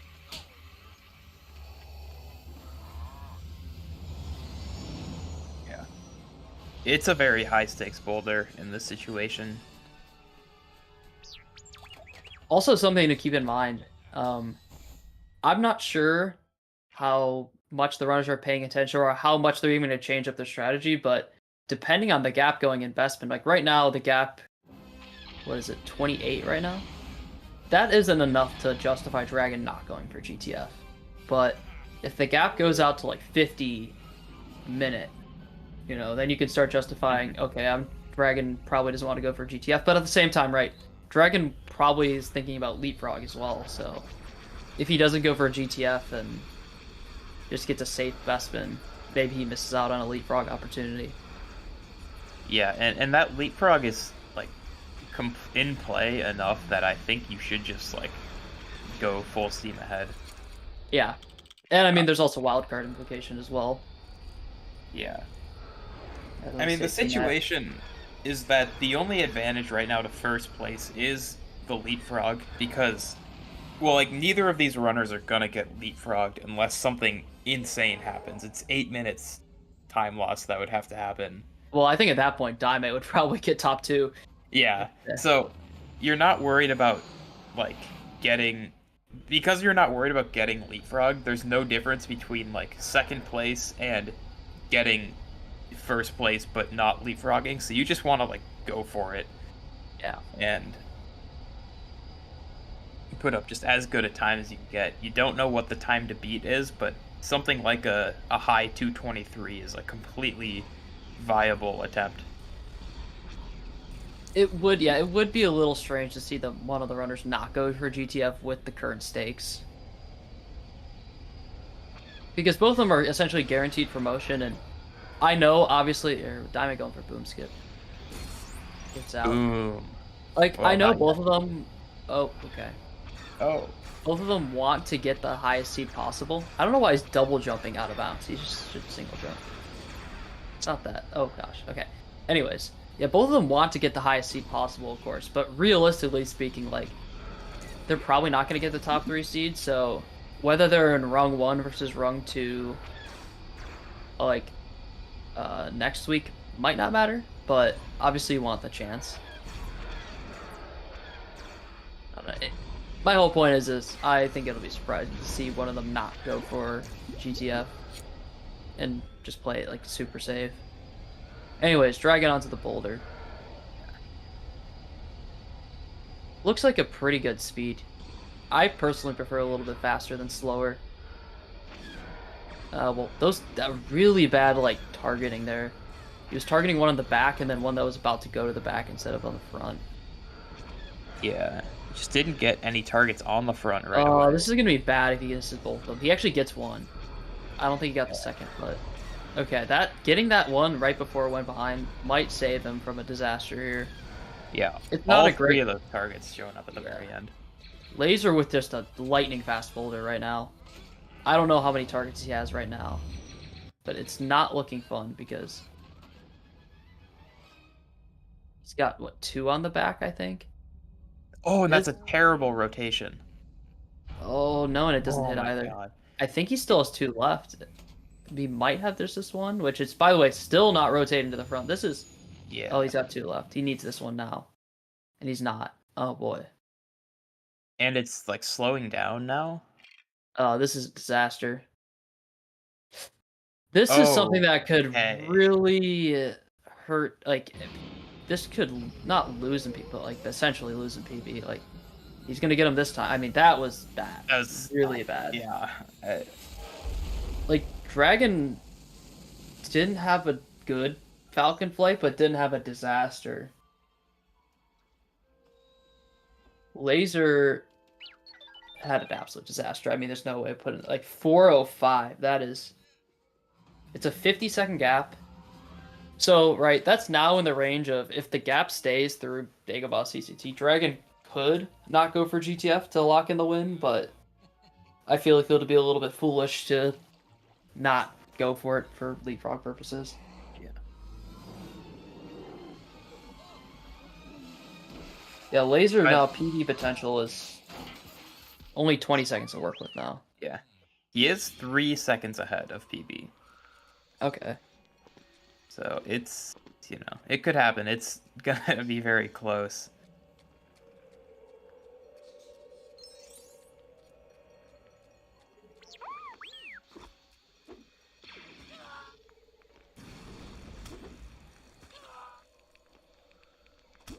Yeah. It's a very high stakes boulder in this situation. Also, something to keep in mind. I'm not sure how much the runners are paying attention or how much they're even going to change up their strategy, but depending on the gap going in Bespin, like right now, the gap, what is it, 28 right now? that isn't enough to justify Dragon not going for GTF. But if the gap goes out to like 50 minute, then you can start justifying, okay, Dragon probably doesn't want to go for GTF, but at the same time, right, Dragon probably is thinking about Leapfrog as well, so if he doesn't go for a GTF and just gets a safe Bespin, maybe he misses out on a Leapfrog opportunity. Yeah, and that Leapfrog is like in play enough that I think you should just like go full steam ahead. Yeah, and I mean, there's also wildcard implication as well. Yeah. I mean, the safety net. situation is that the only advantage right now to first place is the Leapfrog because, well, like, neither of these runners are gonna get Leapfrogged unless something insane happens. It's 8 minutes time loss that would have to happen. Well, I think at that point, DIMEI would probably get top 2. Yeah, so you're not worried about, like, because you're not worried about getting Leapfrog, there's no difference between, like, second place and getting first place but not Leapfrogging, so you just want to, like, go for it. Yeah. And put up just as good a time as you can get. You don't know what the time to beat is, but something like a high 223 is a completely viable attempt. It would be a little strange to see one of the runners not go for GTF with the current stakes. Because both of them are essentially guaranteed promotion, and I know, obviously, DIMEI going for boom skip. It's out. Boom. Like, Well, I know not both yet. of them... Oh, okay. Oh. Both of them want to get the highest seed possible. I don't know why he's double jumping out of bounds. He just should single jump. It's not that. Oh, gosh. Okay. Anyways. Yeah, both of them want to get the highest seed possible, of course. But realistically speaking, like, they're probably not going to get the top 3 seeds. So, whether they're in Rung 1 versus Rung 2, like, next week might not matter. But, obviously, you want the chance. I don't know. My whole point is this. I think it'll be surprising to see one of them not go for GTF and just play it, like, super safe. Anyways, Dragon onto the boulder. Looks like a pretty good speed. I personally prefer a little bit faster than slower. Well, that really bad, like, targeting there. He was targeting one on the back and then one that was about to go to the back instead of on the front. Yeah. Just didn't get any targets on the front right away. This is going to be bad if he gets both of them. He actually gets one. I don't think he got the second, but... Okay, getting that one right before it went behind might save him from a disaster here. Yeah. It's not all a great... three of those targets showing up at the very end. Laser with just a lightning fast boulder right now. I don't know how many targets he has right now, but it's not looking fun because he's got, what, 2 on the back, I think? Oh, and that's a terrible rotation. Oh, no, and it doesn't Oh hit my either. God. I think he still has 2 left. He might have this one, which is, by the way, still not rotating to the front. This is... Yeah. Oh, he's got 2 left. He needs this one now. And he's not. Oh, boy. And it's, like, slowing down now? Oh, this is a disaster. This is something that could really hurt, like... This could not lose in PB, but, like, essentially lose in PB. Like, he's going to get him this time. I mean, that was bad. That was really bad. Yeah. Like, Dragon didn't have a good Falcon flight, but didn't have a disaster. Laser had an absolute disaster. I mean, there's no way of putting it. Like, 405, that is... It's a 50-second gap. So, right, that's now in the range of, if the gap stays through Dagobah CCT, Dragon could not go for GTF to lock in the win, but I feel like it'll be a little bit foolish to not go for it for Leapfrog purposes. Yeah. Yeah, Laser now, PD potential is only 20 seconds to work with now. Yeah. He is 3 seconds ahead of PB. Okay. So it's, it could happen. It's gonna be very close.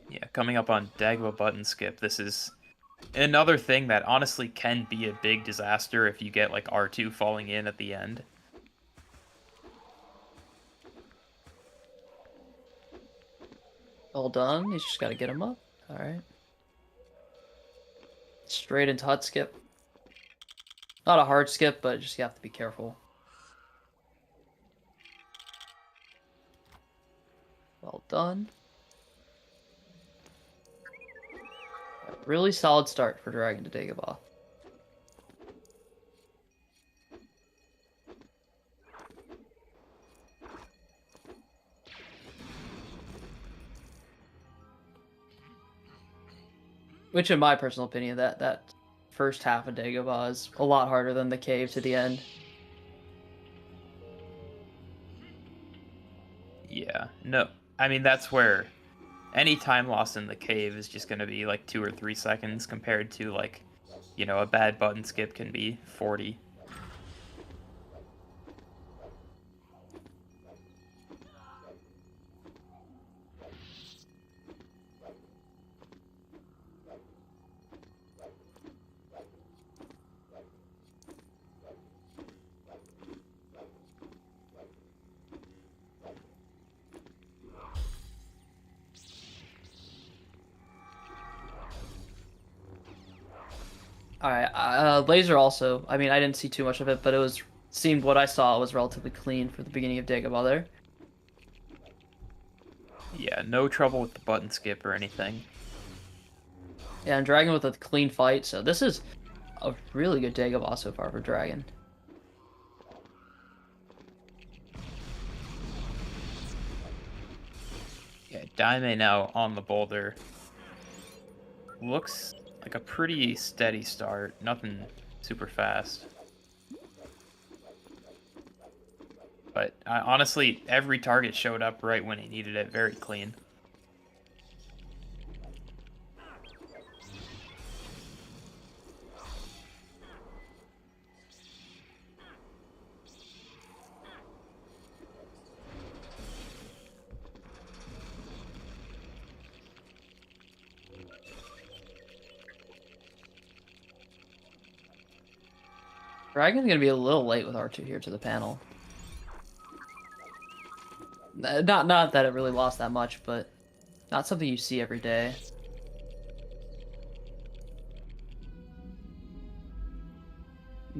Yeah, coming up on Dagobah button skip. This is another thing that honestly can be a big disaster if you get like R2 falling in at the end. All done. He's just got to get him up. All right. Straight into hut skip. Not a hard skip, but just you have to be careful. Well done. Really solid start for Dragon to Dagobah. Which, in my personal opinion, that first half of Dagobah is a lot harder than the cave to the end. Yeah, no. I mean, that's where any time lost in the cave is just going to be like 2 or 3 seconds compared to like, you know, a bad button skip can be 40. Alright, laser also. I mean, I didn't see too much of it, but seemed what I saw was relatively clean for the beginning of Dagobah there. Yeah, no trouble with the button skip or anything. Yeah, and Dragon with a clean fight, so this is a really good Dagobah so far for Dragon. Yeah, DIMEI now on the boulder. Looks like a pretty steady start. Nothing super fast. But honestly, every target showed up right when he needed it. Very clean. Dragon's gonna be a little late with R2 here to the panel. Not that it really lost that much, but not something you see every day.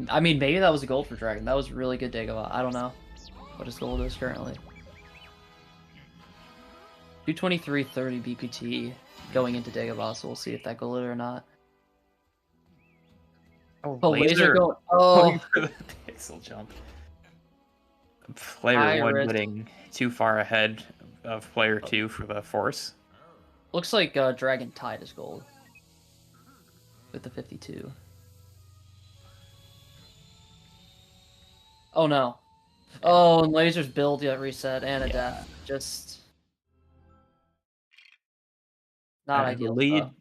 I mean, maybe that was a gold for Dragon. That was really good Dagobah. I don't know what his gold is currently. 223.30 BPT going into Dagobah, so we'll see if that gold or not. Oh, laser going. Going Oh, for the pixel jump. Player 1 risk. getting too far ahead of player 2 for the force. Looks like Dragon tied his gold with the 52. Oh no. Oh, and laser's build got reset and a death. Just not And ideal.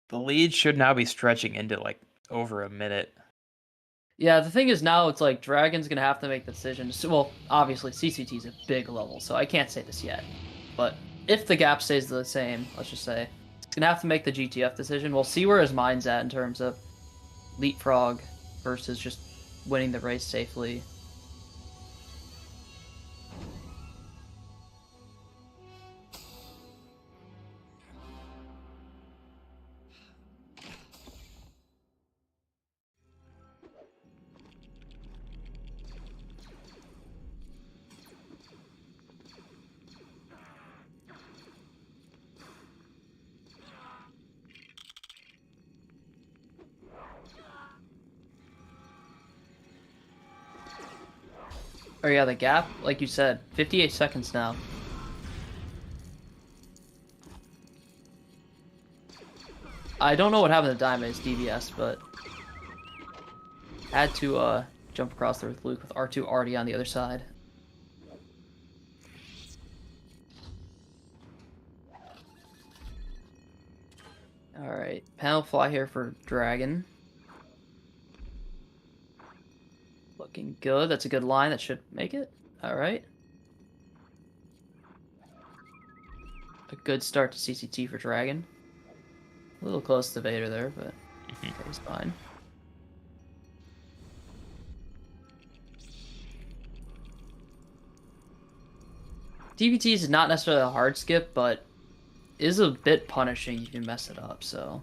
the lead should now be stretching into like over a minute. Yeah, the thing is now it's like Dragon's gonna have to make the decision. So, well, obviously CCT's a big level, so I can't say this yet. But if the gap stays the same, let's just say, he's gonna have to make the GTF decision. We'll see where his mind's at in terms of leapfrog versus just winning the race safely. Oh yeah, the gap, like you said, 58 seconds now. I don't know what happened to DIMEI's DBS, but had to jump across there with Luke with R2 already on the other side. Alright, panel fly here for Dragon. Looking good. That's a good line. That should make it. Alright. A good start to CCT for Dragon. A little close to Vader there, but... Okay, he's fine. DBT is not necessarily a hard skip, but is a bit punishing if you mess it up, so...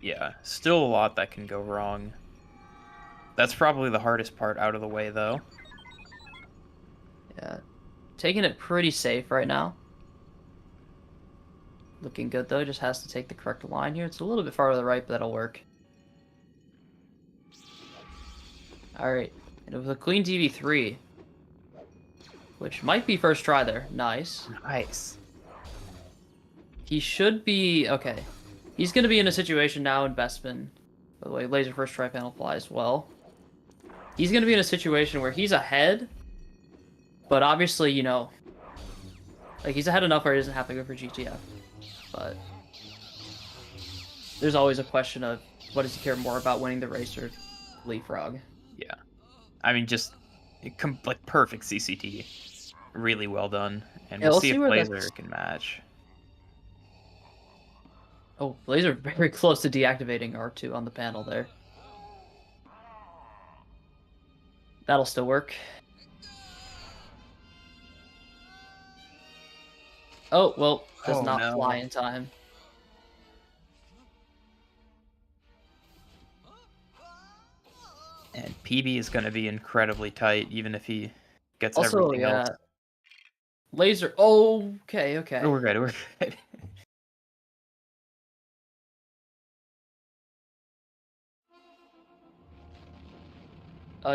Yeah, still a lot that can go wrong. That's probably the hardest part out of the way, though. Yeah. Taking it pretty safe right now. Looking good, though. Just has to take the correct line here. It's a little bit far to the right, but that'll work. Alright. And it was a clean DB3. Which might be first try there. Nice. Nice. He should be... Okay. He's going to be in a situation now in Bespin. By the way, laser first try panel applies well. He's going to be in a situation where he's ahead. But obviously, you know... Like, he's ahead enough where he doesn't have to go for GTF. But... There's always a question of, what does he care more about, winning the race or leapfrog? Yeah. I mean, just... like, perfect CCT. Really well done. And Yeah, we'll let's see see if where Blazer that's- can match. Oh, Blazer very close to deactivating R2 on the panel there. That'll still work. Oh, well, does Oh, not no. fly in time. And PB is going to be incredibly tight, even if he gets Also, everything yeah. else. Laser. Oh, okay, okay. Oh, we're good, we're good.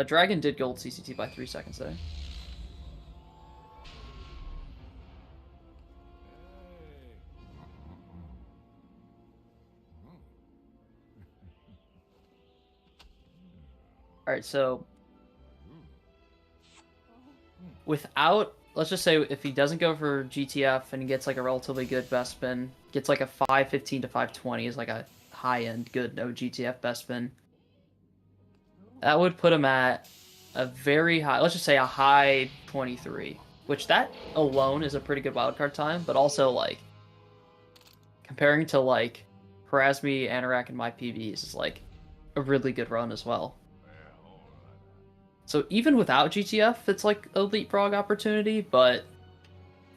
Dragon did gold CCT by 3 seconds there. Alright, so... Without... Let's just say if he doesn't go for GTF and he gets like a relatively good best spin, gets like a 515 to 520 is like a high-end good no GTF best spin. That would put him at a very high, let's just say a high 23, which that alone is a pretty good wildcard time, but also like comparing to like Krasmi, Anorak, and my PBs is like a really good run as well. So even without GTF, it's like a leapfrog opportunity, but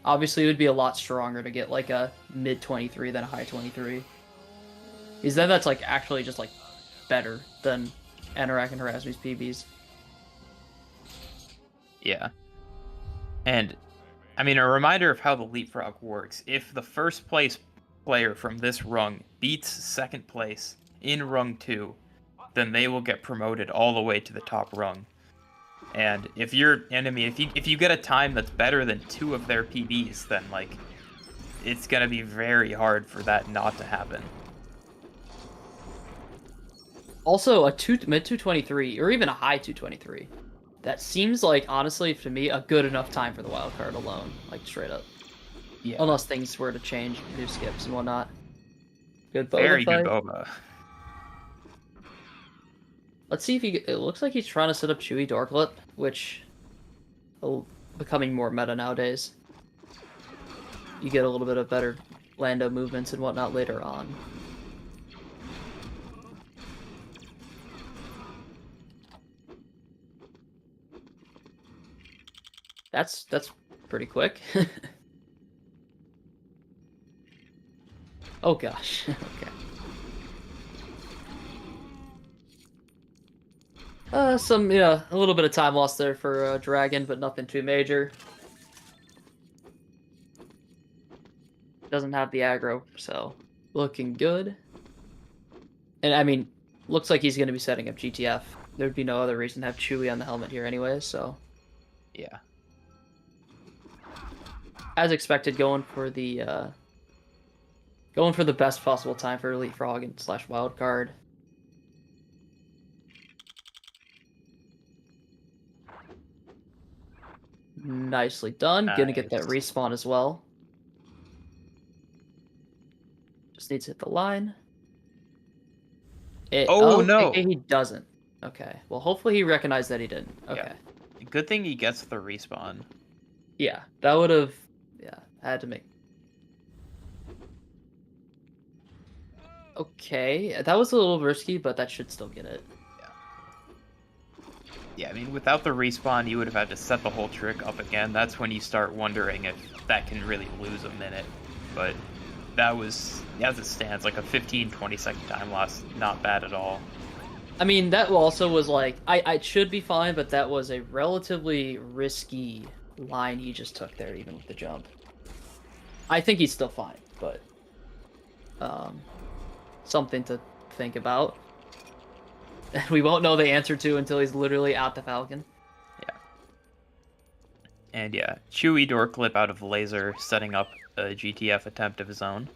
obviously it would be a lot stronger to get like a mid 23 than a high 23. Because then that's like actually just like better than Anorak and Harasmi's PBs. Yeah. And, I mean, a reminder of how the leapfrog works. If the first place player from this rung beats second place in rung 2, then they will get promoted all the way to the top rung. And if your enemy, if you get a time that's better than 2 of their PBs, then like it's gonna be very hard for that not to happen. Also, a mid 223 or even a high 223. That seems like, honestly, to me, a good enough time for the wildcard alone, like straight up. Yeah. Unless things were to change, new skips and whatnot. Good boba Very fight. good boba. Let's see if he... It looks like he's trying to set up Chewy Dorklet, which is becoming more meta nowadays. You get a little bit of better Lando movements and whatnot later on. That's pretty quick. Oh gosh. Okay. Some, a little bit of time lost there for Dragon, but nothing too major. Doesn't have the aggro, so looking good. And I mean, looks like he's going to be setting up GTF. There'd be no other reason to have Chewy on the helmet here anyway, so. Yeah. As expected, going for the best possible time for Elite Frog and / Wildcard. Nicely done. Gonna get that Nice. respawn as well. Just needs to hit the line. Oh, no. Okay, he doesn't. Okay. Well, hopefully he recognized that he didn't. Okay. Yeah. Good thing he gets the respawn. Yeah, that would have... Yeah, had to make... Okay, that was a little risky, but that should still get it. Yeah, I mean, without the respawn, you would have had to set the whole trick up again. That's when you start wondering if that can really lose a minute. But that was, as it stands, like a 15-20 second time loss. Not bad at all. I mean, that also was like, I should be fine, but that was a relatively risky line he just took there, even with the jump. I think he's still fine, but something to think about. We won't know the answer to until he's literally out the Falcon. Yeah. And yeah, Chewy door clip out of Laser, setting up a GTF attempt of his own.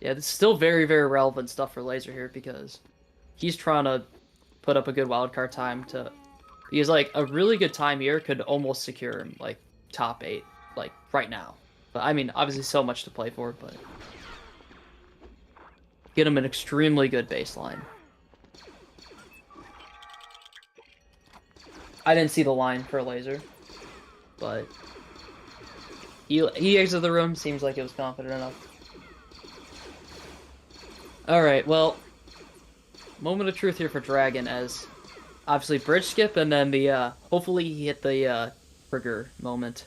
Yeah, it's still very, very relevant stuff for Laser here because he's trying to put up a good wildcard time to... Because, like, a really good time here could almost secure him, like, top 8, like, right now. But, I mean, obviously so much to play for, but... Get him an extremely good baseline. I didn't see the line for Laser, but... He exited the room, seems like it was confident enough. Alright, well... Moment of truth here for Dragon as... Obviously bridge skip, and then the, hopefully he hit the, trigger moment.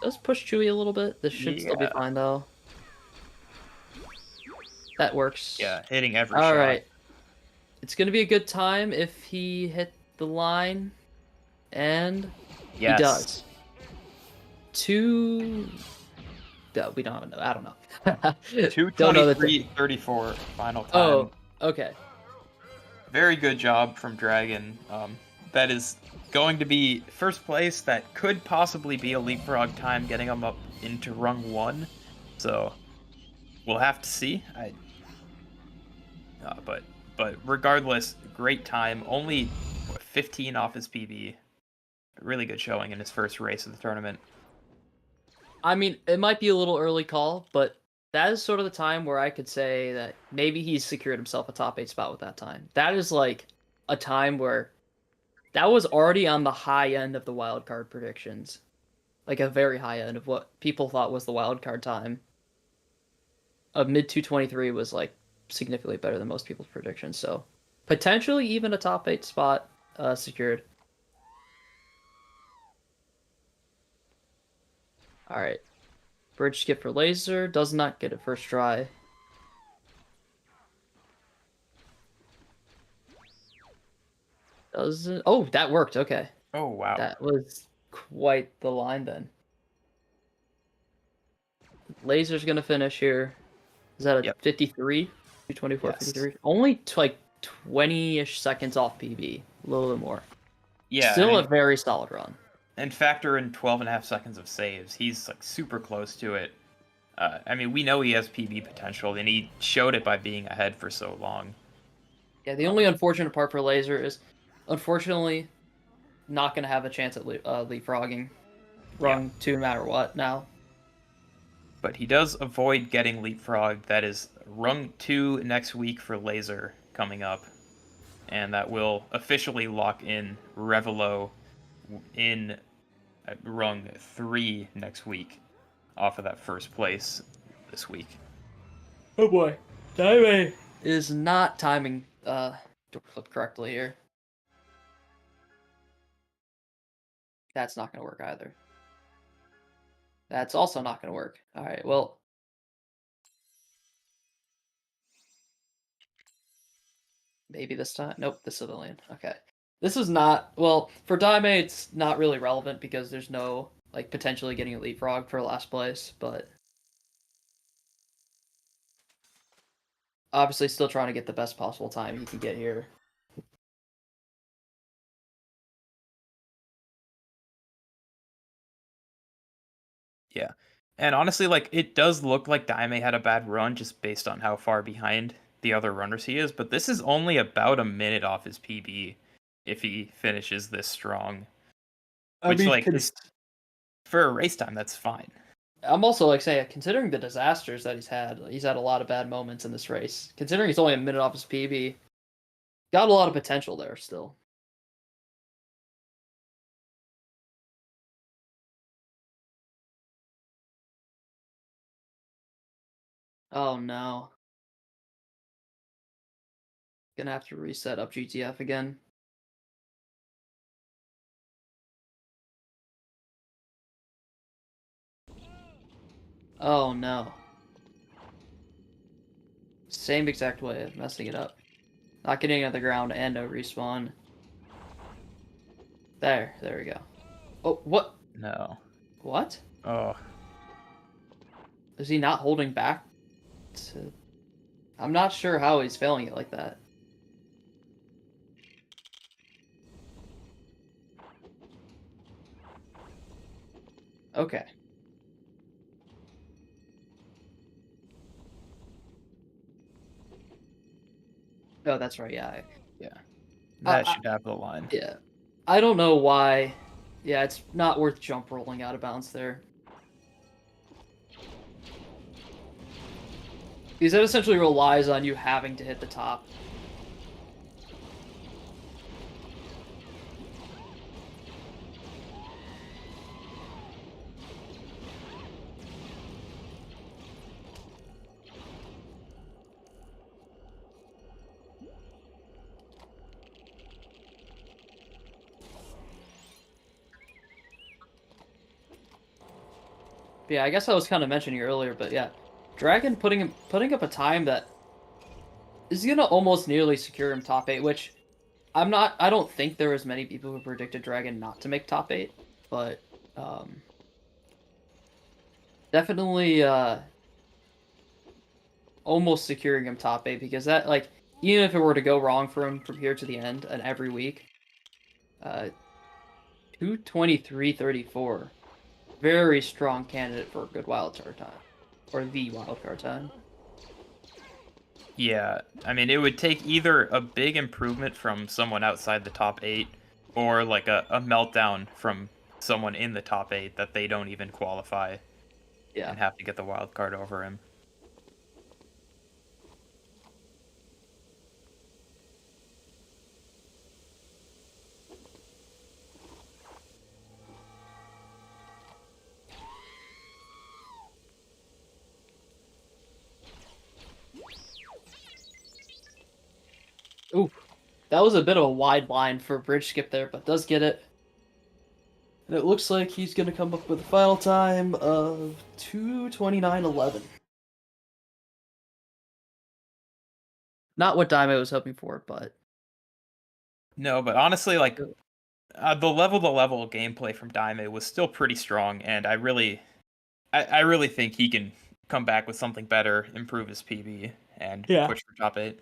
Does push Chewy a little bit. This should still be fine, though. That works. Yeah, hitting every shot. Alright. It's gonna be a good time if he hit the line. And he does. 2... No, we don't have I don't know. 2:23:34 final time. Oh, okay. Very good job from Dragon. That is going to be first place. That could possibly be a leapfrog time, getting him up into rung 1. So we'll have to see. But regardless, great time. Only 15 off his PB. Really good showing in his first race of the tournament. I mean, it might be a little early call, but that is sort of the time where I could say that maybe he's secured himself a top 8 spot with that time. That is like a time where that was already on the high end of the wildcard predictions. Like a very high end of what people thought was the wildcard time. A mid 223 was like significantly better than most people's predictions, so potentially even a top 8 spot secured. Alright. Bridge skip for Laser. Does not get it first try. Doesn't... Oh, that worked. Okay. Oh, wow. That was quite the line then. Laser's going to finish here. Is that a 53? 224, Yes. 53? Only like 20-ish seconds off PB. A little bit more. Yeah. Still a very solid run. And factor in 12.5 seconds of saves. He's like super close to it. I mean, we know he has PB potential, and he showed it by being ahead for so long. Yeah, the only unfortunate part for Laser is, unfortunately, not going to have a chance at leapfrogging rung 2 no matter what now. But he does avoid getting leapfrog. That is rung 2 next week for Laser coming up. And that will officially lock in Revelo in rung 3 next week off of that first place this week. Oh boy. DIMEI is not timing door flip correctly here. That's not going to work either. That's also not going to work. Alright, well. Maybe this time? Nope, the civilian. Okay. This is not... Well, for DIMEI, it's not really relevant because there's no, like, potentially getting a leapfrog for last place, but... Obviously still trying to get the best possible time he can get here. Yeah. And honestly, like, it does look like DIMEI had a bad run just based on how far behind the other runners he is, but this is only about a minute off his PB if he finishes this strong. Which, for a race time, that's fine. I'm also, like, saying, considering the disasters that he's had a lot of bad moments in this race. Considering he's only a minute off his PB, got a lot of potential there still. Oh no. Gonna have to reset up GTF again. Oh no. Same exact way of messing it up. Not getting on the ground and no respawn. There we go. Oh, what? No. What? Oh. Is he not holding back? I'm not sure how he's failing it like that. Okay. Oh, that's right. Yeah. That should have the line. Yeah. I don't know why. Yeah, it's not worth jump rolling out of bounds there. Because that essentially relies on you having to hit the top. Yeah, I guess I was kind of mentioning earlier, but yeah, Dragon putting up a time that is gonna almost nearly secure him top 8, which I don't think there was many people who predicted Dragon not to make top 8, but definitely almost securing him top 8, because that, like, even if it were to go wrong for him from here to the end and every week, 223.34, very strong candidate for a good wildcard time, or the wildcard time. Yeah, I mean, it would take either a big improvement from someone outside the top 8, or like a meltdown from someone in the top 8 that they don't even qualify Yeah. and have to get the wild card over him. Ooh, that was a bit of a wide line for a bridge skip there, but does get it. And it looks like he's going to come up with a final time of 2:29.11. Not what DIMEI was hoping for, but... No, but honestly, like, the level gameplay from DIMEI was still pretty strong, and I really think he can come back with something better, improve his PB, and push for top 8.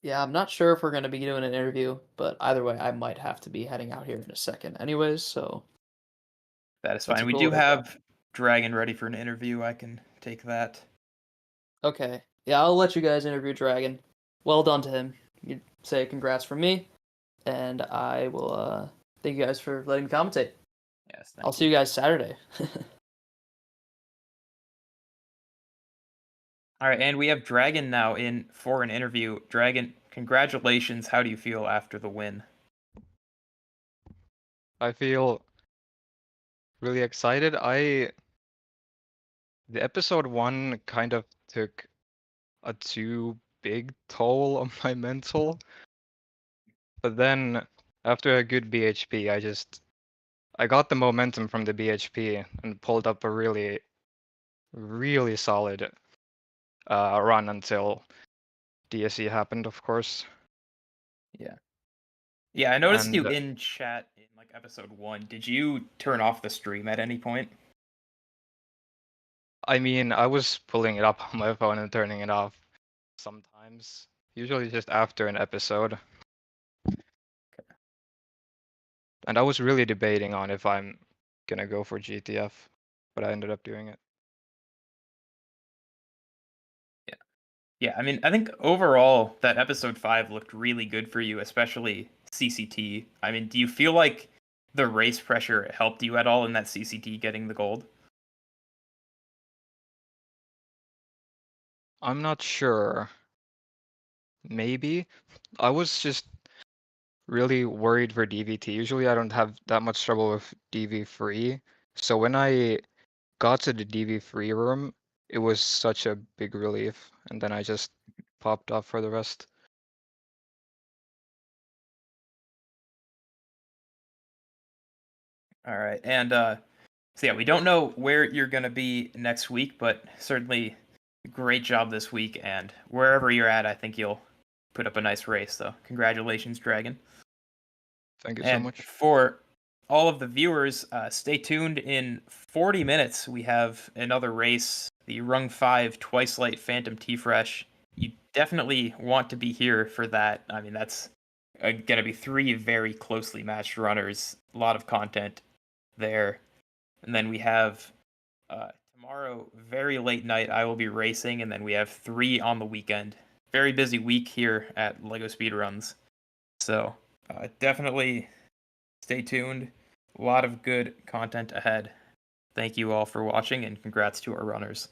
Yeah, I'm not sure if we're going to be doing an interview, but either way, I might have to be heading out here in a second anyways, so... That is That's fine. We cool do with have Dragon ready for an interview. I can take that. Okay. Yeah, I'll let you guys interview Dragon. Well done to him. You say congrats from me, and I will thank you guys for letting me commentate. Yes, I'll see you guys Saturday. All right, and we have Dragon now in for an interview. Dragon, congratulations. How do you feel after the win? I feel really excited. The episode 1 kind of took a too big toll on my mental. But then after a good BHP, I got the momentum from the BHP and pulled up a really, really solid run until DSE happened, of course. Yeah, I noticed And you in chat in like episode 1. Did you turn off the stream at any point? I mean, I was pulling it up on my phone and turning it off sometimes, usually just after an episode. And I was really debating on if I'm gonna go for GTF, but I ended up doing it. Yeah, I mean, I think overall that episode 5 looked really good for you, especially CCT. I mean, do you feel like the race pressure helped you at all in that CCT getting the gold? I'm not sure. Maybe. I was just really worried for DVT. Usually I don't have that much trouble with DV free. So when I got to the DV free room, it was such a big relief. And then I just popped off for the rest. All right, and so yeah, we don't know where you're gonna be next week, but certainly great job this week, and wherever you're at, I think you'll put up a nice race. So congratulations, Dragon. Thank you so And much. for all of the viewers, stay tuned. In 40 minutes, we have another race, the Rung 5 Twice Light Phantom T-Fresh. You definitely want to be here for that. I mean, that's going to be 3 very closely matched runners. A lot of content there. And then we have tomorrow, very late night, I will be racing. And then we have 3 on the weekend. Very busy week here at LEGO Speedruns. So definitely stay tuned. A lot of good content ahead. Thank you all for watching, and congrats to our runners.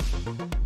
up.